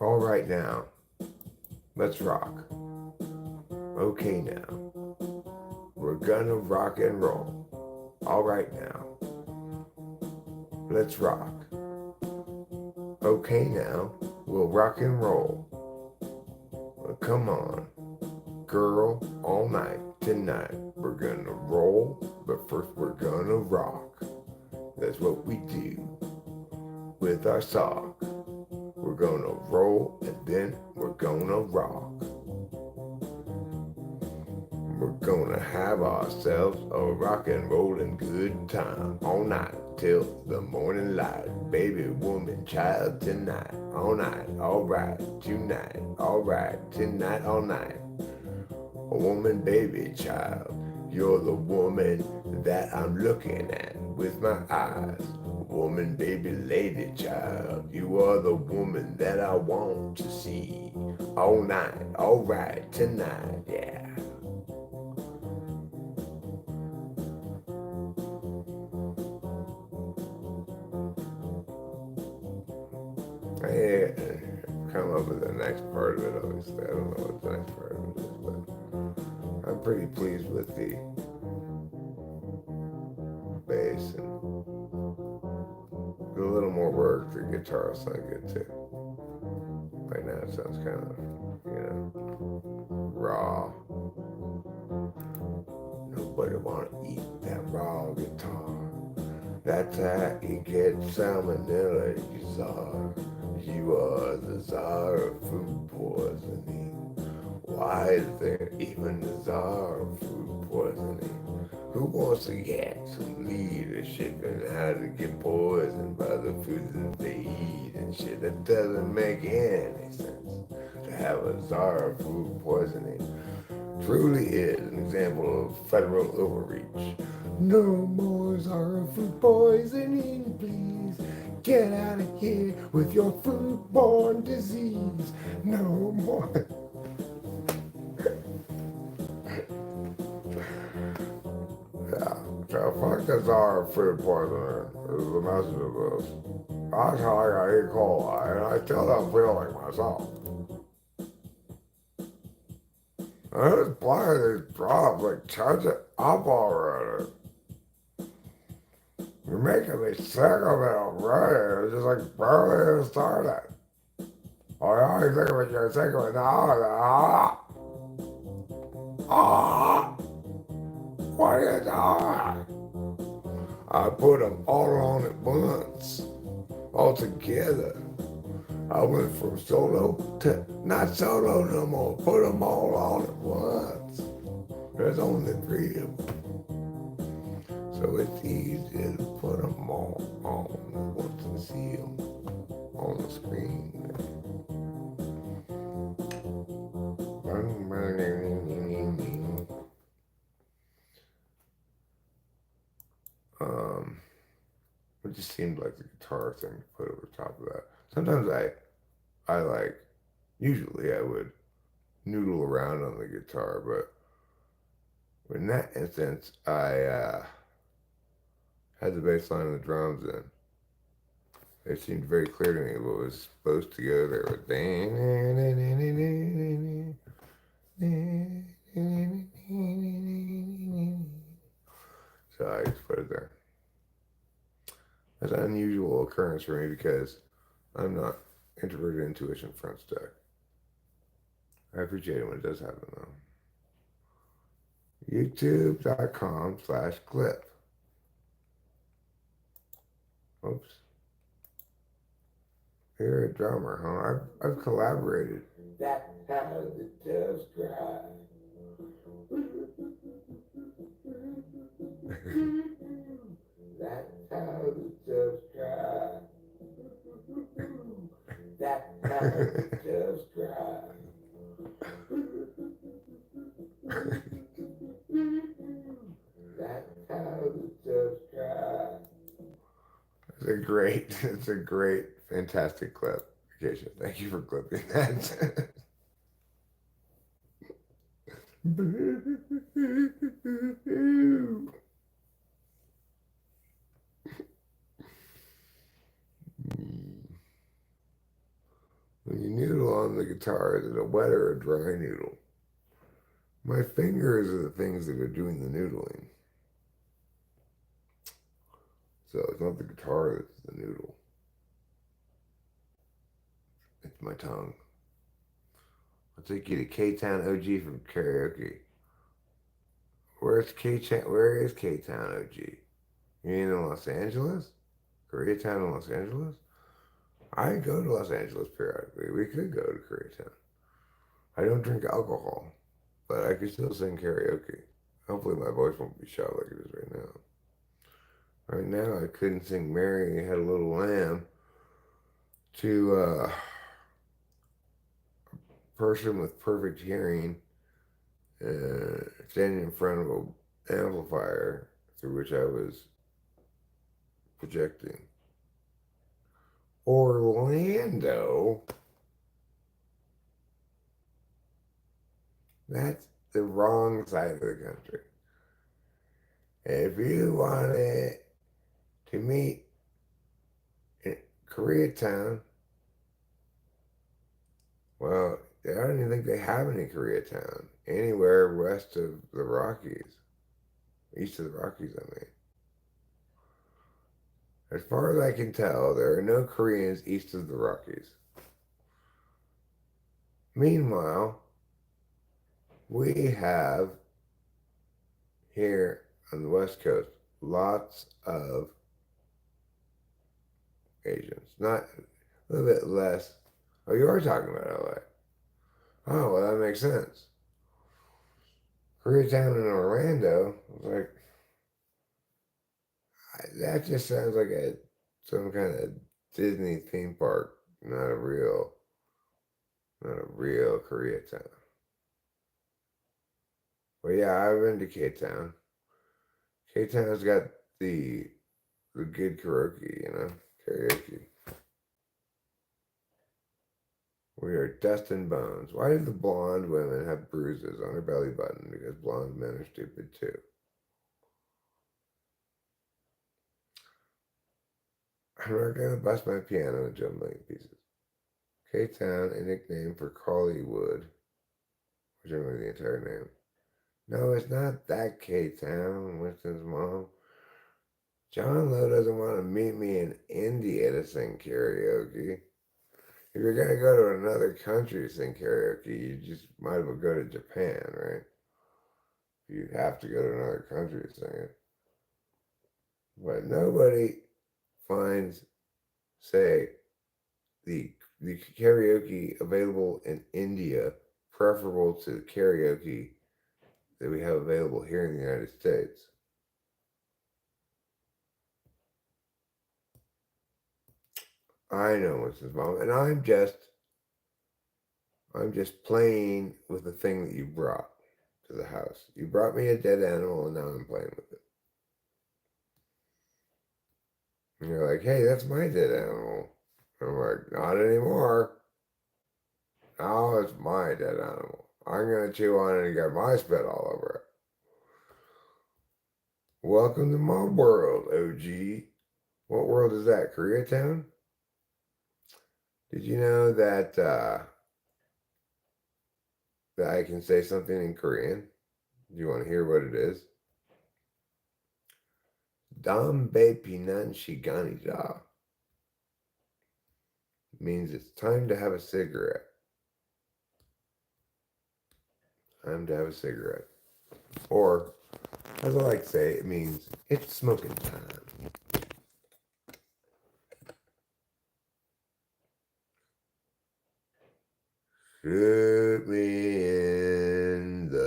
All right now, let's rock. Okay now, we're gonna rock and roll. All right now, let's rock. Okay now, we'll rock and roll. Well, come on, girl, all night tonight. We're gonna roll, but first we're gonna rock. That's what we do with our sock. We're gonna roll and then we're gonna rock. We're gonna have ourselves a rock and rollin' good time all night till the morning light. Baby, woman, child, tonight, all night, all right, tonight, all right, tonight, all night. A woman, baby, child, you're the woman that I'm looking at with my eyes. Woman, baby, lady, child, you are the woman that I want to see. All night, all right, tonight, yeah. I come up with the next part of it, obviously. I don't know what the next part of it is, but I'm pretty pleased with the bass and with a little more work, the guitar will sound good too. Right now it sounds kind of, raw. Nobody want to eat that raw guitar. That's how you get salmonella, you czar. You are the czar of food poisoning. Why is there even the czar of food poisoning? Who wants to get some leadership in how to get poisoned by the food that they eat and shit? That doesn't make any sense. To have a czar of food poisoning truly is an example of federal overreach. No more czar of food poisoning, please. Get out of here with your foodborne disease. No more. Yeah. So fuck the czar of food poisoning is the message of this. That's how I got E. coli, and I still don't feel like myself. And this playing these drops, like, touch it up already. You're making me sick of it already. It's just like barely even started. Oh, yeah, you think of it, you're sick of it now. What are you doing? I put them all on at once, all together. I went from solo to not solo no more. Put them all on at once. There's only three of them. So it's easy to put them all on at once and see them on the screen. It just seemed like the guitar thing to put over the top of that. Sometimes I like, usually I would noodle around on the guitar, but in that instance, I had the bass line and the drums in. It seemed very clear to me what was supposed to go there with. So I just put it there. That's an unusual occurrence for me because I'm not introverted intuition front stack. I appreciate it when it does happen though. YouTube.com/clip. Oops. You're a drummer, huh? I've collaborated. That's how the doves cry. That's how the doves cry. That's how the doves cry. That's how the doves cry. It's a great, fantastic clip. Acacia, thank you for clipping that. When you noodle on the guitar, is it a wet or a dry noodle? My fingers are the things that are doing the noodling. So it's not the guitar that's the noodle. It's my tongue. I'll take you to K-Town OG from karaoke. Where is K-Town OG? You mean in Los Angeles? Koreatown in Los Angeles? I go to Los Angeles periodically. We could go to Koreatown. I don't drink alcohol, but I could still sing karaoke. Hopefully my voice won't be shot like it is right now. Right now I couldn't sing Mary Had a Little Lamb to a person with perfect hearing standing in front of an amplifier through which I was projecting. Orlando. That's the wrong side of the country. If you wanted to meet in Koreatown, Well, I don't even think they have any Koreatown anywhere west of the Rockies, east of the Rockies, I mean. As far as I can tell, there are no Koreans east of the Rockies. Meanwhile, we have here on the West Coast lots of Asians. Not a little bit less. Oh, you are talking about LA. Oh, well, that makes sense. Koreatown in Orlando, like, that just sounds like some kind of Disney theme park, not a real Koreatown. But yeah, I've been to K-Town. K-Town's got the the good karaoke. We are dust and bones. Why do the blonde women have bruises on their belly button? Because blonde men are stupid too. I'm not gonna bust my piano into a million pieces. K-Town, a nickname for Collywood, which is really the entire name. No, it's not that K-Town, Winston's mom. John Lowe doesn't want to meet me in India to sing karaoke. If you're gonna go to another country to sing karaoke, you just might as well go to Japan, right? You have to go to another country to sing it. But nobody finds, say, the karaoke available in India preferable to the karaoke that we have available here in the United States. I know what's his mom, and I'm just playing with the thing that you brought to the house. You brought me a dead animal, and now I'm playing with it. And you're like, hey, that's my dead animal. I'm like, not anymore. Now it's my dead animal. I'm gonna chew on it and get my spit all over it. Welcome to my world, OG. What world is that? Koreatown? Did you know that I can say something in Korean? Do you want to hear what it is? Dambe pinan shiganija means it's time to have a cigarette. Time to have a cigarette. Or, as I like to say, it means it's smoking time. Shoot me in the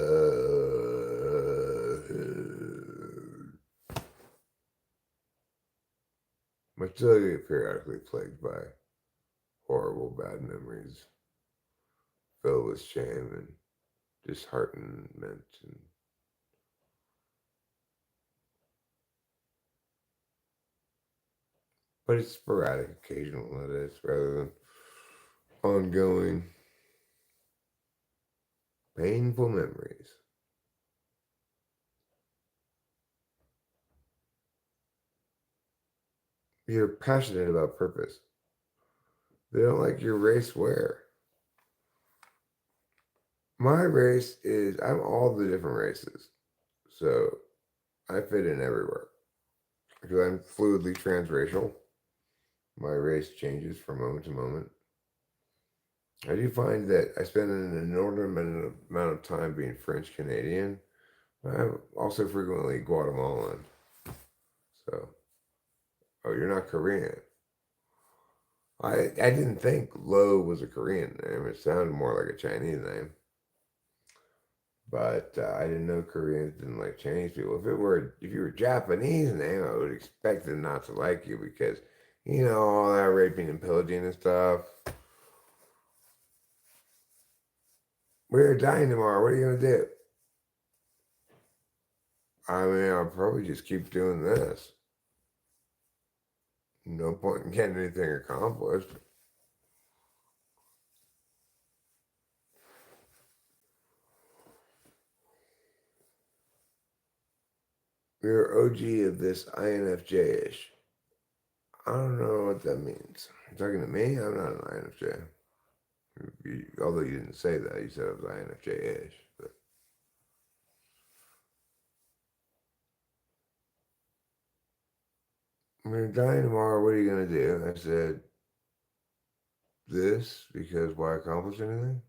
head. I still get periodically plagued by horrible bad memories filled with shame and disheartenment. But it's sporadic, occasional, that is, rather than ongoing painful memories. You're passionate about purpose. They don't like your race where? My race is, I'm all the different races. So I fit in everywhere. Because I'm fluidly transracial. My race changes from moment to moment. I do find that I spend an inordinate amount of time being French Canadian. I'm also frequently Guatemalan. So, oh, you're not Korean. I didn't think Lo was a Korean name. It sounded more like a Chinese name. But I didn't know Koreans didn't like Chinese people. If you were a Japanese name, I would expect them not to like you because all that raping and pillaging and stuff. We're dying tomorrow. What are you gonna do? I mean, I'll probably just keep doing this. No point in getting anything accomplished. You're OG of this INFJ-ish. I don't know what that means. You talking to me? I'm not an INFJ. Although you didn't say that, you said it was INFJ-ish. But I'm going to die tomorrow. What are you going to do? I said, this, because why accomplish anything?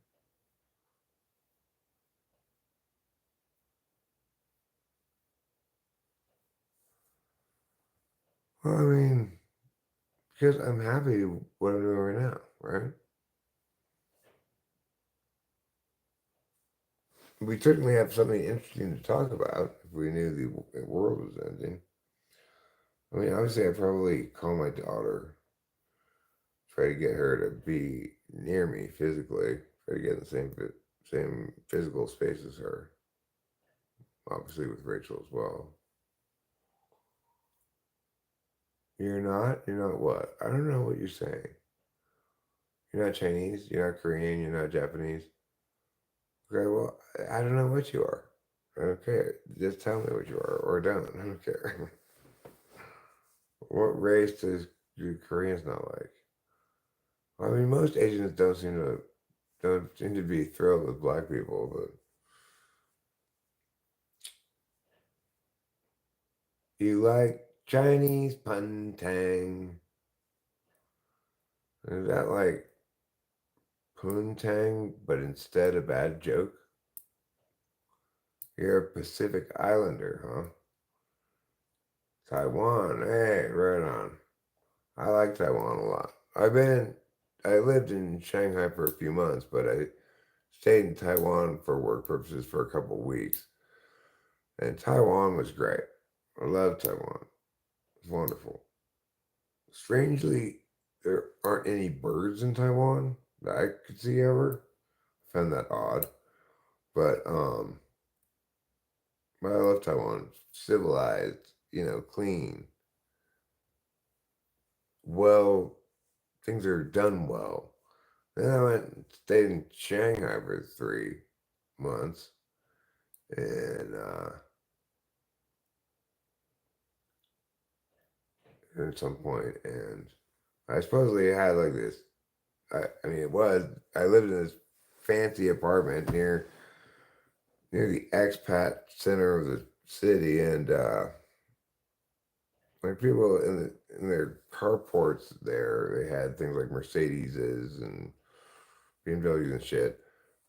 Well, I mean, because I'm happy with what I'm doing right now, right? We certainly have something interesting to talk about if we knew the world was ending. I mean, obviously, I'd probably call my daughter, try to get her to be near me physically, try to get in the same physical space as her. Obviously, with Rachel as well. You're not? You're not what? I don't know what you're saying. You're not Chinese, you're not Korean, you're not Japanese. Okay, well, I don't know what you are. Okay, just tell me what you are, or don't. I don't care. What race do Koreans not like? Well, I mean, most Asians don't seem to be thrilled with black people, but you like Chinese pantang. Is that like poontang, but instead a bad joke? You're a Pacific Islander, huh? Taiwan, hey, right on. I like Taiwan a lot. I lived in Shanghai for a few months, but I stayed in Taiwan for work purposes for a couple of weeks. And Taiwan was great. I love Taiwan. It's wonderful. Strangely, there aren't any birds in Taiwan that I could see ever. I found that odd. But I love Taiwan. Civilized, clean. Well, things are done well. Then I went and stayed in Shanghai for 3 months, and at some point, and I supposedly had like this. I mean, it was. I lived in this fancy apartment near the expat center of the city, and like people in their carports there, they had things like Mercedeses and BMWs and shit.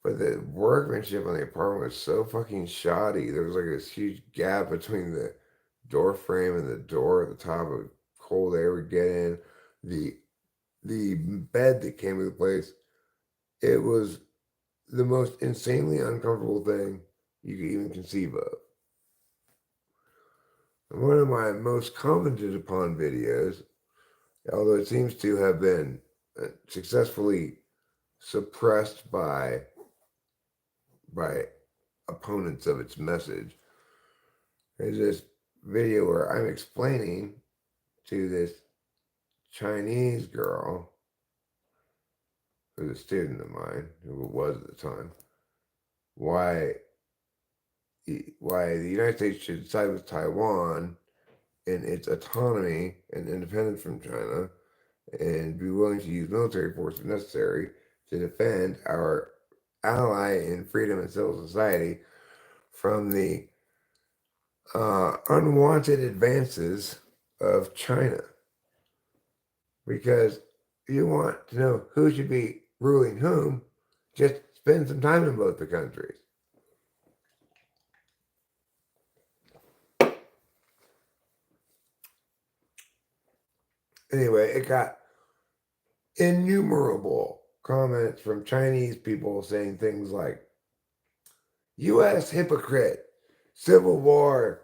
But the workmanship on the apartment was so fucking shoddy. There was like this huge gap between the door frame and the door at the top of cold air would get in. The the bed that came with the place, it was the most insanely uncomfortable thing you could even conceive of. And one of my most commented upon videos, although it seems to have been successfully suppressed by opponents of its message, is this video where I'm explaining to this Chinese girl who's a student of mine, who it was at the time, why why the United States should side with Taiwan in its autonomy and independence from China and be willing to use military force if necessary to defend our ally in freedom and civil society from the unwanted advances of China. Because you want to know who should be ruling whom, just spend some time in both the countries. Anyway, it got innumerable comments from Chinese people saying things like, U.S. hypocrite, Civil War,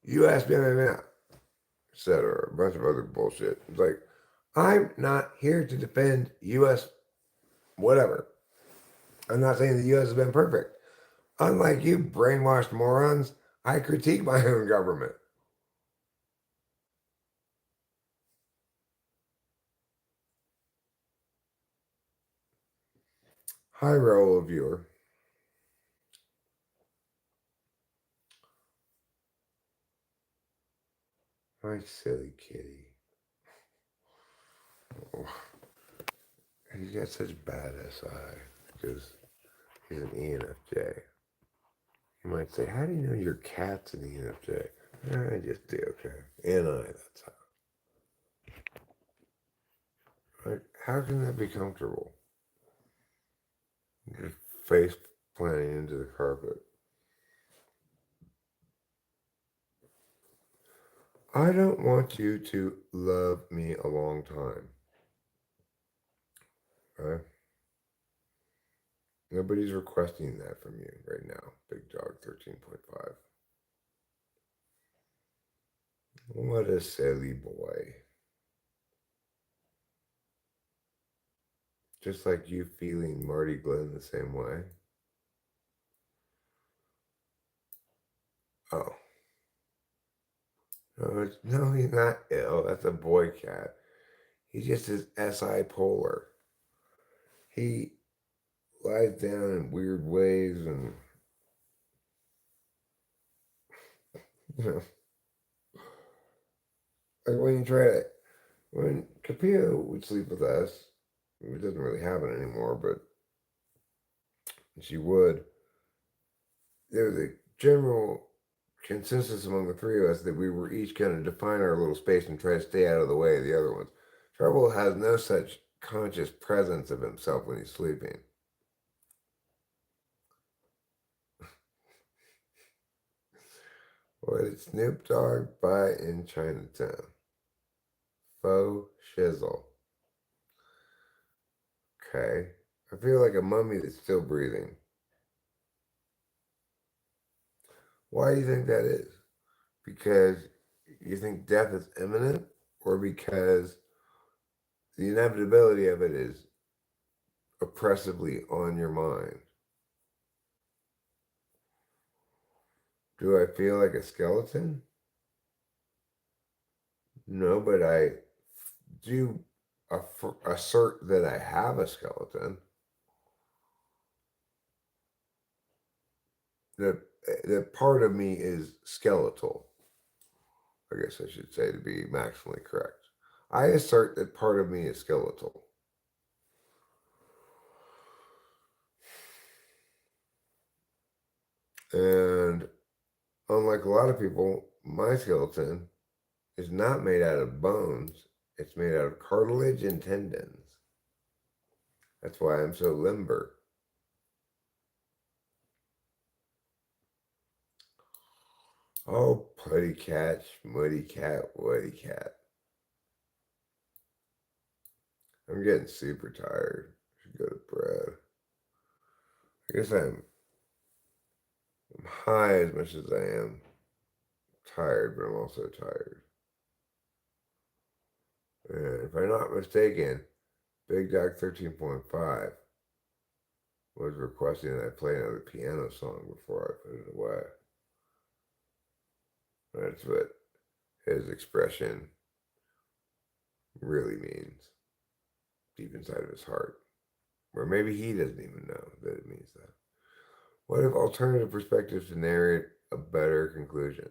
U.S. blah, blah, blah, etc. A bunch of other bullshit. It's like, I'm not here to defend U.S. whatever. I'm not saying the U.S. has been perfect. Unlike you brainwashed morons, I critique my own government. Hi, Raoul viewer. My silly kitty. Oh. he's got such bad SI because he's an ENFJ. You might say, how do you know your cat's an ENFJ? I just do, okay. That's how. Like, how can that be comfortable? Just face planting into the carpet. I don't want you to love me a long time. Right? Nobody's requesting that from you right now, Big Dog 13.5. What a silly boy. Just like you feeling Marty Glenn the same way. Oh. No, he's not ill. That's a boy cat. He just is SI polar. He lies down in weird ways and, you know, like when you try to, when Capio would sleep with us, it doesn't really happen anymore, but she would. There was a general consensus among the three of us that we were each going to define our little space and try to stay out of the way of the other ones. Trouble has no such conscious presence of himself when he's sleeping. What did Snoop Dogg buy in Chinatown? Faux shizzle. Okay. I feel like a mummy that's still breathing. Why do you think that is? Because you think death is imminent, or because the inevitability of it is oppressively on your mind? Do I feel like a skeleton? No, but I do assert that I have a skeleton. That part of me is skeletal, I guess I should say, to be maximally correct. I assert that part of me is skeletal. And unlike a lot of people, my skeleton is not made out of bones. It's made out of cartilage and tendons. That's why I'm so limber. Oh, putty cat, schmutty cat, woody cat. I'm getting super tired. I should go to bed. I guess I'm high as much as I am tired, but I'm also tired. And if I'm not mistaken, Big Dog 13.5 was requesting that I play another piano song before I put it away. That's what his expression really means deep inside of his heart. Or maybe he doesn't even know that it means that. What if alternative perspectives to narrate a better conclusion?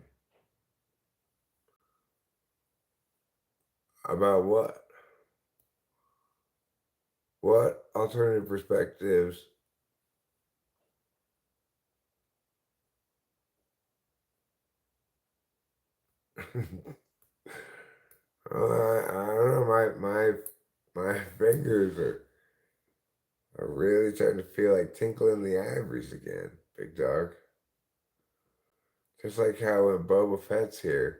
About what? What alternative perspectives? I don't know. My fingers are really starting to feel like tinkling the ivories again, Big Dog. Just like how when Boba Fett's here,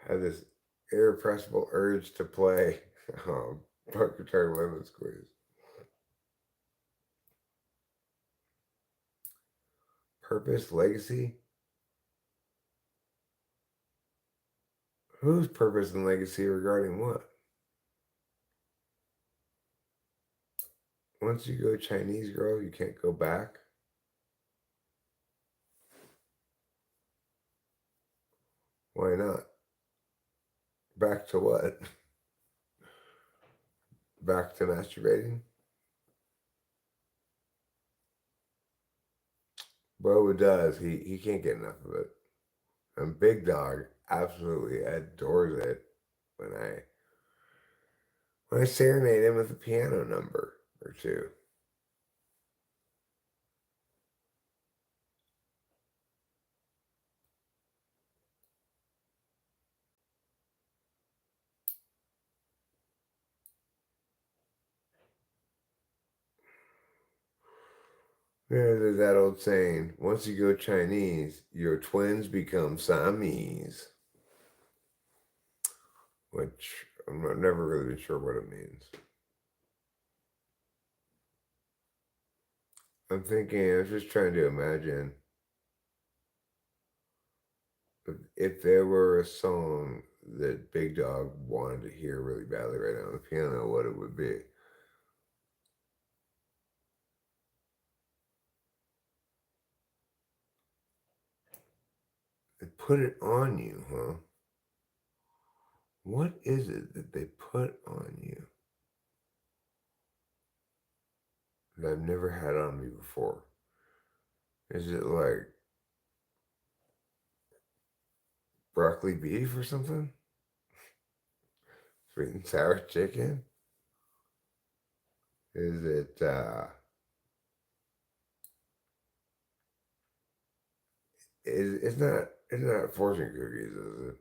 I had this irrepressible urge to play Poker Turn Lemon Squeeze. Purpose, legacy? Whose purpose and legacy regarding what? Once you go Chinese girl, you can't go back? Why not? Back to what? Back to masturbating? Boba does. He can't get enough of it. And Big Dog absolutely adores it when I serenade him with a piano number. or two. Yeah, there's that old saying, once you go Chinese, your twins become Siamese, which I'm never really sure what it means. I'm thinking, I was just trying to imagine if there were a song that Big Dog wanted to hear really badly right now on the piano, what it would be. They put it on you, huh? What is it that they put on you that I've never had on me before? Is it like broccoli beef or something? Sweet and sour chicken? Is it it's not fortune cookies, is it?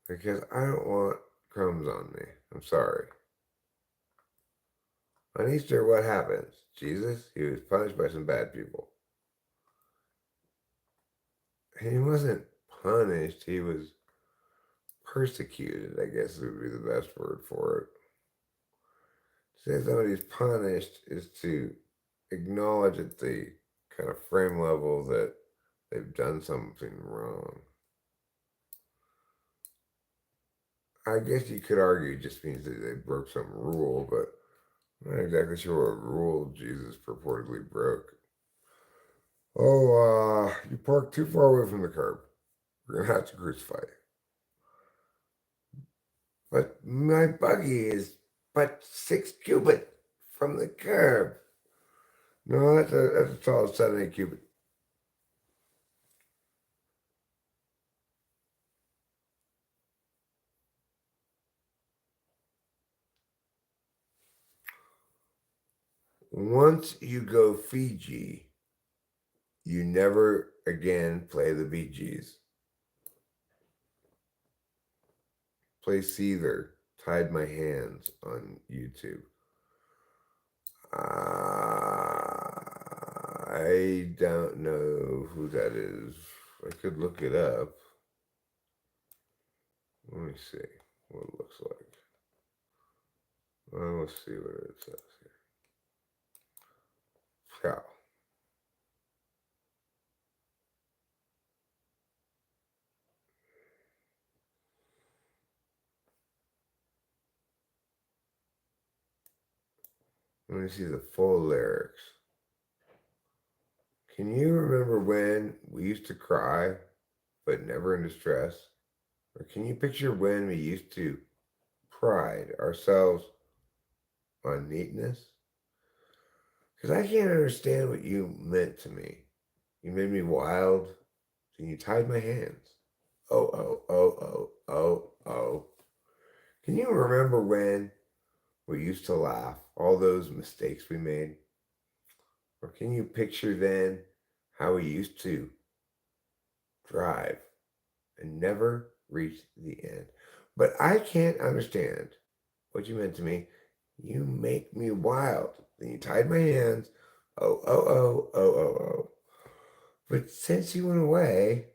Because I don't want crumbs on me. I'm sorry. On Easter, what happens? Jesus, he was punished by some bad people. He wasn't punished, he was persecuted, I guess would be the best word for it. To say somebody's punished is to acknowledge at the kind of frame level that they've done something wrong. I guess you could argue it just means that they broke some rule, but I'm not exactly sure what rule Jesus purportedly broke. Oh, you parked too far away from the curb. We're gonna have to crucify you. But my buggy is but 6 cubits from the curb. No, that's a tall 7 8 cubit. Once you go Fiji, you never again play the Bee Gees. Play Seether, Tied My Hands on YouTube. I don't know who that is. I could look it up. Let me see what it looks like. Well, let's see what it says here. Cow. Let me see the full lyrics. Can you remember when we used to cry, but never in distress? Or can you picture when we used to pride ourselves on neatness? Because I can't understand what you meant to me. You made me wild, and you tied my hands. Oh, oh, oh, oh, oh, oh. Can you remember when we used to laugh, all those mistakes we made? Or can you picture then how we used to drive and never reach the end? But I can't understand what you meant to me. You make me wild. Then you tied my hands. Oh, oh, oh, oh, oh, oh. But since you went away,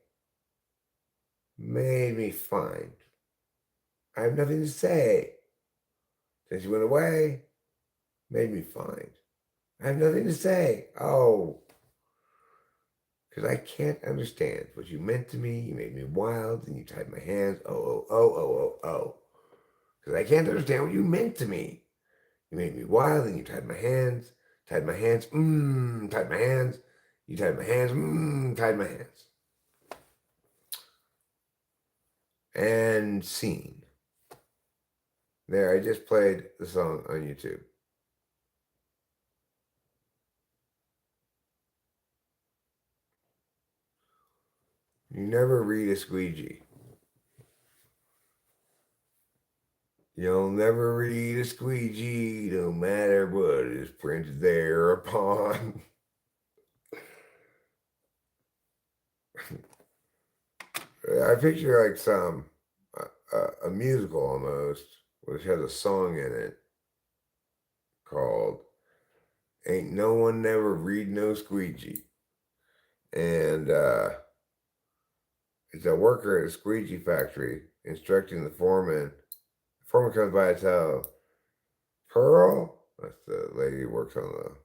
made me find. I have nothing to say. Since you went away, made me find. I have nothing to say. Oh, because I can't understand what you meant to me. You made me wild and you tied my hands. Oh, oh, oh, oh, oh, oh. Because I can't understand what you meant to me. You made me wild and you tied my hands, tied my hands. You tied my hands, tied my hands. And scene. There, I just played the song on YouTube. You never read a squeegee. You'll never read a squeegee, no matter what is printed thereupon. I picture like a musical almost, which has a song in it called "Ain't No One Never Read No Squeegee," and it's a worker at a squeegee factory instructing the foreman. The foreman comes by and tells Pearl, that's the lady who works on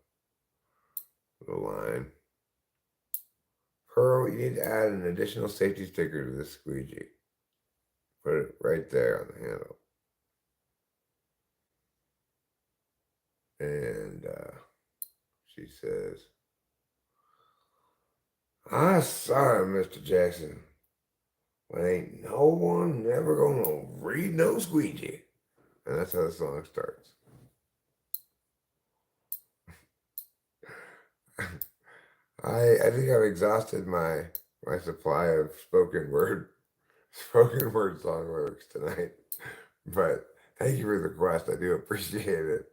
the line. Pearl, you need to add an additional safety sticker to this squeegee. Put it right there on the handle. And she says, "I'm sorry, Mr. Jackson, but ain't no one never gonna read no squeegee." And that's how the song starts. I think I've exhausted my supply of spoken word song lyrics tonight. But thank you for the request. I do appreciate it.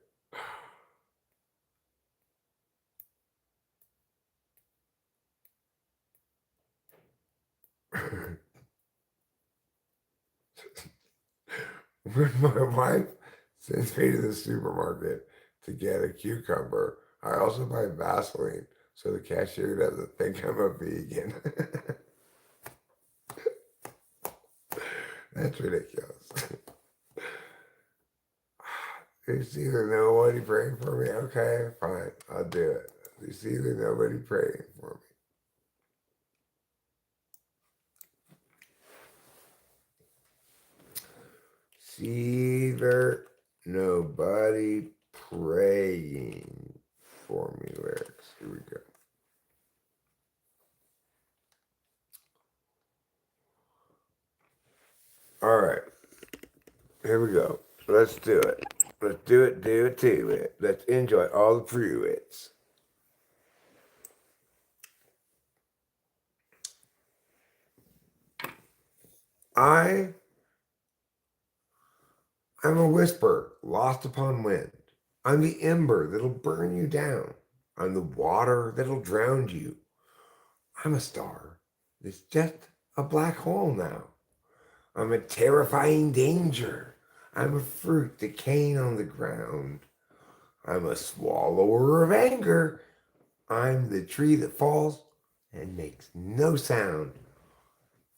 When my wife sends me to the supermarket to get a cucumber, I also buy Vaseline so the cashier doesn't think I'm a vegan. That's ridiculous. You see there's nobody praying for me? Okay, fine, I'll do it. You see there's nobody praying for me. See there nobody praying for me lyrics. Here we go. All right, here we go. Let's do it. Let's do it to it. Let's enjoy all the fruits. I am a whisper lost upon wind. I'm the ember that'll burn you down. I'm the water that'll drown you. I'm a star that's just a black hole now. I'm a terrifying danger. I'm a fruit decaying on the ground. I'm a swallower of anger. I'm the tree that falls and makes no sound.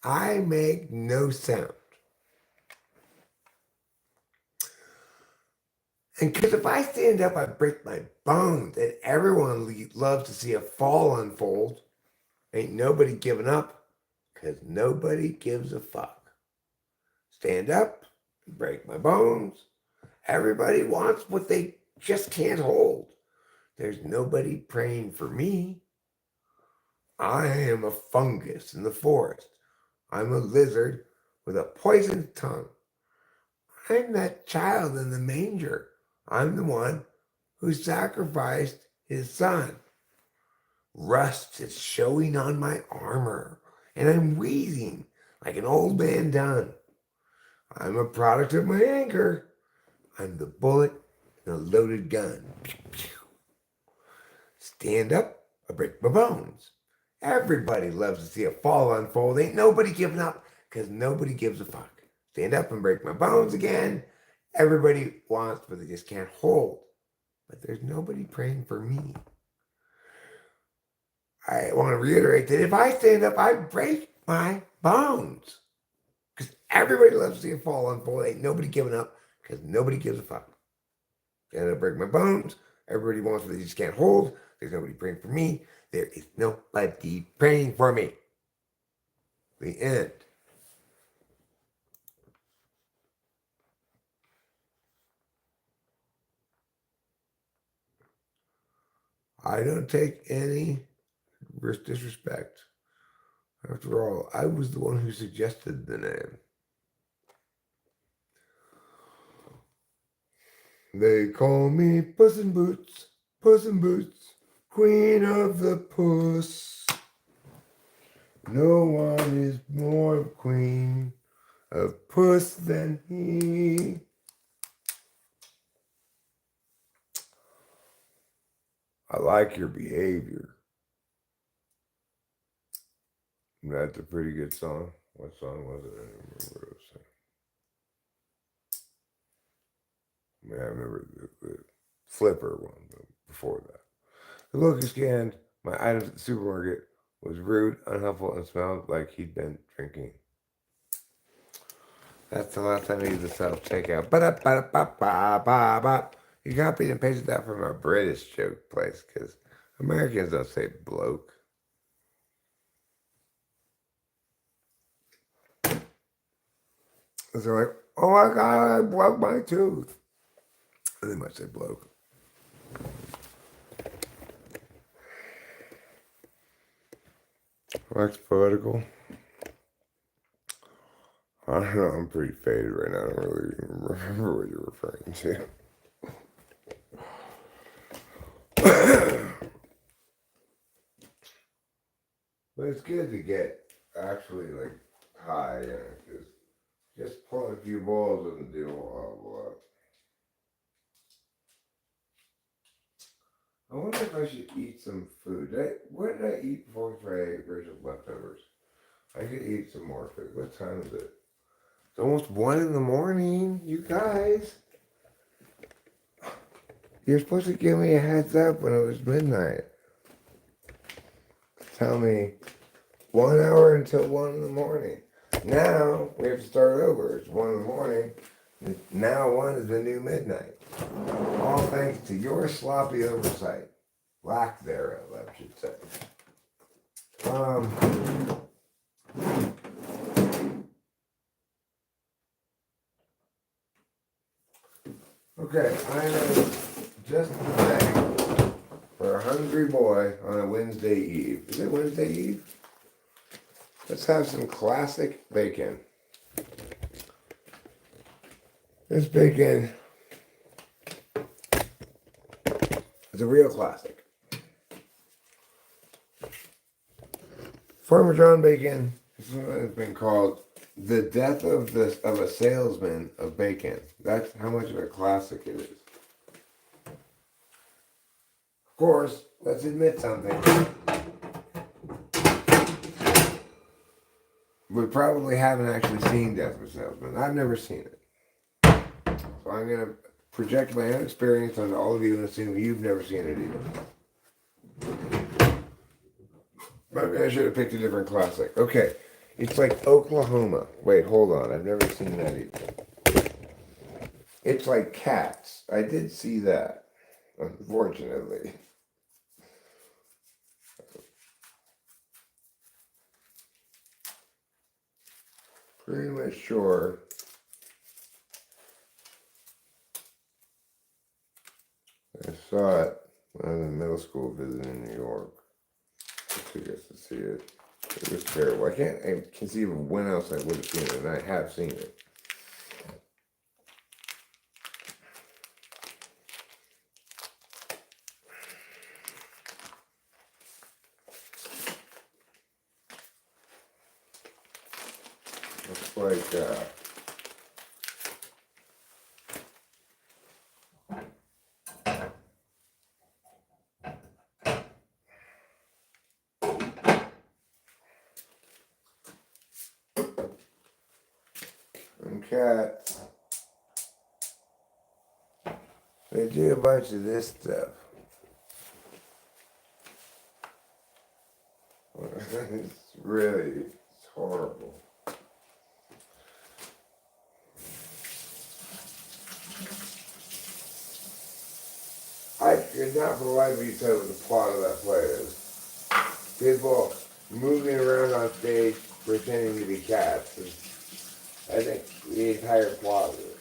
I make no sound. And because if I stand up, I break my bones. And everyone loves to see a fall unfold. Ain't nobody giving up because nobody gives a fuck. Stand up, break my bones. Everybody wants what they just can't hold. There's nobody praying for me. I am a fungus in the forest. I'm a lizard with a poisoned tongue. I'm that child in the manger. I'm the one who sacrificed his son. Rust is showing on my armor, and I'm wheezing like an old man done. I'm a product of my anger. I'm the bullet in a loaded gun. Stand up, I break my bones. Everybody loves to see a fall unfold. Ain't nobody giving up because nobody gives a fuck. Stand up and break my bones again. Everybody wants, but they just can't hold. But there's nobody praying for me. I want to reiterate that if I stand up, I break my bones. Because everybody loves to see a fall unfold. Ain't nobody giving up because nobody gives a fuck. Stand up, break my bones. Everybody wants, but they just can't hold. There's nobody praying for me. There is nobody praying for me. The end. I don't take any disrespect. After all, I was the one who suggested the name. They call me Puss in Boots, Queen of the Puss. No one is more queen of puss than he. I like your behavior. That's a pretty good song. What song was it? I don't remember what it was. I mean, I remember the Flipper one, but before that. The look he scanned my items at the supermarket was rude, unhelpful, and smelled like he'd been drinking. That's the last time I used the self checkout. Ba-da-ba-da-ba-ba-ba-ba. You copied and pasted that from a British joke place because Americans don't say bloke. So they're like, oh my God, I broke my tooth. And they might say bloke. Wax poetical. I don't know, I'm pretty faded right now. I don't really remember what you're referring to. But it's good to get actually like high, because just pulling a few balls doesn't do a lot. I wonder if I should eat some food. What did I eat before I ate Rachel's leftovers? I could eat some more food. What time is it? It's almost 1 in the morning, you guys. You're supposed to give me a heads up when it was midnight. Tell me 1 hour until 1 in the morning. Now we have to start over. It's 1 in the morning. Now 1 is the new midnight. All thanks to your sloppy oversight. Lack thereof, I should say. Okay, I am just the thing for a hungry boy on a Wednesday Eve. Is it Wednesday Eve? Let's have some classic bacon. This bacon is a real classic. Farmer John bacon has been called the death of a salesman of bacon. That's how much of a classic it is. Of course, let's admit something. We probably haven't actually seen Death of a Salesman. I've never seen it. So I'm going to project my own experience on all of you and assume you've never seen it either. Maybe I should have picked a different classic. Okay, it's like Oklahoma. Wait, hold on. I've never seen that either. It's like Cats. I did see that, unfortunately. Pretty much sure. I saw it when I was in middle school visiting New York. I guess to see it. It was terrible. I can't conceive of when else I would have seen it, and I have seen it. Looks like Cats. They do a bunch of this stuff. It's horrible. I could not for the life of you tell what the plot of that play is. People moving around on stage pretending to be cats. I think the entire plot of it.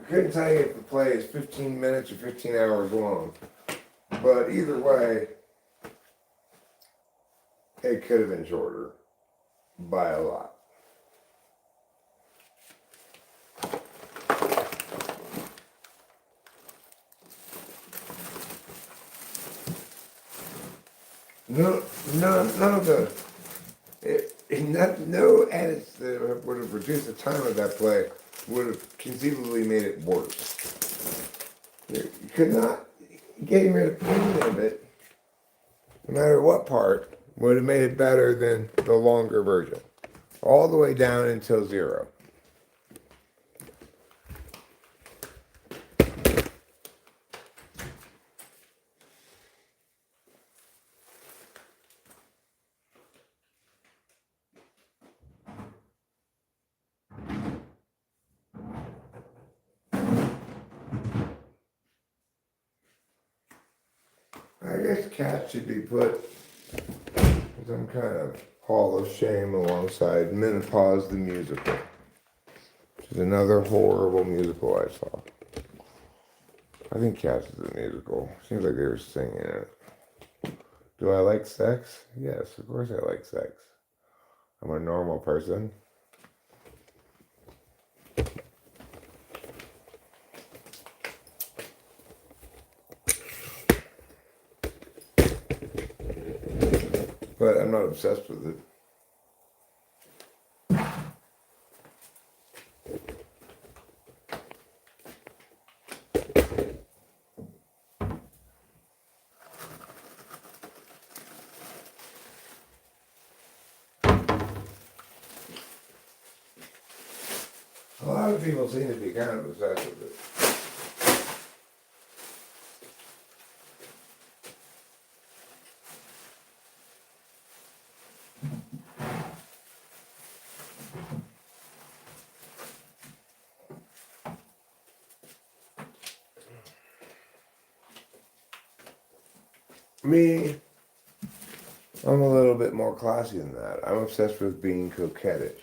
I couldn't tell you if the play is 15 minutes or 15 hours long, but either way, it could have been shorter by a lot. None of no edits that would have reduced the time of that play would have conceivably made it worse. You could not, getting rid of any of it, no matter what part, would have made it better than the longer version. All the way down until 0. I guess cats should be put in some kind of hall of shame alongside Menopause the Musical, which is another horrible musical I saw. I think Cats is a musical. Seems like they were singing it. Do I like sex? Yes, of course I like sex. I'm a normal person. But I'm not obsessed with it. A lot of people seem to be kind of obsessed with it. Me, I'm a little bit more classy than that. I'm obsessed with being coquettish.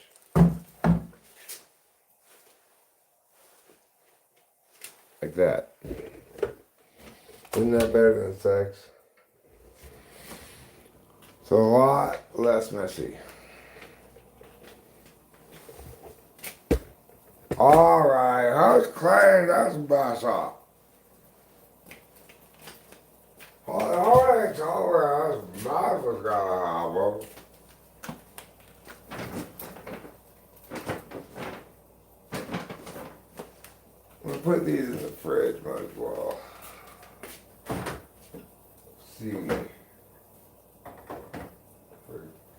Like that. Isn't that better than sex? It's a lot less messy. Alright, how's clean das Wasser? Alright, alright, das Wasser gotta haben. We'll put these in the fridge, might as well. See. These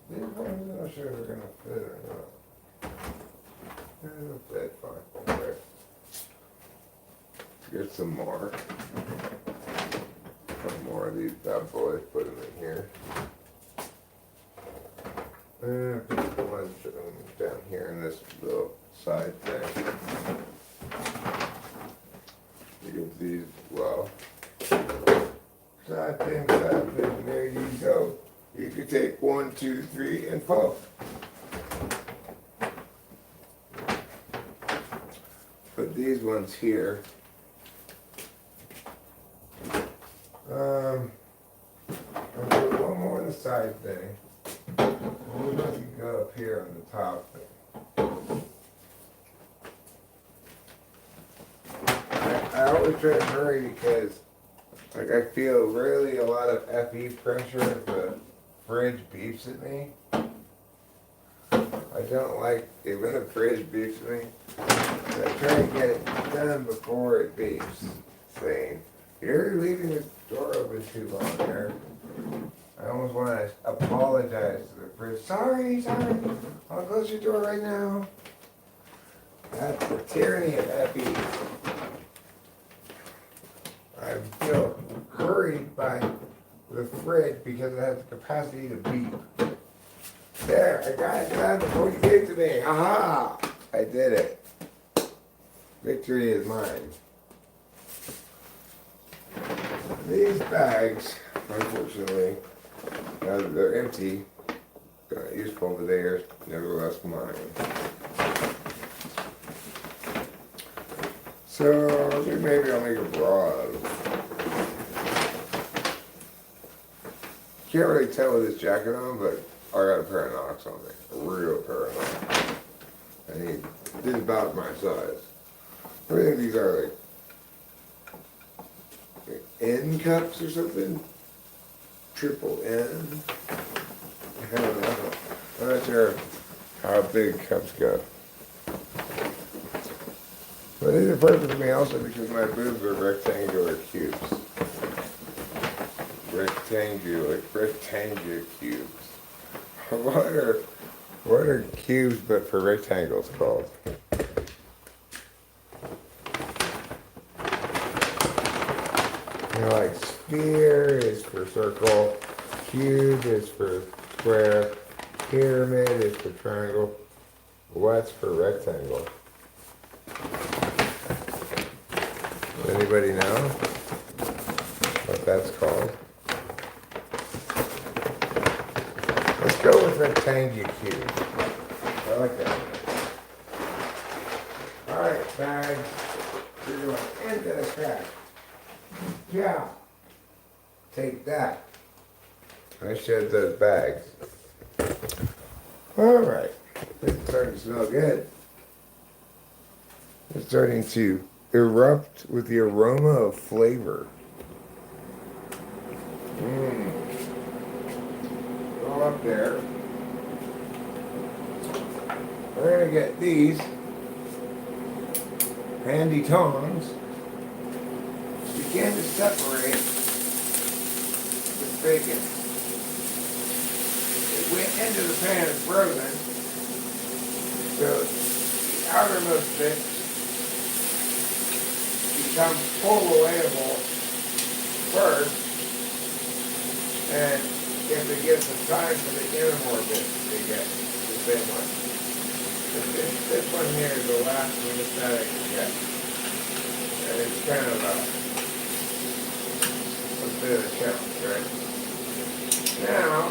ones, I'm not sure they're gonna fit or not. They'll fit fine. Okay. Let's get some more. Some more of these bad boys, put them in here. And put the ones down here in this little side thing. Give these, well, side thing, there you go. You can take 1, 2, 3, and 4. Put these ones here. I'll put one more on the side thing. We'll let you go up here on the top thing. I always try to hurry because like I feel really a lot of FE pressure if the fridge beeps at me. I don't like it when the fridge beeps at me. I try to get it done before it beeps, saying, "You're leaving the door open too long there." I almost want to apologize to the fridge. Sorry, I'll close your door right now. That's the tyranny of FE. I feel hurried by the fridge because it has the capacity to beep. There, I got it done before you gave it to me. Aha! I did it. Victory is mine. These bags, unfortunately, now that they're empty, they're not useful, but they are nevertheless mine. So, I think maybe I'll make a bra out of it. Can't really tell with this jacket on, but I got a pair of Knox on me. A real pair of Knox. And these about my size. I think these are like N cups or something. Triple N. I don't know. I'm not sure how big cups go. But these are perfect for me also because my boobs are rectangular cubes. Rectangular cubes. What are cubes but for rectangles called? You know, like sphere is for circle, cube is for square, pyramid is for triangle. What's for rectangle? Anybody know what that's called? Let's go with rectangular cube. I like that. Alright, bags. We're going into the trash. Yeah. Take that. I shed those bags. Alright. It's starting to smell good. It's starting to erupt with the aroma of flavor. All up there. We're going to get these handy tongs. Begin to separate the bacon. It went into the pan and frozen, so the outermost bit becomes pull-awayable first, and you have to give some time for the inner bits to get the same one. This one here is the last one that I can get, and it's kind of a bit of a challenge, right? Now,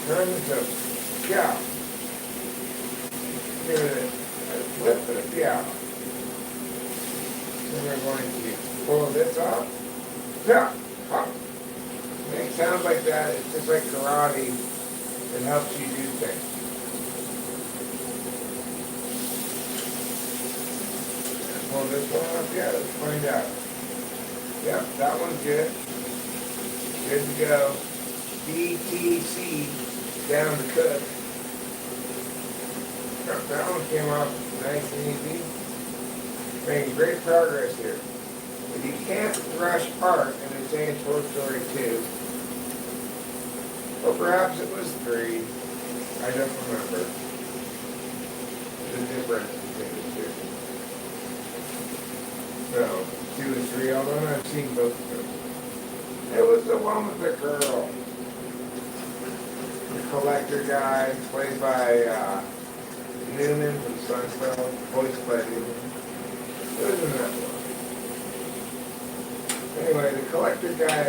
turn this up. Yeah. Give it a flip and a yeah. Then we're going to pull this off. Yeah. It sounds like that. It's just like karate. It helps you do things. And pull this one off. Yeah, let's find out. Yep, that one's good. Good to go. BTC down to cook. Yep, that one came off nice and easy. Making great progress here. But you can't rush art in the same Toy Story 2. Or perhaps it was 3. I don't remember the difference between the two. So, 2 and 3, although I've seen both of them. It was the one with the girl. The collector guy, played by Newman from Seinfeld, voiced by Newman. It was in that one. Anyway, the collector guy,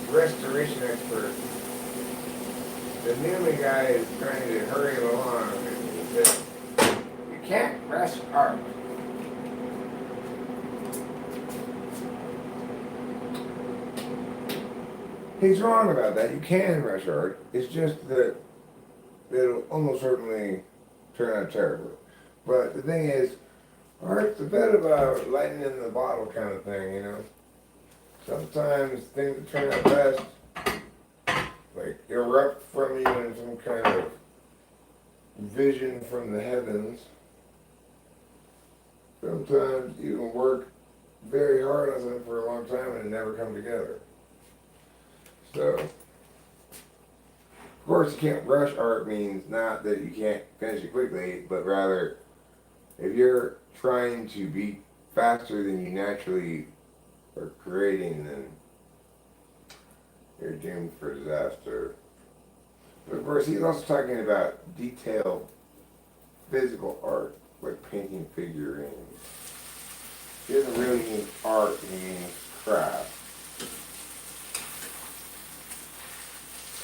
restoration expert, the Newman guy is trying to hurry him along, and he says, you can't rush art. He's wrong about that. You can rush art. It's just that it'll almost certainly turn out terribly. But the thing is, art's a bit of a lightning in the bottle kind of thing, you know. Sometimes things that turn out best, like erupt from you in some kind of vision from the heavens. Sometimes you can work very hard on something for a long time and it never come together. So, of course, you can't rush art means not that you can't finish it quickly, but rather, if you're trying to be faster than you naturally are creating, then you're doomed for disaster. But of course, he's also talking about detailed physical art, like painting figurines. He doesn't really mean art, he means craft.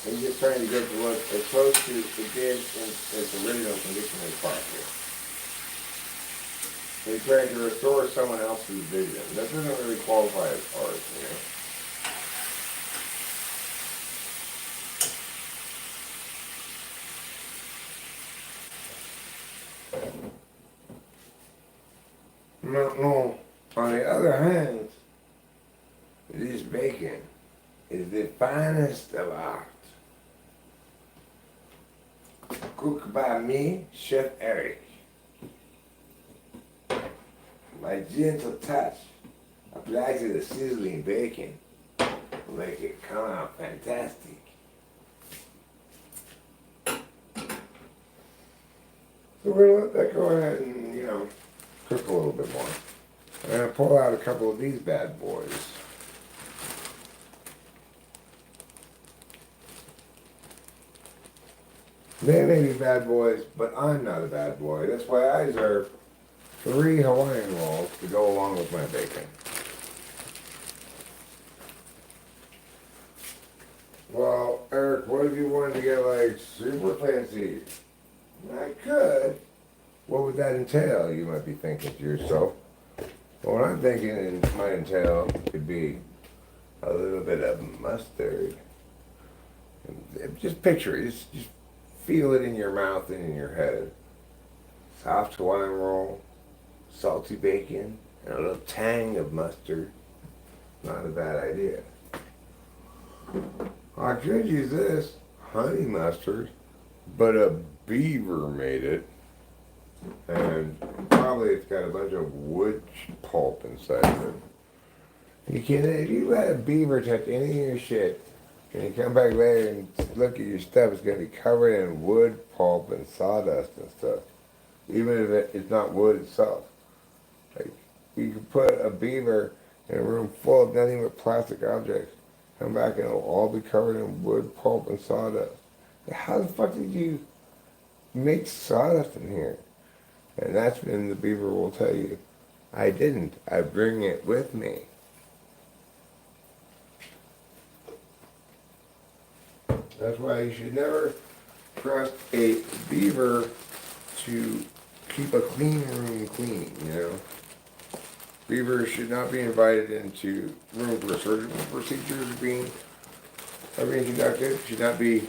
He's just trying to get to look as close to it did in its original condition as possible. He's trying to restore someone else's vision. That doesn't really qualify as art, you know? No. On the other hand, this bacon is the finest of art. Cooked by me, Chef Eric. My gentle touch applied to the sizzling bacon will make it come out fantastic. So we're gonna let that go ahead and, cook a little bit more. I'm gonna pull out a couple of these bad boys. They may be bad boys, but I'm not a bad boy. That's why I deserve 3 Hawaiian rolls to go along with my bacon. Well, Eric, what if you wanted to get like super fancy? I could. What would that entail? You might be thinking to yourself. Well, what I'm thinking it might entail could be a little bit of mustard. Just picture it. Just feel it in your mouth and in your head. Soft Hawaiian roll, salty bacon, and a little tang of mustard. Not a bad idea. I could use this honey mustard, but a beaver made it. And probably it's got a bunch of wood pulp inside of it. If you let a beaver touch any of your shit, and you come back later and look at your stuff, it's going to be covered in wood pulp and sawdust and stuff. Even if it's not wood itself. Like, you could put a beaver in a room full of nothing but plastic objects. Come back and it'll all be covered in wood pulp and sawdust. How the fuck did you make sawdust in here? And that's when the beaver will tell you, I didn't. I bring it with me. That's why you should never trust a beaver to keep a clean room clean, Beavers should not be invited into rooms where surgical procedures are being conducted. Should not be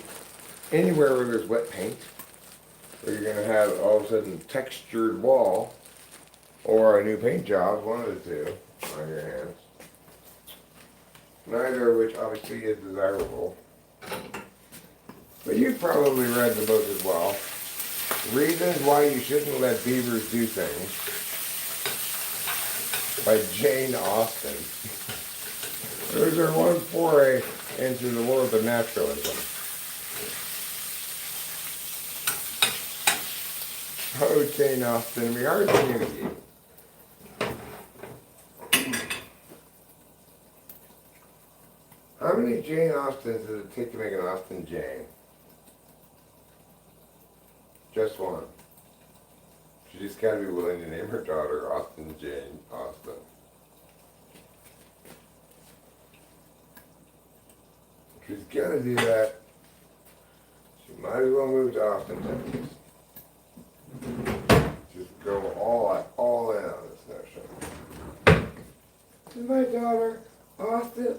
anywhere where there's wet paint, where you're going to have all of a sudden textured wall or a new paint job, one of the two, on your hands. Neither of which obviously is desirable. But you've probably read the book as well. Reasons Why You Shouldn't Let Beavers Do Things by Jane Austen. There's her one foray into the world of naturalism. Oh, Jane Austen, we are community. How many Jane Austens does it take to make an Austen Jane? Just one. She just gotta be willing to name her daughter Austen Jane Austen. If she's gonna do that, she might as well move to Austin, Texas. Just go all in on this notion. This is my daughter, Austin.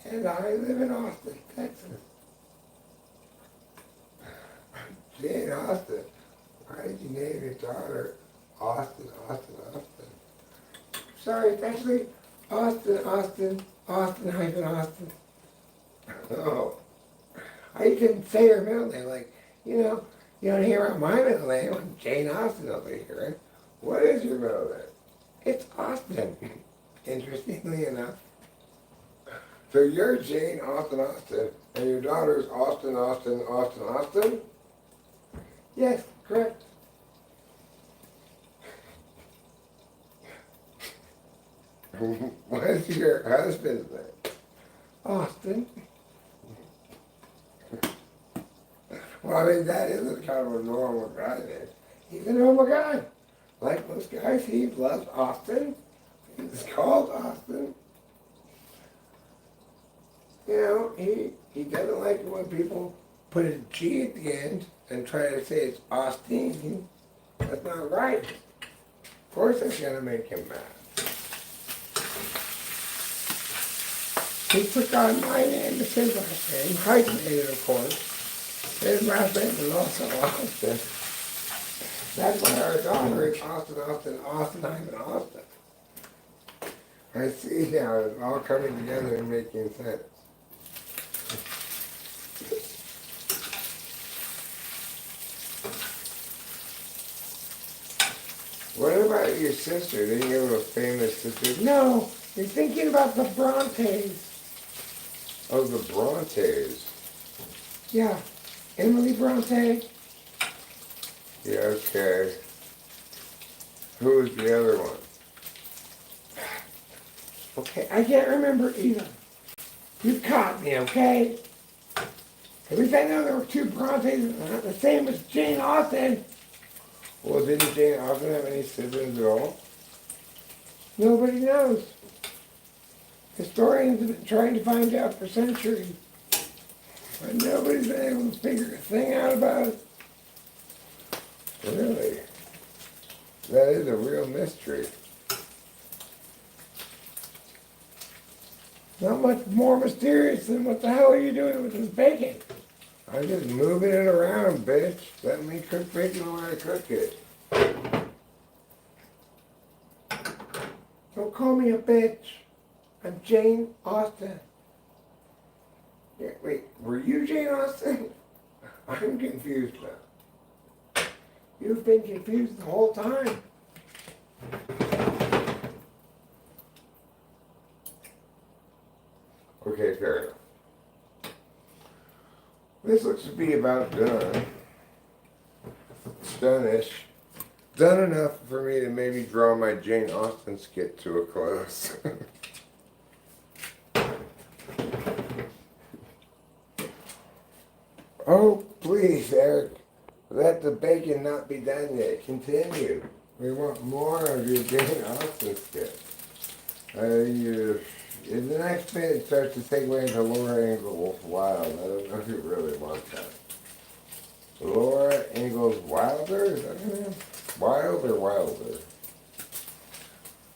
And I live in Austin, Texas. Jane Austen. Why did you name your daughter Austin? Sorry, it's actually Austin. Oh. I can say her middle name, you don't hear about my middle name. I'm Jane Austen over here, right? What is your middle name? It's Austin. Interestingly enough. So you're Jane Austen, and your daughter's Austin? Yes, correct. What is your husband's name? Austin. Well, I mean, that isn't kind of a normal guy name. He's a normal guy. Like most guys, he loves Austin. He's called Austin. He doesn't like it when people put a G at the end and try to say it's Austin. That's not right. Of course that's going to make him mad. He took on my name as his last name, hyphenated of course. His last name is also Austin. That's why our daughter is Austin. I see now it's all coming together and making sense. your sister. Didn't you have a famous sister? No, you're thinking about the Brontes. Oh, the Brontes. Yeah, Emily Bronte. Yeah, okay. Who was the other one? Okay, I can't remember either. You caught me, okay? At least I know there were two Brontes, the same as Jane Austen. Well, didn't Jane Austen have any siblings at all? Nobody knows. Historians have been trying to find out for centuries, but nobody's been able to figure a thing out about it. Really? That is a real mystery. Not much more mysterious than what the hell are you doing with this bacon? I'm just moving it around, bitch. Let me cook bacon while I cook it. Don't call me a bitch. I'm Jane Austen. Yeah, wait, were you Jane Austen? I'm confused now. You've been confused the whole time. Okay, fair enough. This looks to be about done. It's done-ish. Done enough for me to maybe draw my Jane Austen skit to a close. Oh, please, Eric. Let the bacon not be done yet. Continue. We want more of your Jane Austen skit. In the next bit, it starts to segue into Laura Ingalls Wilder. I don't know if you really want that. Laura Ingalls Wilder? Is that her name? Wild or Wilder?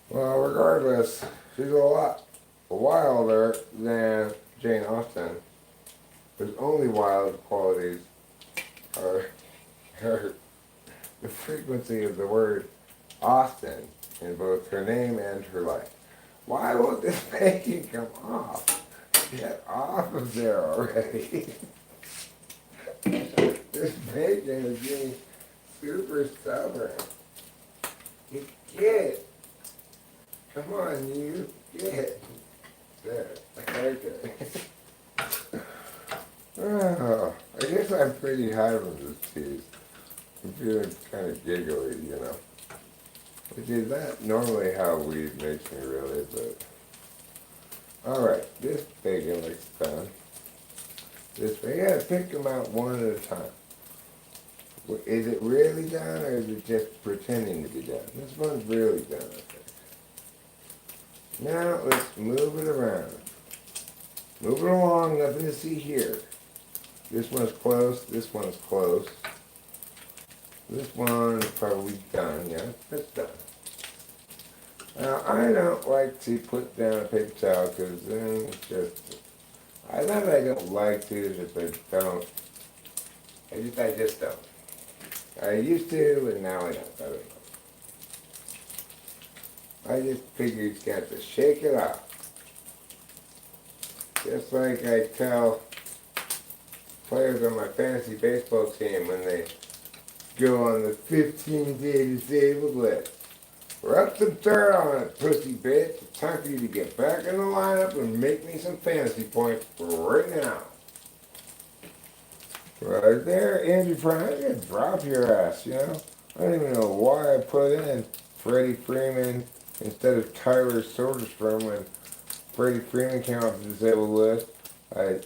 Well, regardless, she's a lot wilder than Jane Austen. Whose only wild qualities are the frequency of the word Austen in both her name and her life. Why won't this bacon come off? Get off of there already. This bacon is getting super stubborn. You get it. Come on, you get it. There. Okay. Oh, I guess I'm pretty high from this cheese. I'm feeling kind of giggly, you know. Which is not normally how weed makes me really, but... Alright, this bacon looks done. This way, you gotta pick them out one at a time. Is it really done, or is it just pretending to be done? This one's really done, I think. Now, let's move it around. Move it along, nothing to see here. This one's close, this one's close. This one's probably done, yeah, that's done. Now, I don't like to put down a paper towel because then it's just, I not I don't like to, just I don't. I just don't. I used to, and now I don't. I don't know. I just figure you got to shake it off. Just like I tell players on my fantasy baseball team when they go on the 15-day disabled list. Rub some dirt on it, pussy bitch. It's time for you to get back in the lineup and make me some fantasy points right now. Right there, Andrew Prime, I'm gonna drop your ass, you know? I don't even know why I put in Freddie Freeman instead of Tyler Soderstrom when Freddie Freeman came off the disabled list. I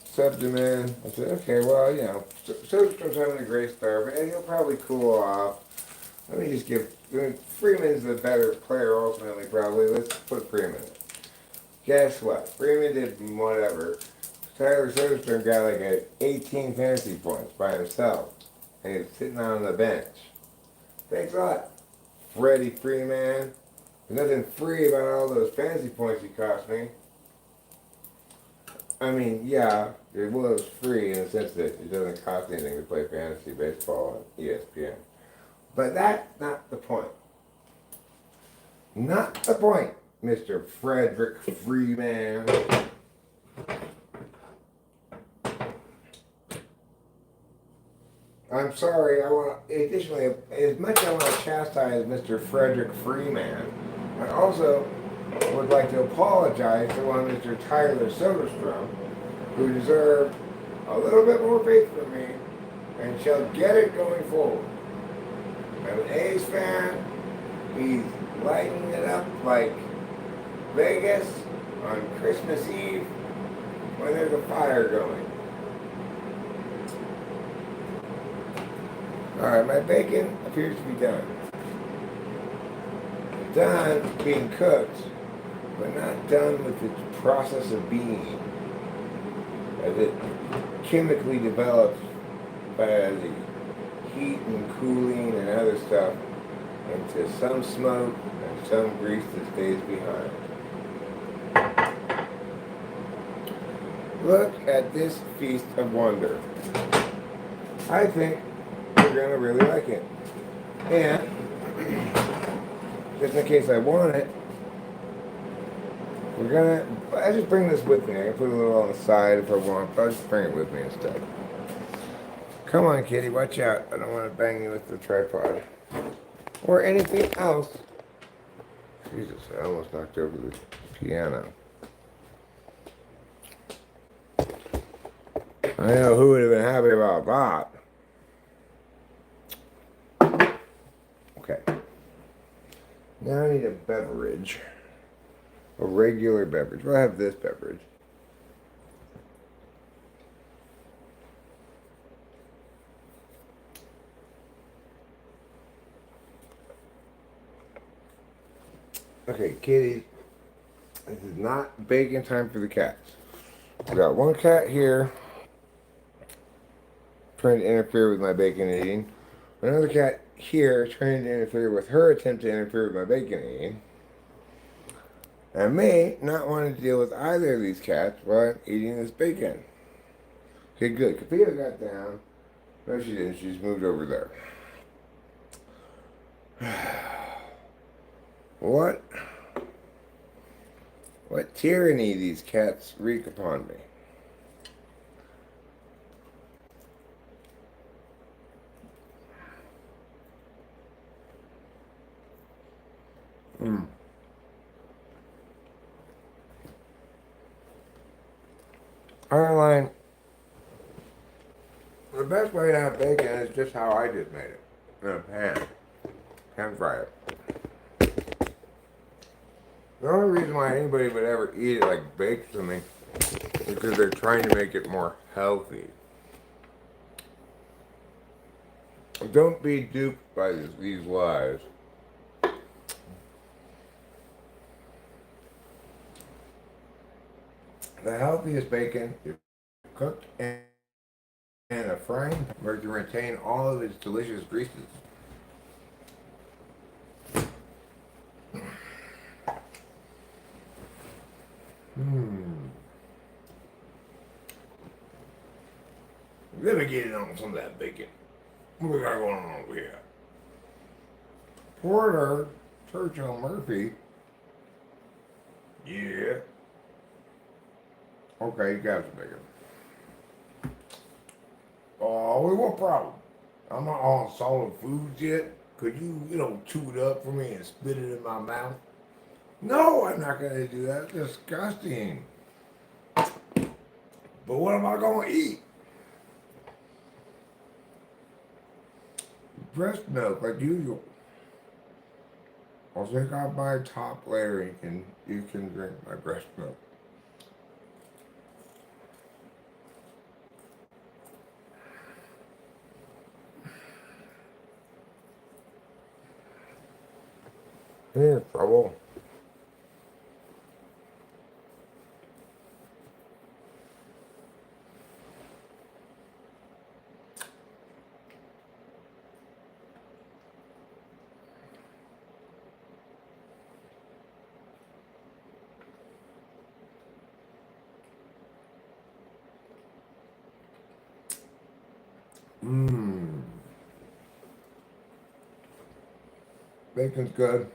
subbed him in. I said, okay, well, you know, Soderstrom's having a great start, but he'll probably cool off. Let me just give, Freeman's the better player ultimately, probably. Let's put Freeman in. Guess what? Freeman did whatever. Tyler Soderstrom got like 18 fantasy points by himself. And he's sitting on the bench. Thanks a lot, Freddie Freeman. There's nothing free about all those fantasy points he cost me. I mean, yeah, it was free in the sense that it doesn't cost anything to play fantasy baseball on ESPN. But that's not the point. Not the point, Mr. Frederick Freeman. I'm sorry. I want. Additionally, as much as I want to chastise Mr. Frederick Freeman, I also would like to apologize to one Mr. Tyler Soderstrom, who deserved a little bit more faith from me, and shall get it going forward. I'm an A's fan. He's lighting it up like Vegas on Christmas Eve when there's a fire going. Alright, my bacon appears to be done. Done being cooked, but not done with its process of being, as it chemically develops by the heat and cooling and other stuff into some smoke and some grease that stays behind. Look at this feast of wonder. I think you're going to really like it. And, just in case I want it, I just bring this with me. I can put a little on the side if I want, but I'll just bring it with me instead. Come on, kitty, watch out. I don't want to bang you with the tripod. Or anything else. Jesus, I almost knocked over the piano. I know who would have been happy about that. Okay. Now I need a beverage. A regular beverage. Well, I have this beverage. Okay, kitties. This is not bacon time for the cats. We got one cat here trying to interfere with my bacon eating. Another cat here trying to interfere with her attempt to interfere with my bacon eating. And me not wanting to deal with either of these cats while I'm eating this bacon. Okay, good. Kapita got down. No, she didn't. She just moved over there. What tyranny these cats wreak upon me. Caroline, the best way to have bacon is just how I just made it. In a pan. Pan fry it. The only reason why anybody would ever eat it like baked to me is because they're trying to make it more healthy. Don't be duped by these lies. The healthiest bacon is cooked in a frying pan where it can retain all of its delicious greases. Let me get in on some of that bacon. What we got going on over here? Porter Churchill Murphy. Yeah. Okay, you got some bacon. Oh, what problem? I'm not on solid foods yet. Could you, chew it up for me and spit it in my mouth? No, I'm not going to do that. That's disgusting. But what am I going to eat? Breast milk, like usual. I'll take out my top layer and you can drink my breast milk. Here's trouble. Bacon's good.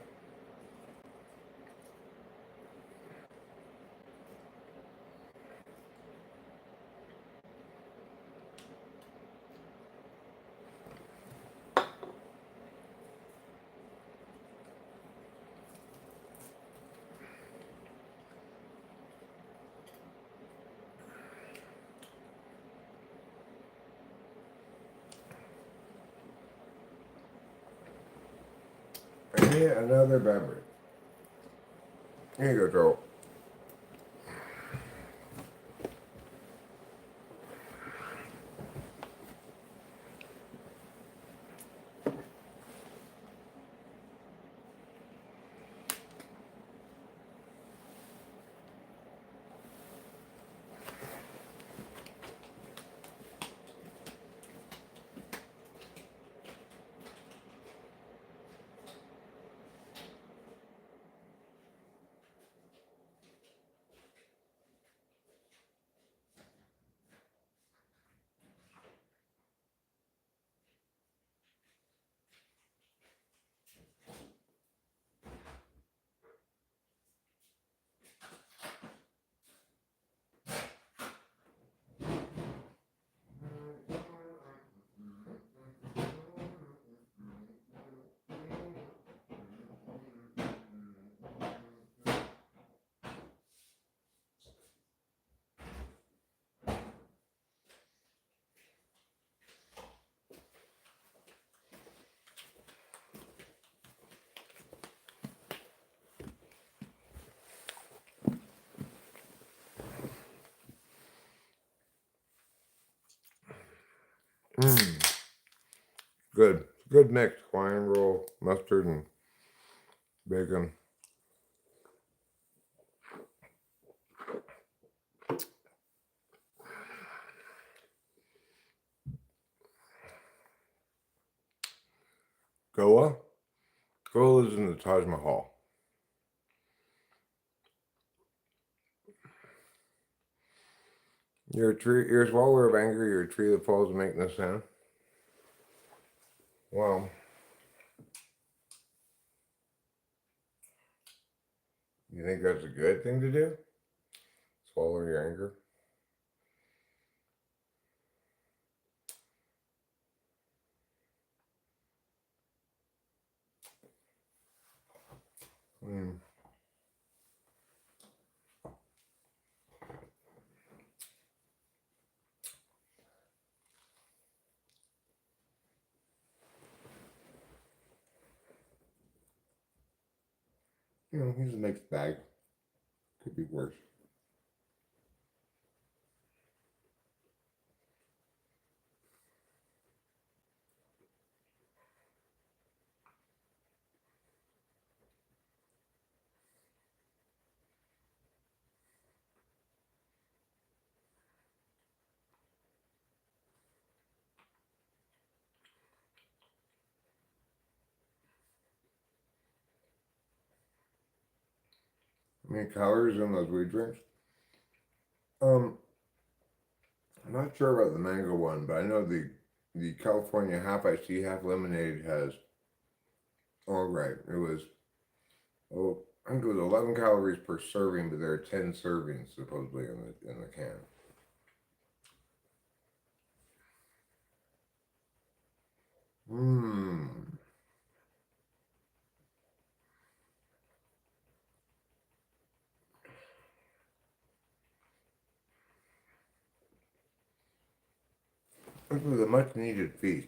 me another beverage. Here you go, Joel. Good. Good mix. Hawaiian roll, mustard, and bacon. Goa? Goa lives in the Taj Mahal. You're a swallower of anger, you're a tree that falls to make no sound. Well, you think that's a good thing to do? Swallow your anger? He's a mixed bag. Could be worse. How many calories in those weed drinks? I'm not sure about the mango one, but I know the California half iced tea, half lemonade has. Oh right, it was. Oh, I think it was 11 calories per serving, but there are 10 servings supposedly in the can. This was a much needed feast.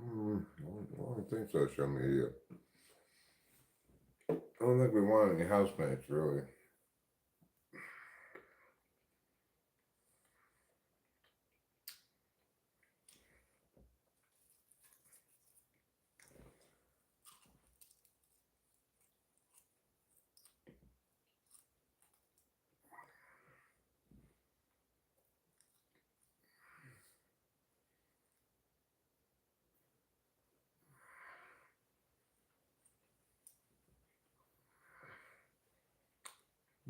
I don't think so, show me. I don't think we want any housemates, really.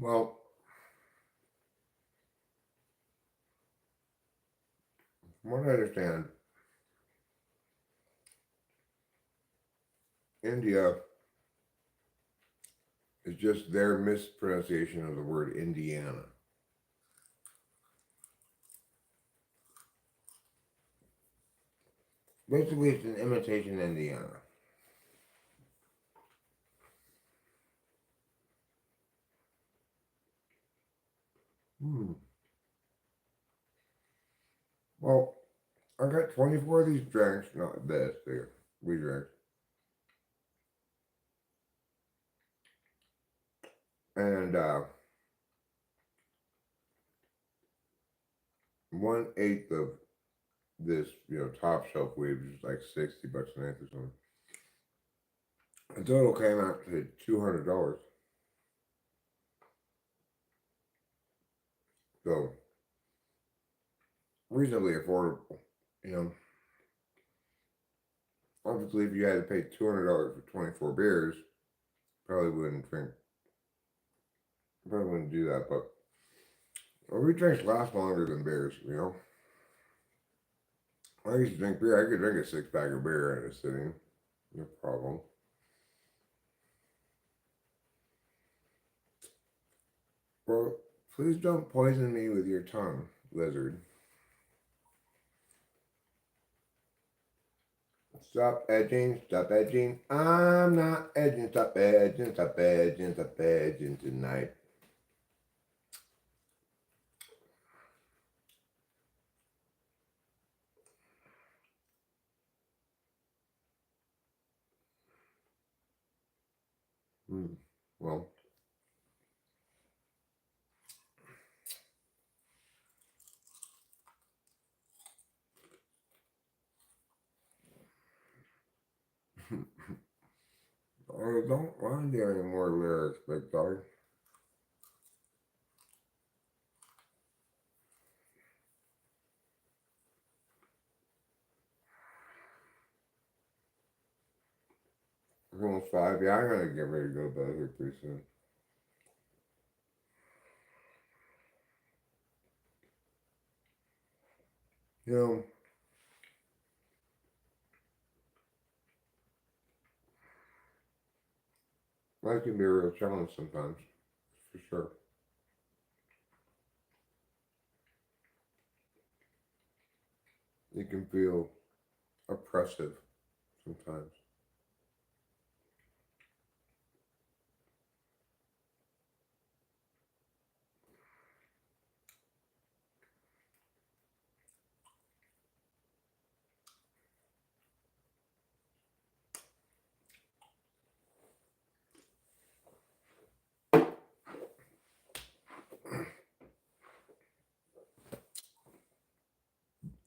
Well, from what I understand, India is just their mispronunciation of the word Indiana. Basically, it's an imitation Indiana. Well, I got 24 of these drinks, not this, here. We drink. And 1/8 of this, top shelf weed, which is like $60 an eighth or something. The total came out to $200. So reasonably affordable. You know, obviously, if you had to pay $200 for 24 beers, probably wouldn't drink. Probably wouldn't do that. But we drinks last longer than beers. I used to drink beer. I could drink a 6-pack of beer in a sitting, no problem. Well, please don't poison me with your tongue, lizard. Stop edging, stop edging. I'm not edging, stop edging, stop edging, stop edging tonight. Well, I don't want any more lyrics, big dog. It's almost 5. Yeah, I'm gonna get ready to go to bed here pretty soon. You know, life can be a real challenge sometimes, for sure. It can feel oppressive sometimes.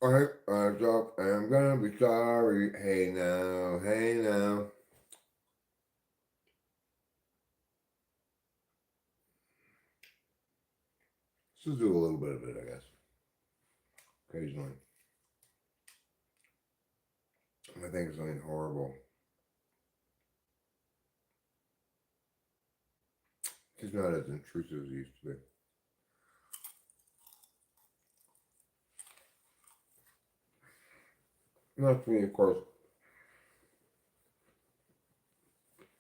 Alright, I drop, I'm gonna be sorry. Hey now, hey now. Let's do a little bit of it, I guess. Occasionally. I think it's something horrible. It's not as intrusive as it used to be. Not for me, of course.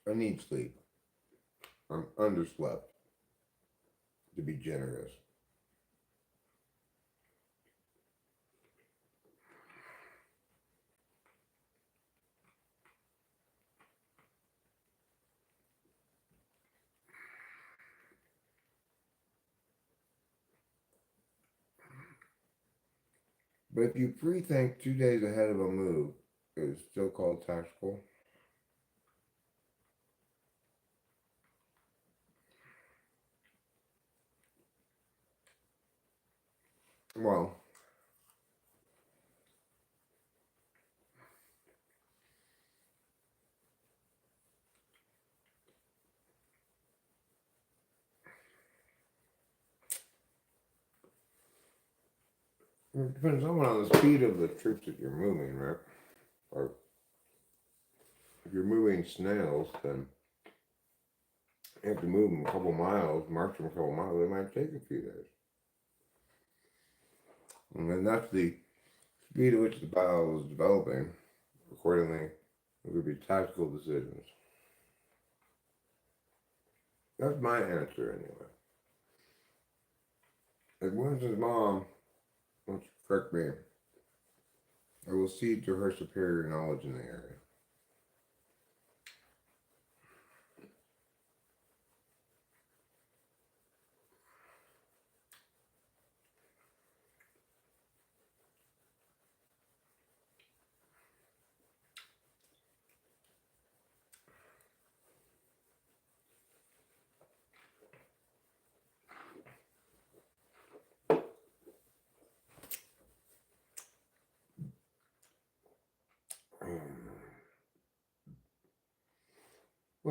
I need sleep. I'm underslept, to be generous. But if you pre-think 2 days ahead of a move, it's still called tactical. Well, it depends somewhat on the speed of the troops that you're moving, right? Or if you're moving snails, then you have to move them a couple miles, march them a couple miles. It might take a few days. And then that's the speed at which the battle is developing. Accordingly, it would be tactical decisions. That's my answer, anyway. If Winston's mom wants to correct me, I will cede to her superior knowledge in the area.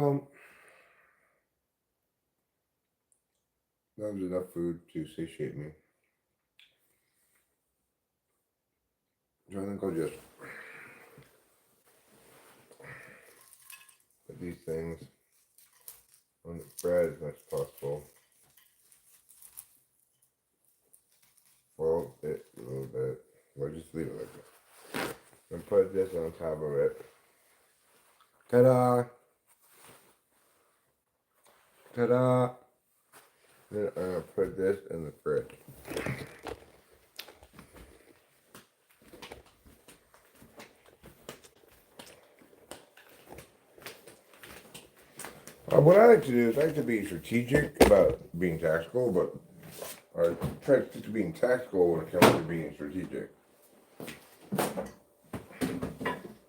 Well, that was enough food to satiate me. So I think I'll just put these things on the bread as much as possible. Fold it a little bit. We'll just leave it like that. And put this on top of it. Ta-da! Ta-da! Then I'm going to put this in the fridge. What I like to do is I like to be strategic about being tactical, but I try to stick to being tactical when it comes to being strategic.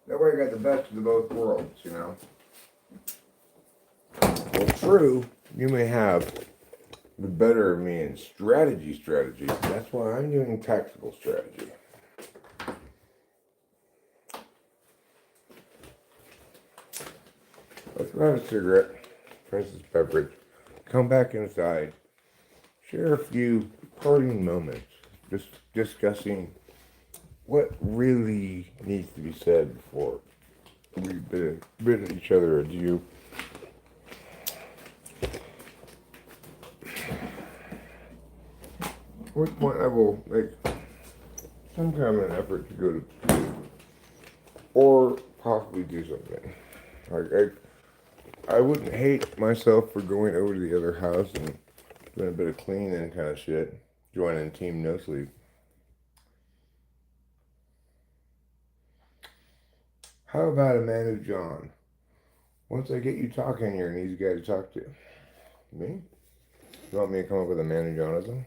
That way I got the best of the both worlds, you know? Well, true, you may have the better of me in strategy. That's why I'm doing tactical strategy. Let's grab a cigarette, Princess beverage, come back inside, share a few parting moments, just discussing what really needs to be said before we bid each other adieu. At which point I will make some kind of an effort to go to sleep or possibly do something. Like I wouldn't hate myself for going over to the other house and doing a bit of cleaning and kind of shit, joining Team No Sleep. How about a Manu John? Once I get you talking, you're an easy guy to talk to. Me? You want me to come up with a Manu Johnism?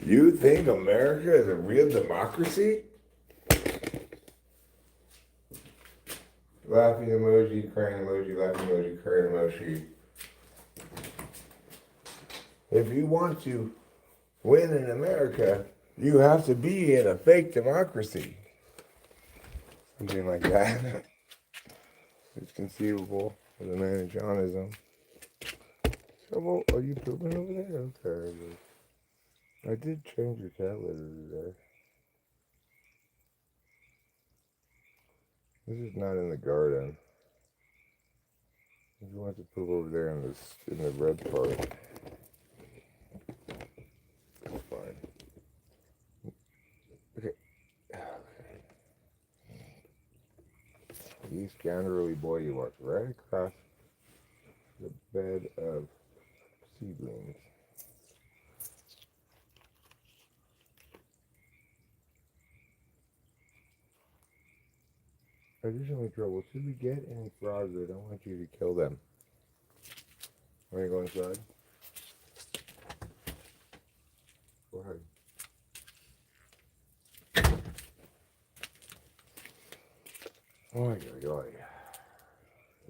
You think America is a real democracy? Laughing emoji, crying emoji, laughing emoji, crying emoji. If you want to win in America, you have to be in a fake democracy. Something like that. It's conceivable as a man of Johnism. So, well, are you pooping over there? Okay. I did change your cat litter today. This is not in the garden. If you want to poop over there in the red part, that's fine. Okay. You scoundrelly boy, you walked right across the bed of seedlings. Additionally, trouble, should we get any frogs, I don't want you to kill them. Want to go inside? Go ahead. Oh,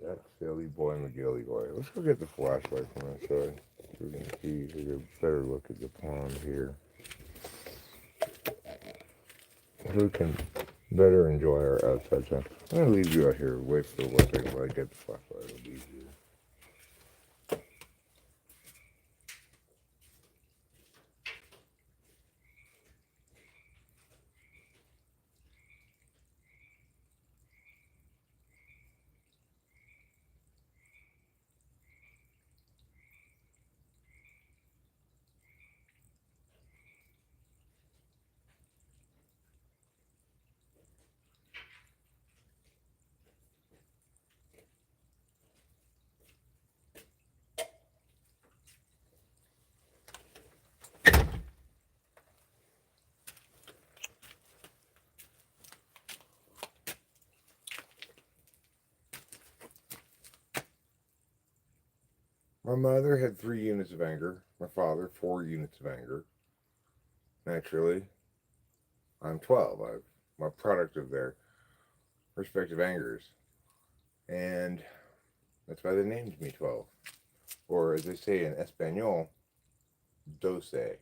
that silly boy McGilly boy. Let's go get the flashlight from outside. We can see, we get a better look at the pond here. So we can better enjoy our outside time. I'm going to leave you out here. Wait for 1 second while I get the flashlight. It'll be easier. My mother had 3 units of anger. My father, 4 units of anger. Naturally, I'm 12. I'm a product of their respective angers. And that's why they named me 12. Or as they say in Espanol, doce.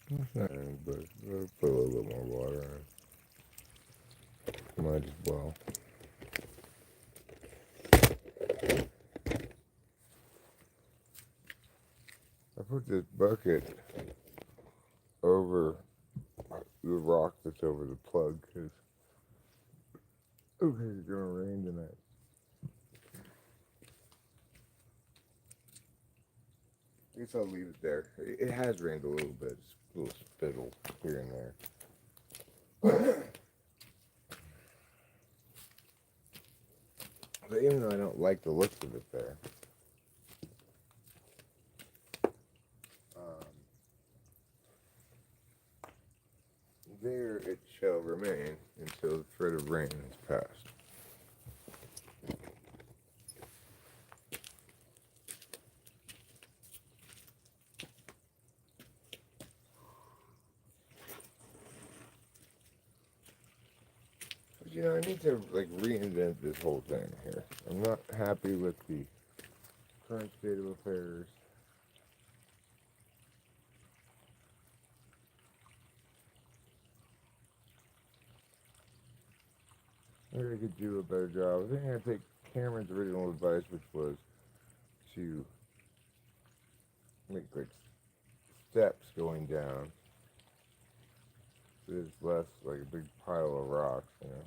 It's not any, but I'll put a little bit more water in. Might as well. I put this bucket over the rock that's over the plug because okay, it's gonna rain tonight. I guess I'll leave it there. It has rained a little bit, just a little spittle here and there. But even though I don't like the looks of it um, there it shall remain until the threat of rain has passed. But you know, I need to like reinvent this whole thing here. I'm not happy with the current state of affairs. Maybe I could do a better job. I think I take Cameron's original advice, which was to make like steps going down. So it's less like a big pile of rocks, you know.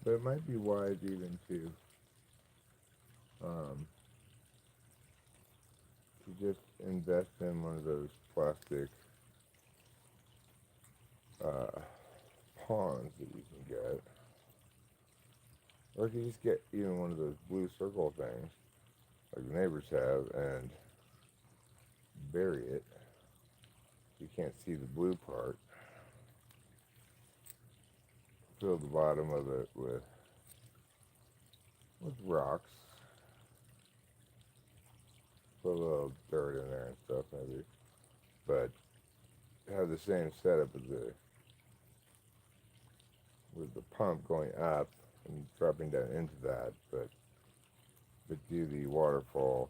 But it might be wise even um, to just invest in one of those plastic uh, ponds that you can get. Or if you just get even one of those blue circle things, like the neighbors have, and bury it. You can't see the blue part. Fill the bottom of it with rocks. Put a little dirt in there and stuff maybe. But have the same setup as the with the pump going up and dropping down into that, but do the waterfall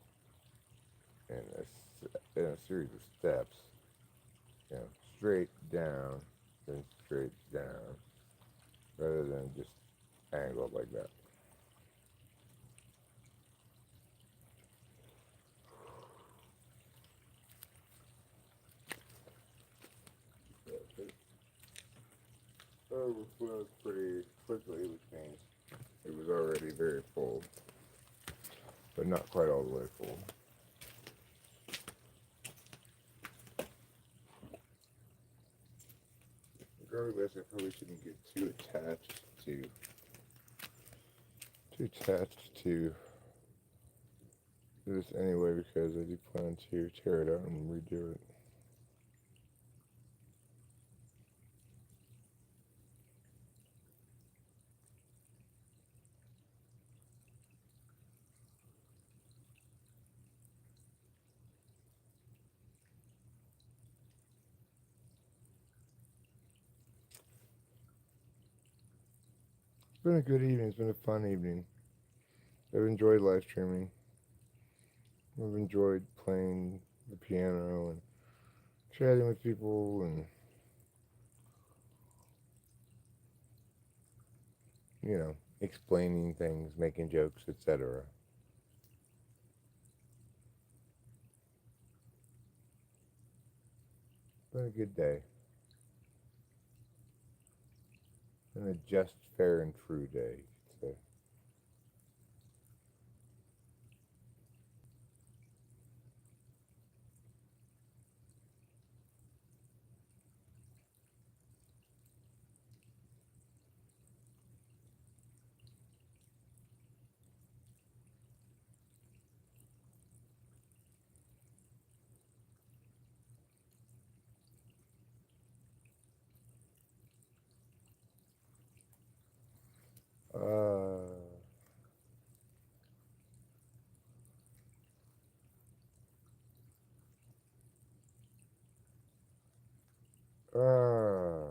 in a series of steps, you know, straight down, then straight down, rather than just angled like that. It overflowed pretty quickly, which means it was already very full, but not quite all the way full. Regardless, I probably shouldn't get too attached to this anyway because I do plan to tear it out and redo it. It's been a good evening. It's been a fun evening. I've enjoyed live streaming. I've enjoyed playing the piano and chatting with people and, you know, explaining things, making jokes, etc. been a good day. Been a just, fair, and true day, you could say. Uh, uh,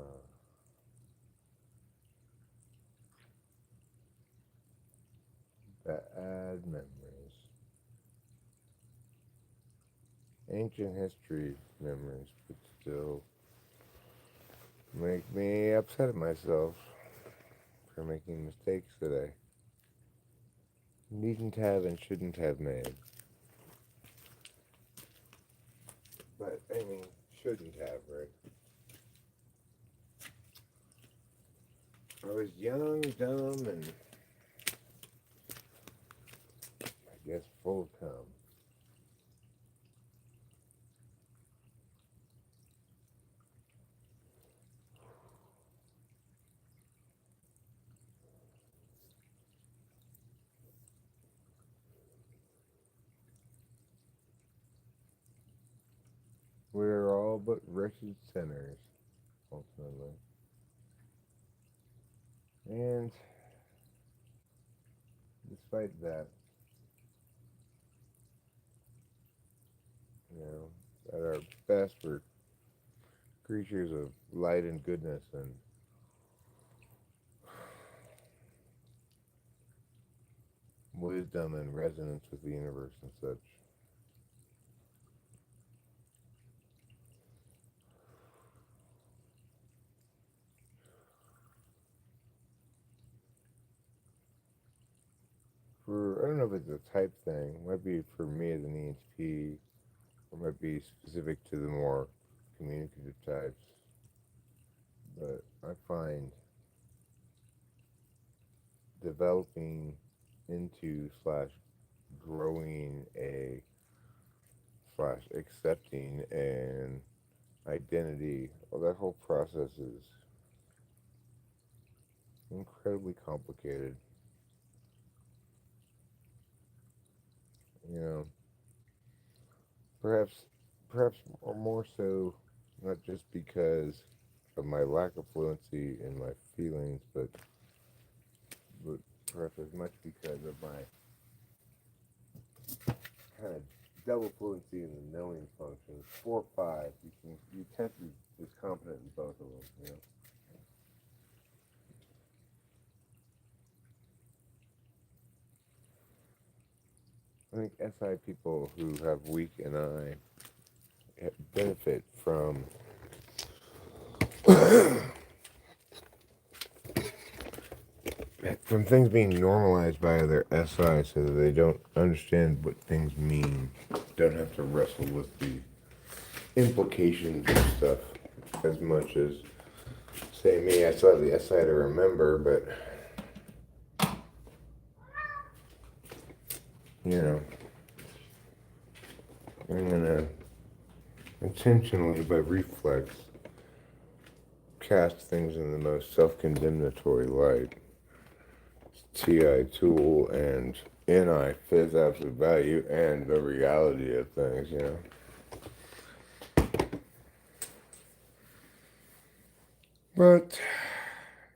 Bad memories. Ancient history memories, but still make me upset at myself for making mistakes that I needn't have and shouldn't have made. But, I mean, shouldn't have, right? I was young, dumb, and I guess full of cum. We're all but wretched sinners, ultimately. And despite that, you know, at our best, we're creatures of light and goodness and wisdom and resonance with the universe and such. I don't know if it's a type thing. It might be for me as an ENTP, or might be specific to the more communicative types. But I find developing into slash growing a slash accepting an identity, well, that whole process is incredibly complicated. You know, perhaps, perhaps more so, not just because of my lack of fluency in my feelings, but perhaps as much because of my kind of double fluency in the knowing functions. 4 5, you tend to be just competent in both of them. You know. I think SI people who have weak NI benefit from things being normalized by their SI so that they don't understand what things mean, don't have to wrestle with the implications of stuff as much as, say, me. I still have the SI to remember, but, you know, I'm going to intentionally, by reflex, cast things in the most self-condemnatory light. TI tool and NI fizz absolute value and the reality of things, you know. But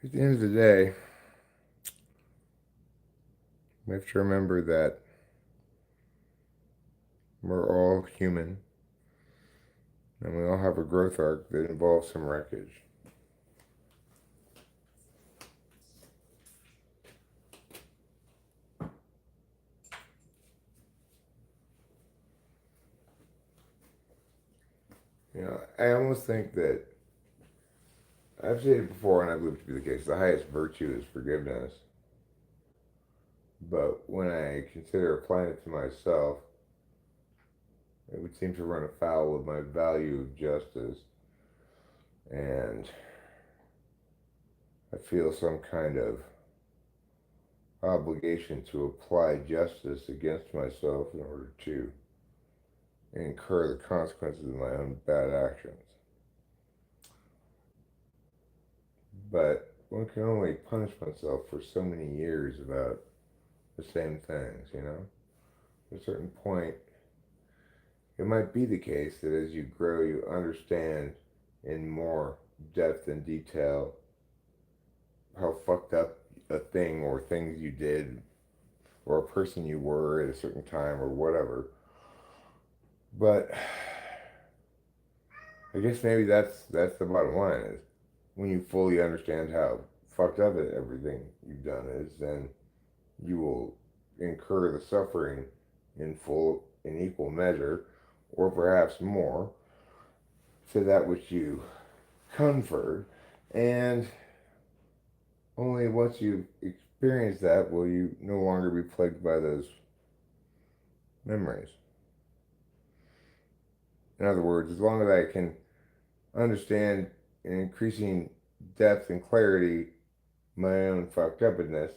at the end of the day, we have to remember that we're all human and we all have a growth arc that involves some wreckage. You know, I almost think that I've said it before, and I believe it to be the case. The highest virtue is forgiveness. But when I consider applying it to myself, it would seem to run afoul of my value of justice. And I feel some kind of obligation to apply justice against myself in order to incur the consequences of my own bad actions. But one can only punish oneself for so many years about the same things, you know? At a certain point, it might be the case that as you grow, you understand in more depth and detail how fucked up a thing or things you did or a person you were at a certain time or whatever. But I guess maybe that's the bottom line is when you fully understand how fucked up everything you've done is, then you will incur the suffering in full in equal measure, or perhaps more, to that which you conferred. And only once you experience that will you no longer be plagued by those memories. In other words, as long as I can understand in increasing depth and clarity my own fucked upness,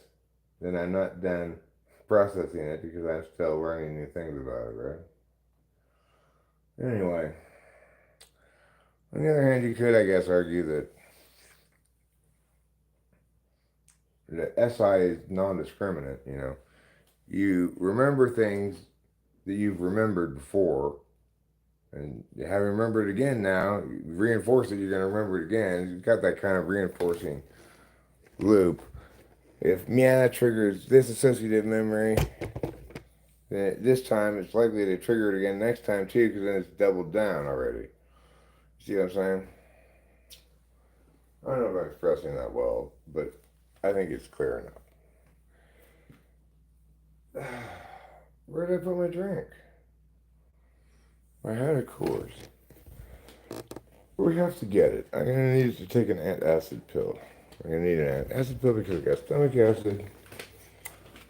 then I'm not done processing it because I'm still learning new things about it, right? Anyway, on the other hand, you could, I guess, argue that the SI is non-discriminant, you know. You remember things that you've remembered before, and you haven't remembered it again now. You reinforce it, you're going to remember it again. You've got that kind of reinforcing loop. If that triggers this associative memory, then this time it's likely to trigger it again next time too, because then it's doubled down already. See what I'm saying? I don't know if I'm expressing that well, but I think it's clear enough. Where did I put my drink? I had a course. We have to get it. I'm gonna need to take an antacid pill. I'm gonna need an antacid pill because I got stomach acid,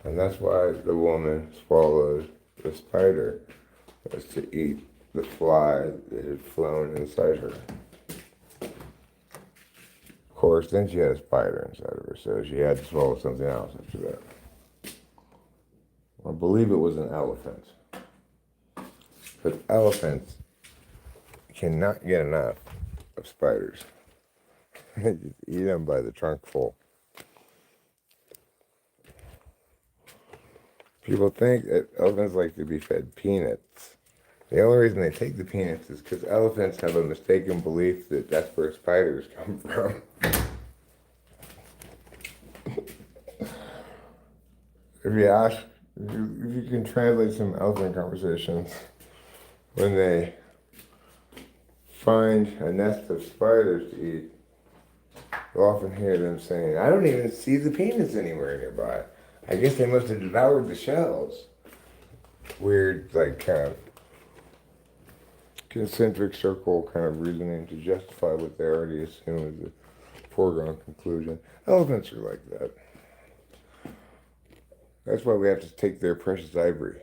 and that's why the woman swallowed the spider, was to eat the fly that had flown inside her. Of course, then she had a spider inside of her, so she had to swallow something else after that. I believe it was an elephant. But elephants cannot get enough of spiders. They just eat them by the trunk full. People think that elephants like to be fed peanuts. The only reason they take the peanuts is because elephants have a mistaken belief that that's where spiders come from. If you ask, if you can translate some elephant conversations, when they find a nest of spiders to eat, you'll often hear them saying, I don't even see the peanuts anywhere nearby. I guess they must have devoured the shells. Weird, like, kind of concentric circle kind of reasoning to justify what they already assume is a foregone conclusion. Elephants are like that. That's why we have to take their precious ivory.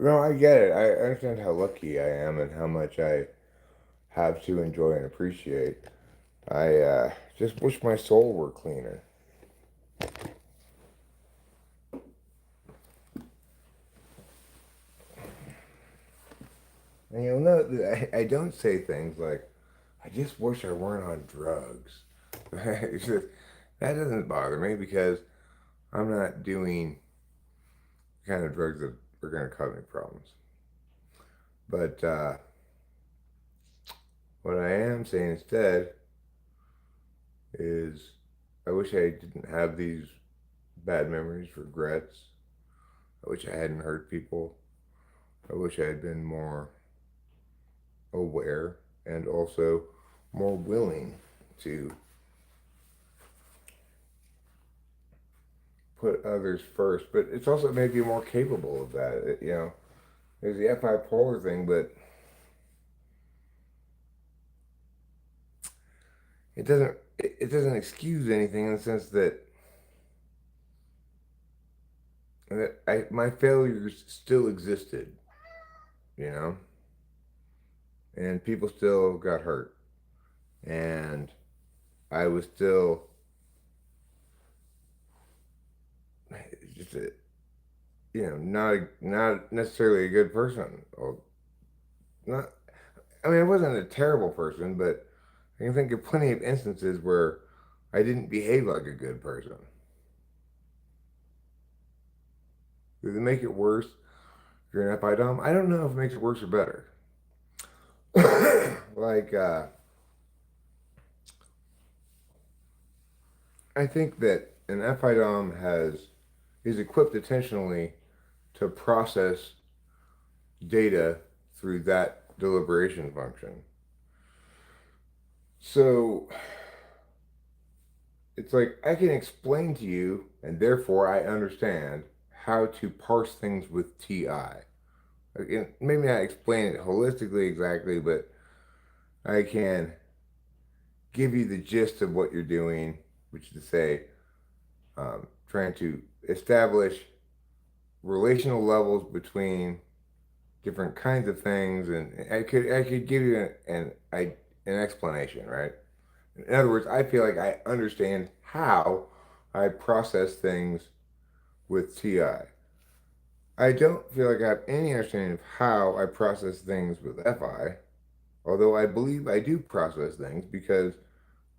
No, I get it. I understand how lucky I am and how much I have to enjoy and appreciate. I just wish my soul were cleaner. And you'll note that I don't say things like, I just wish I weren't on drugs. It's just, that doesn't bother me because I'm not doing the kind of drugs that are going to cause me problems. But what I am saying instead is I wish I didn't have these bad memories, regrets. I wish I hadn't hurt people. I wish I had been more aware and also more willing to put others first. But it's also made you more capable of that. There's the bipolar thing, but it doesn't. it doesn't excuse anything in the sense that my failures still existed, you know, and people still got hurt, and I was still just a, not necessarily a good person. Or not, I mean, I wasn't a terrible person, but I can think of plenty of instances where I didn't behave like a good person. Does it make it worse if you're an FI dom? I don't know if it makes it worse or better. like, I think that an FI dom is equipped intentionally to process data through that deliberation function. So it's like I can explain to you, and therefore I understand how to parse things with TI. Again, maybe not explain it holistically exactly, but I can give you the gist of what you're doing, which is to say, trying to establish relational levels between different kinds of things, and I could give you an explanation, right? In other words, I feel like I understand how I process things with TI. I don't feel like I have any understanding of how I process things with FI, although I believe I do process things because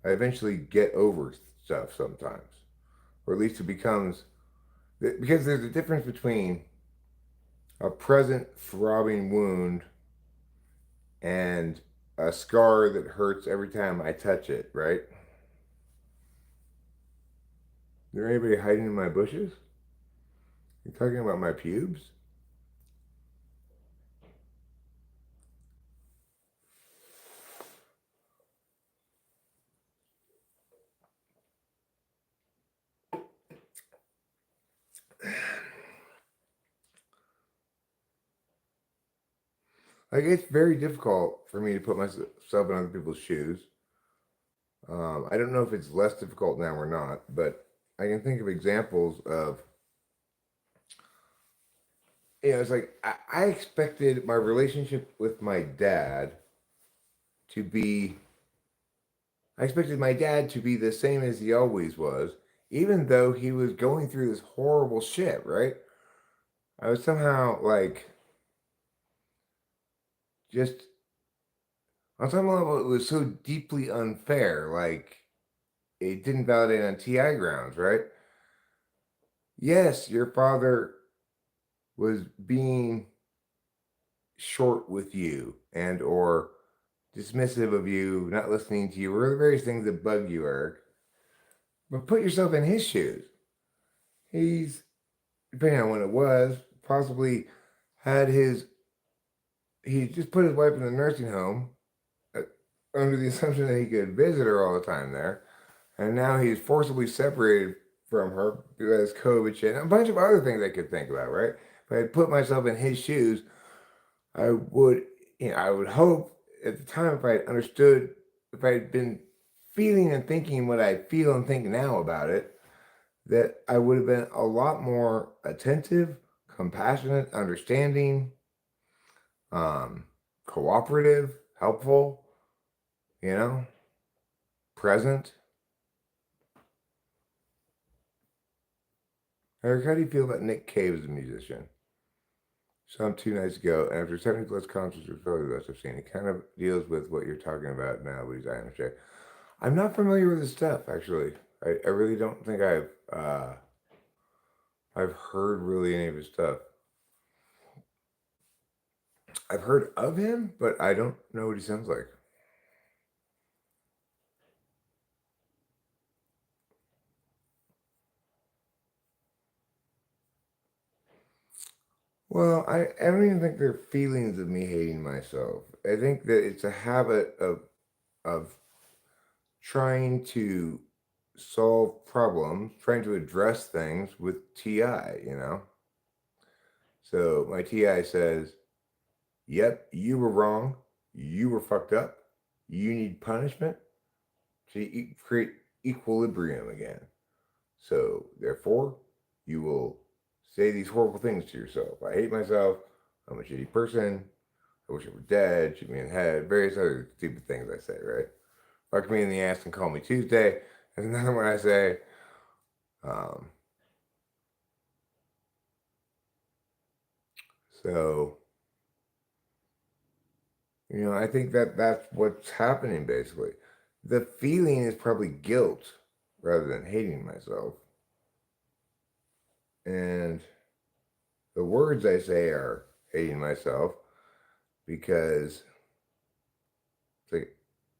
I eventually get over stuff sometimes, or at least it becomes because there's a difference between a present throbbing wound and a scar that hurts every time I touch it, right? Is there anybody hiding in my bushes? You talking about my pubes? Like it's very difficult for me to put myself in other people's shoes. I don't know if it's less difficult now or not, but I can think of examples of, it's like I expected my relationship with my dad to be, I expected my dad to be the same as he always was, even though he was going through this horrible shit, right? I was somehow like, just on some level, it was so deeply unfair. Like, it didn't validate on TI grounds, right? Yes, your father was being short with you and or dismissive of you, not listening to you, or the various things that bug you, Eric. But put yourself in his shoes. He's, depending on when it was, possibly had he just put his wife in a nursing home uh, under the assumption that he could visit her all the time there. And now he's forcibly separated from her because COVID shit and a bunch of other things I could think about, right? If I had put myself in his shoes, I would, I would hope at the time if I had understood, if I had been feeling and thinking what I feel and think now about it, that I would have been a lot more attentive, compassionate, understanding, um, cooperative, helpful, you know, present. Eric, how do you feel about Nick Cave as a musician? Some 2 nights ago, and after 70 plus concerts or photographs I've seen, it kind of deals with what you're talking about now, but he's INFJ. I'm not familiar with his stuff, actually. I really don't think I've heard really any of his stuff. I've heard of him, but I don't know what he sounds like. Well, I don't even think they're feelings of me hating myself. I think that it's a habit of trying to solve problems, trying to address things with TI, you know? So my TI says, yep, you were wrong. You were fucked up. You need punishment. to create equilibrium again. So, therefore, you will say these horrible things to yourself. I hate myself. I'm a shitty person. I wish I were dead. Shoot me in the head. Various other stupid things I say, right? Fuck me in the ass and call me Tuesday. There's another one I say. Um, so, I think that's what's happening basically. The feeling is probably guilt rather than hating myself. And the words I say are hating myself because it's like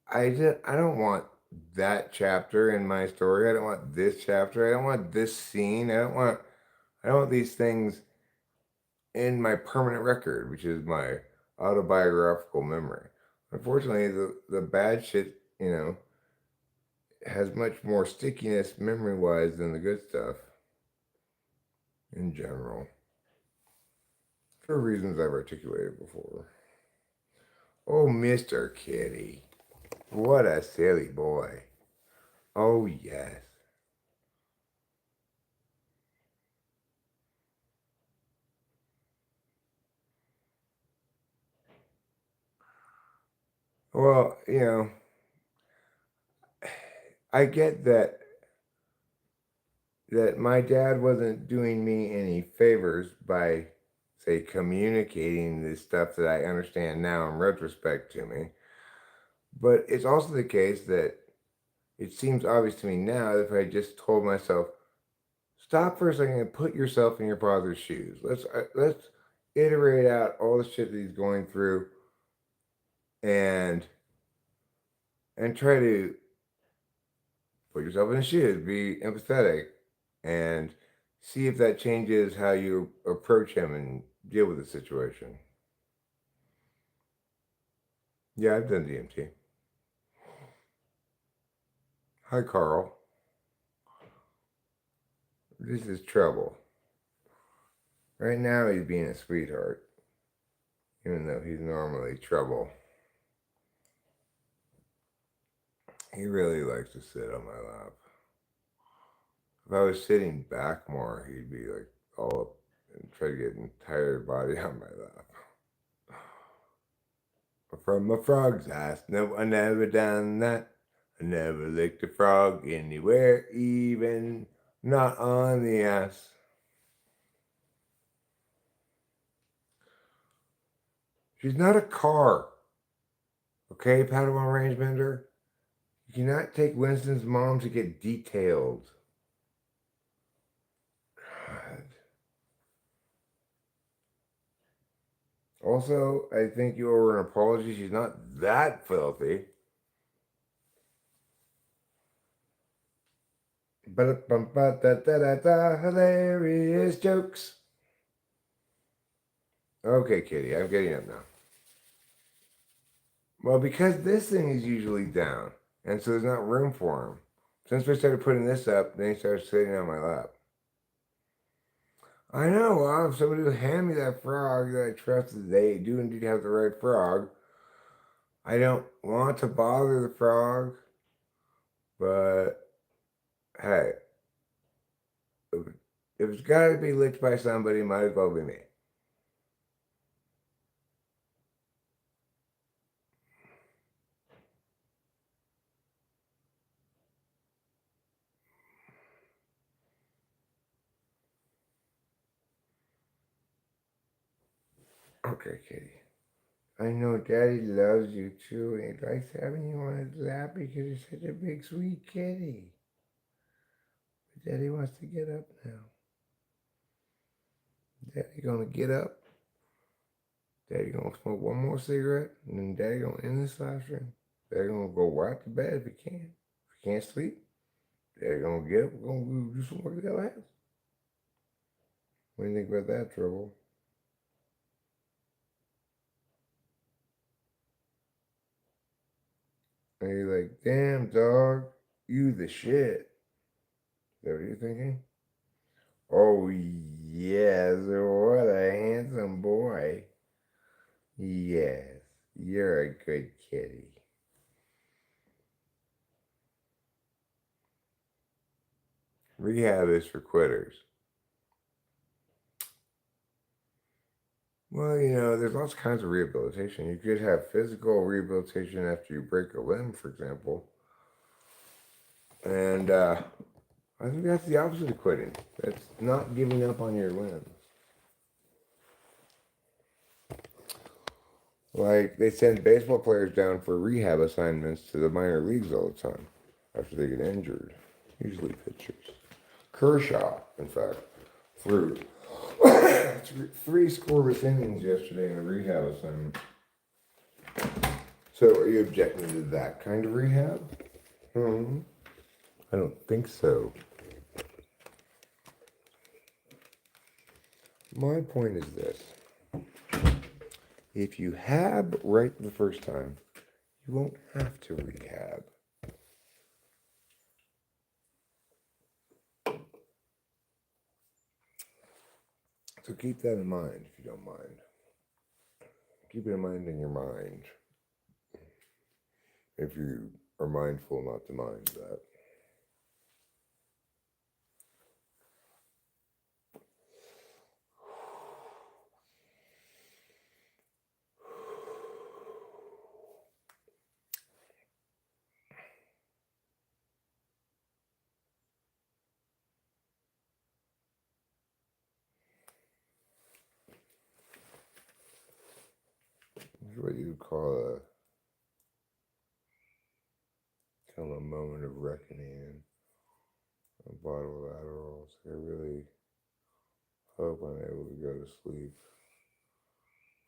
I don't want that chapter in my story. I don't want this chapter. I don't want this scene. I don't want these things in my permanent record, which is my autobiographical memory. Unfortunately, the bad shit, has much more stickiness memory wise than the good stuff in general. For reasons I've articulated before. Oh, Mr. Kitty. What a silly boy. Oh, yes. Well, I get that my dad wasn't doing me any favors by, say, communicating the stuff that I understand now in retrospect to me. But it's also the case that it seems obvious to me now that if I just told myself, stop for a second and put yourself in your father's shoes. Let's iterate out all the shit that he's going through and try to put yourself in his shoes, be empathetic, and see if that changes how you approach him and deal with the situation. Yeah, I've done DMT. Hi, Carl. This is trouble. Right now, he's being a sweetheart, even though he's normally trouble. He really likes to sit on my lap. If I was sitting back more, he'd be like all up and try to get an entire body on my lap. From a frog's ass, no, I never done that. I never licked a frog anywhere, even not on the ass. She's not a car, okay, Padawan Rangebender? You cannot take Winston's mom to get detailed. God. Also, I think you owe her an apology. She's not that filthy. Ba-da-bum-ba-da-da-da-da, hilarious jokes. Okay, Kitty, I'm getting up now. Well, because this thing is usually down, and so there's not room for him. Since we started putting this up, then he started sitting on my lap. I know, well, if somebody would hand me that frog that I trusted they do indeed have the right frog, I don't want to bother the frog, but hey, if, if it's got to be licked by somebody, it might as well be me. Okay, Kitty. I know Daddy loves you too, and he likes having you on his lap because you're such a big, sweet kitty. But Daddy wants to get up now. Daddy gonna get up. Daddy gonna smoke one more cigarette, and then Daddy gonna end this live stream. Daddy gonna go right to bed if he can. If he can't sleep, Daddy gonna get up. We're gonna do some work at the house. What do you think about that, Trouble? And you're like, damn, dog, you the shit. Is that what you're thinking? Oh, yes, what a handsome boy. Yes, you're a good kitty. Rehab is for quitters. Well, there's lots of kinds of rehabilitation. You could have physical rehabilitation after you break a limb, for example. And I think that's the opposite of quitting. It's not giving up on your limbs. Like, they send baseball players down for rehab assignments to the minor leagues all the time after they get injured. Usually pitchers. Kershaw, in fact, threw three scoreless innings yesterday in a rehab assignment. So, are you objecting to that kind of rehab? I don't think so. My point is this. If you hab right the first time, you won't have to rehab. So keep that in mind if you don't mind. Keep it in mind in your mind. If you are mindful not to mind that. It's what you would call a kind of a moment of reckoning. A bottle of Adderall. So I really hope I'm able to go to sleep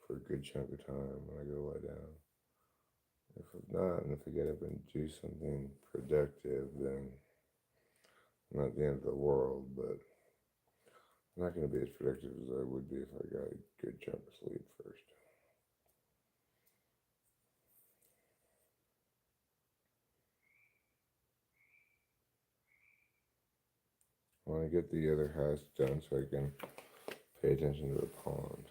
for a good chunk of time when I go lie down. If not, and if I get up and do something productive, then not the end of the world, but I'm not going to be as productive as I would be if I got a good chunk of sleep first. I want to get the other house done so I can pay attention to the pond.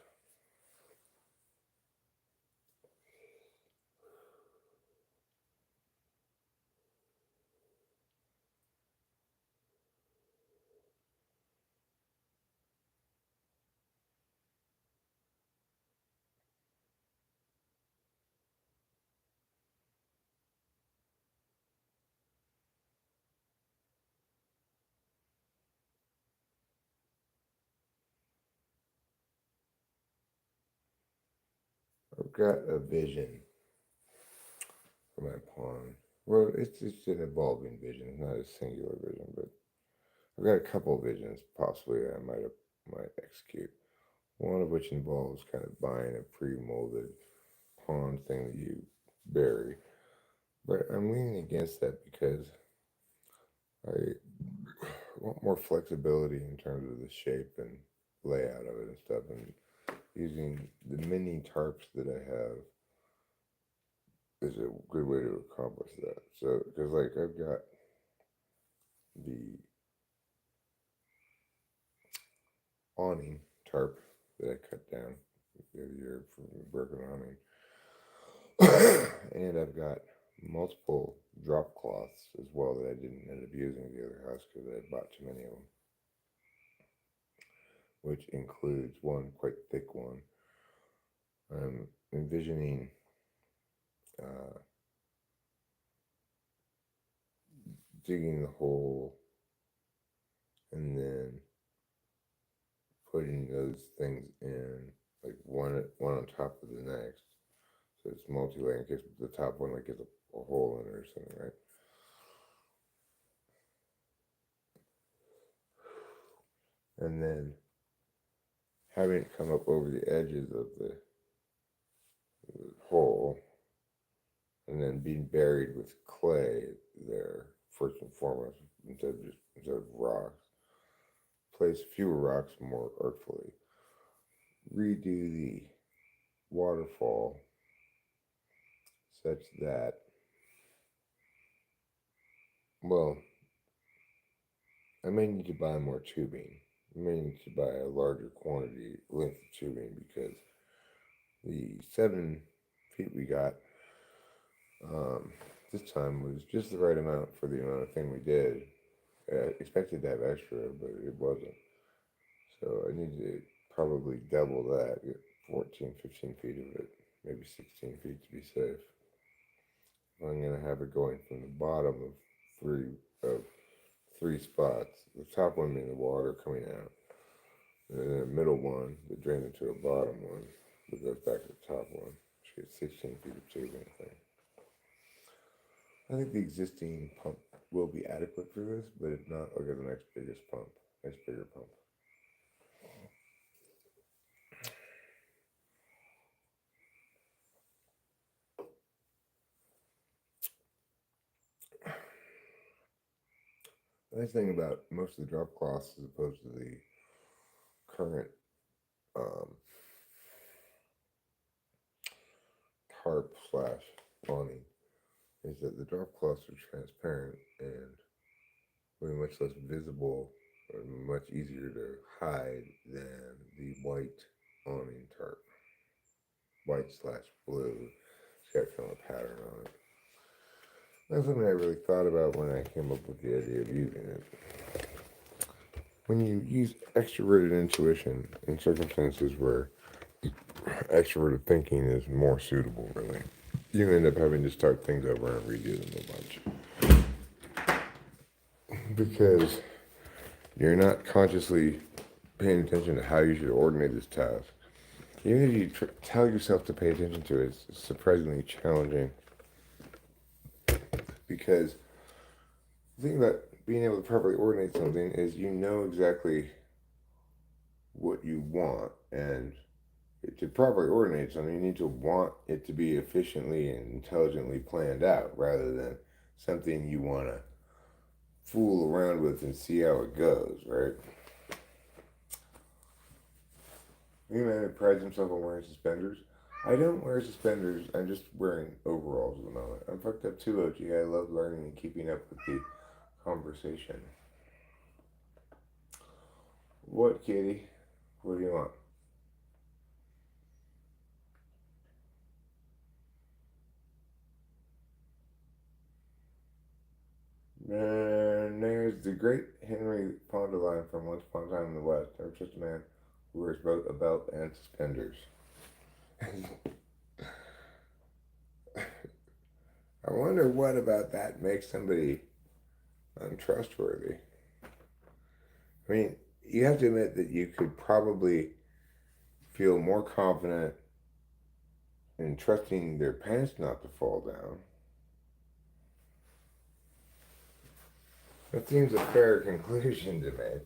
I've got a vision for my pond. Well, it's an evolving vision. It's not a singular vision, but I've got a couple of visions possibly that I might execute. One of which involves kind of buying a pre-molded pond thing that you bury. But I'm leaning against that because I want more flexibility in terms of the shape and layout of it and stuff. And using the mini tarps that I have is a good way to accomplish that. So, because like I've got the awning tarp that I cut down the other year for broken awning, and I've got multiple drop cloths as well that I didn't end up using at the other house because I bought too many of them, which includes one quite thick one. I'm envisioning uh, digging the hole and then putting those things in like one on top of the next. So it's multi-layer in case the top one like gets a hole in it or something, right? And then having it come up over the edges of the hole and then being buried with clay there first and foremost instead of rocks. Place fewer rocks more artfully. Redo the waterfall such that, well, I may need to buy more tubing. I may need to buy a larger quantity length of tubing because the 7 feet we got this time was just the right amount for the amount of thing we did. I expected to have extra, but it wasn't. So I need to probably double that, get 14, 15 feet of it, maybe 16 feet to be safe. I'm gonna have it going from the bottom of three spots. The top one being the water coming out, and then the middle one that drains into a bottom one that goes back to the top one. Should get 16 feet of tubing, I think. I think the existing pump will be adequate for this, but if not, I'll get the next biggest pump, next bigger pump. The nice thing about most of the drop cloths as opposed to the current um, tarp slash awning is that the drop cloths are transparent and will be much less visible and much easier to hide than the white awning tarp. White slash blue. It's got kind of a pattern on it. That's something I really thought about when I came up with the idea of using it. When you use extroverted intuition in circumstances where extroverted thinking is more suitable, really, you end up having to start things over and redo them a bunch. Because you're not consciously paying attention to how you should ordinate this task. Even if you tell yourself to pay attention to it, it's surprisingly challenging. Because the thing about being able to properly ordinate something is you know exactly what you want, and to properly ordinate something, you need to want it to be efficiently and intelligently planned out rather than something you want to fool around with and see how it goes, right? You man who prides himself on wearing suspenders. I don't wear suspenders. I'm just wearing overalls at the moment. I'm fucked up too, OG. I love learning and keeping up with the conversation. What, kitty? What do you want? And there's the great Henry Fonda line from Once Upon a Time in the West. Never trust a man who wears both a belt and suspenders. I wonder what about that makes somebody untrustworthy. I mean, you have to admit that you could probably feel more confident in trusting their pants not to fall down. That seems a fair conclusion to me.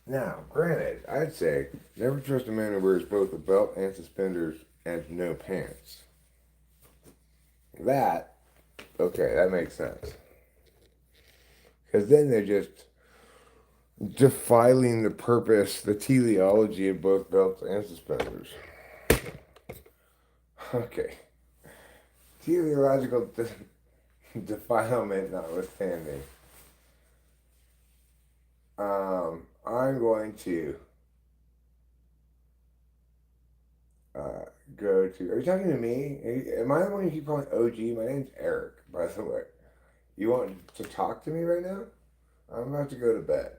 Now, granted, I'd say never trust a man who wears both a belt and suspenders and no pants. That, okay, that makes sense. Because then they're just defiling the purpose, the teleology of both belts and suspenders. Okay. Teleological defilement notwithstanding. I'm going to go to. Are you talking to me? Am I the one you keep calling OG? My name's Eric, by the way. You want to talk to me right now? I'm about to go to bed.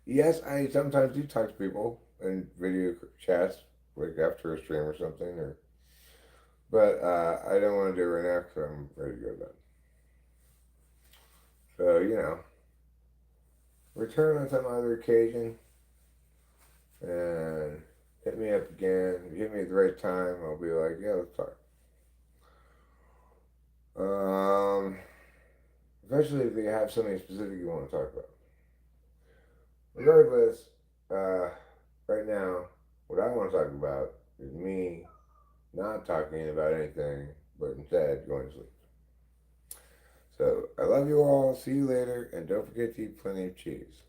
Yes, I sometimes do talk to people in video chats, like after a stream or something, but I don't want to do it right now because I'm ready to go to bed. So, return on some other occasion and hit me up again. If you hit me at the right time, I'll be like, yeah, let's talk. Especially if they have something specific you want to talk about. Regardless, right now, what I want to talk about is me not talking about anything, but instead going to sleep. So, I love you all. See you later. And don't forget to eat plenty of cheese.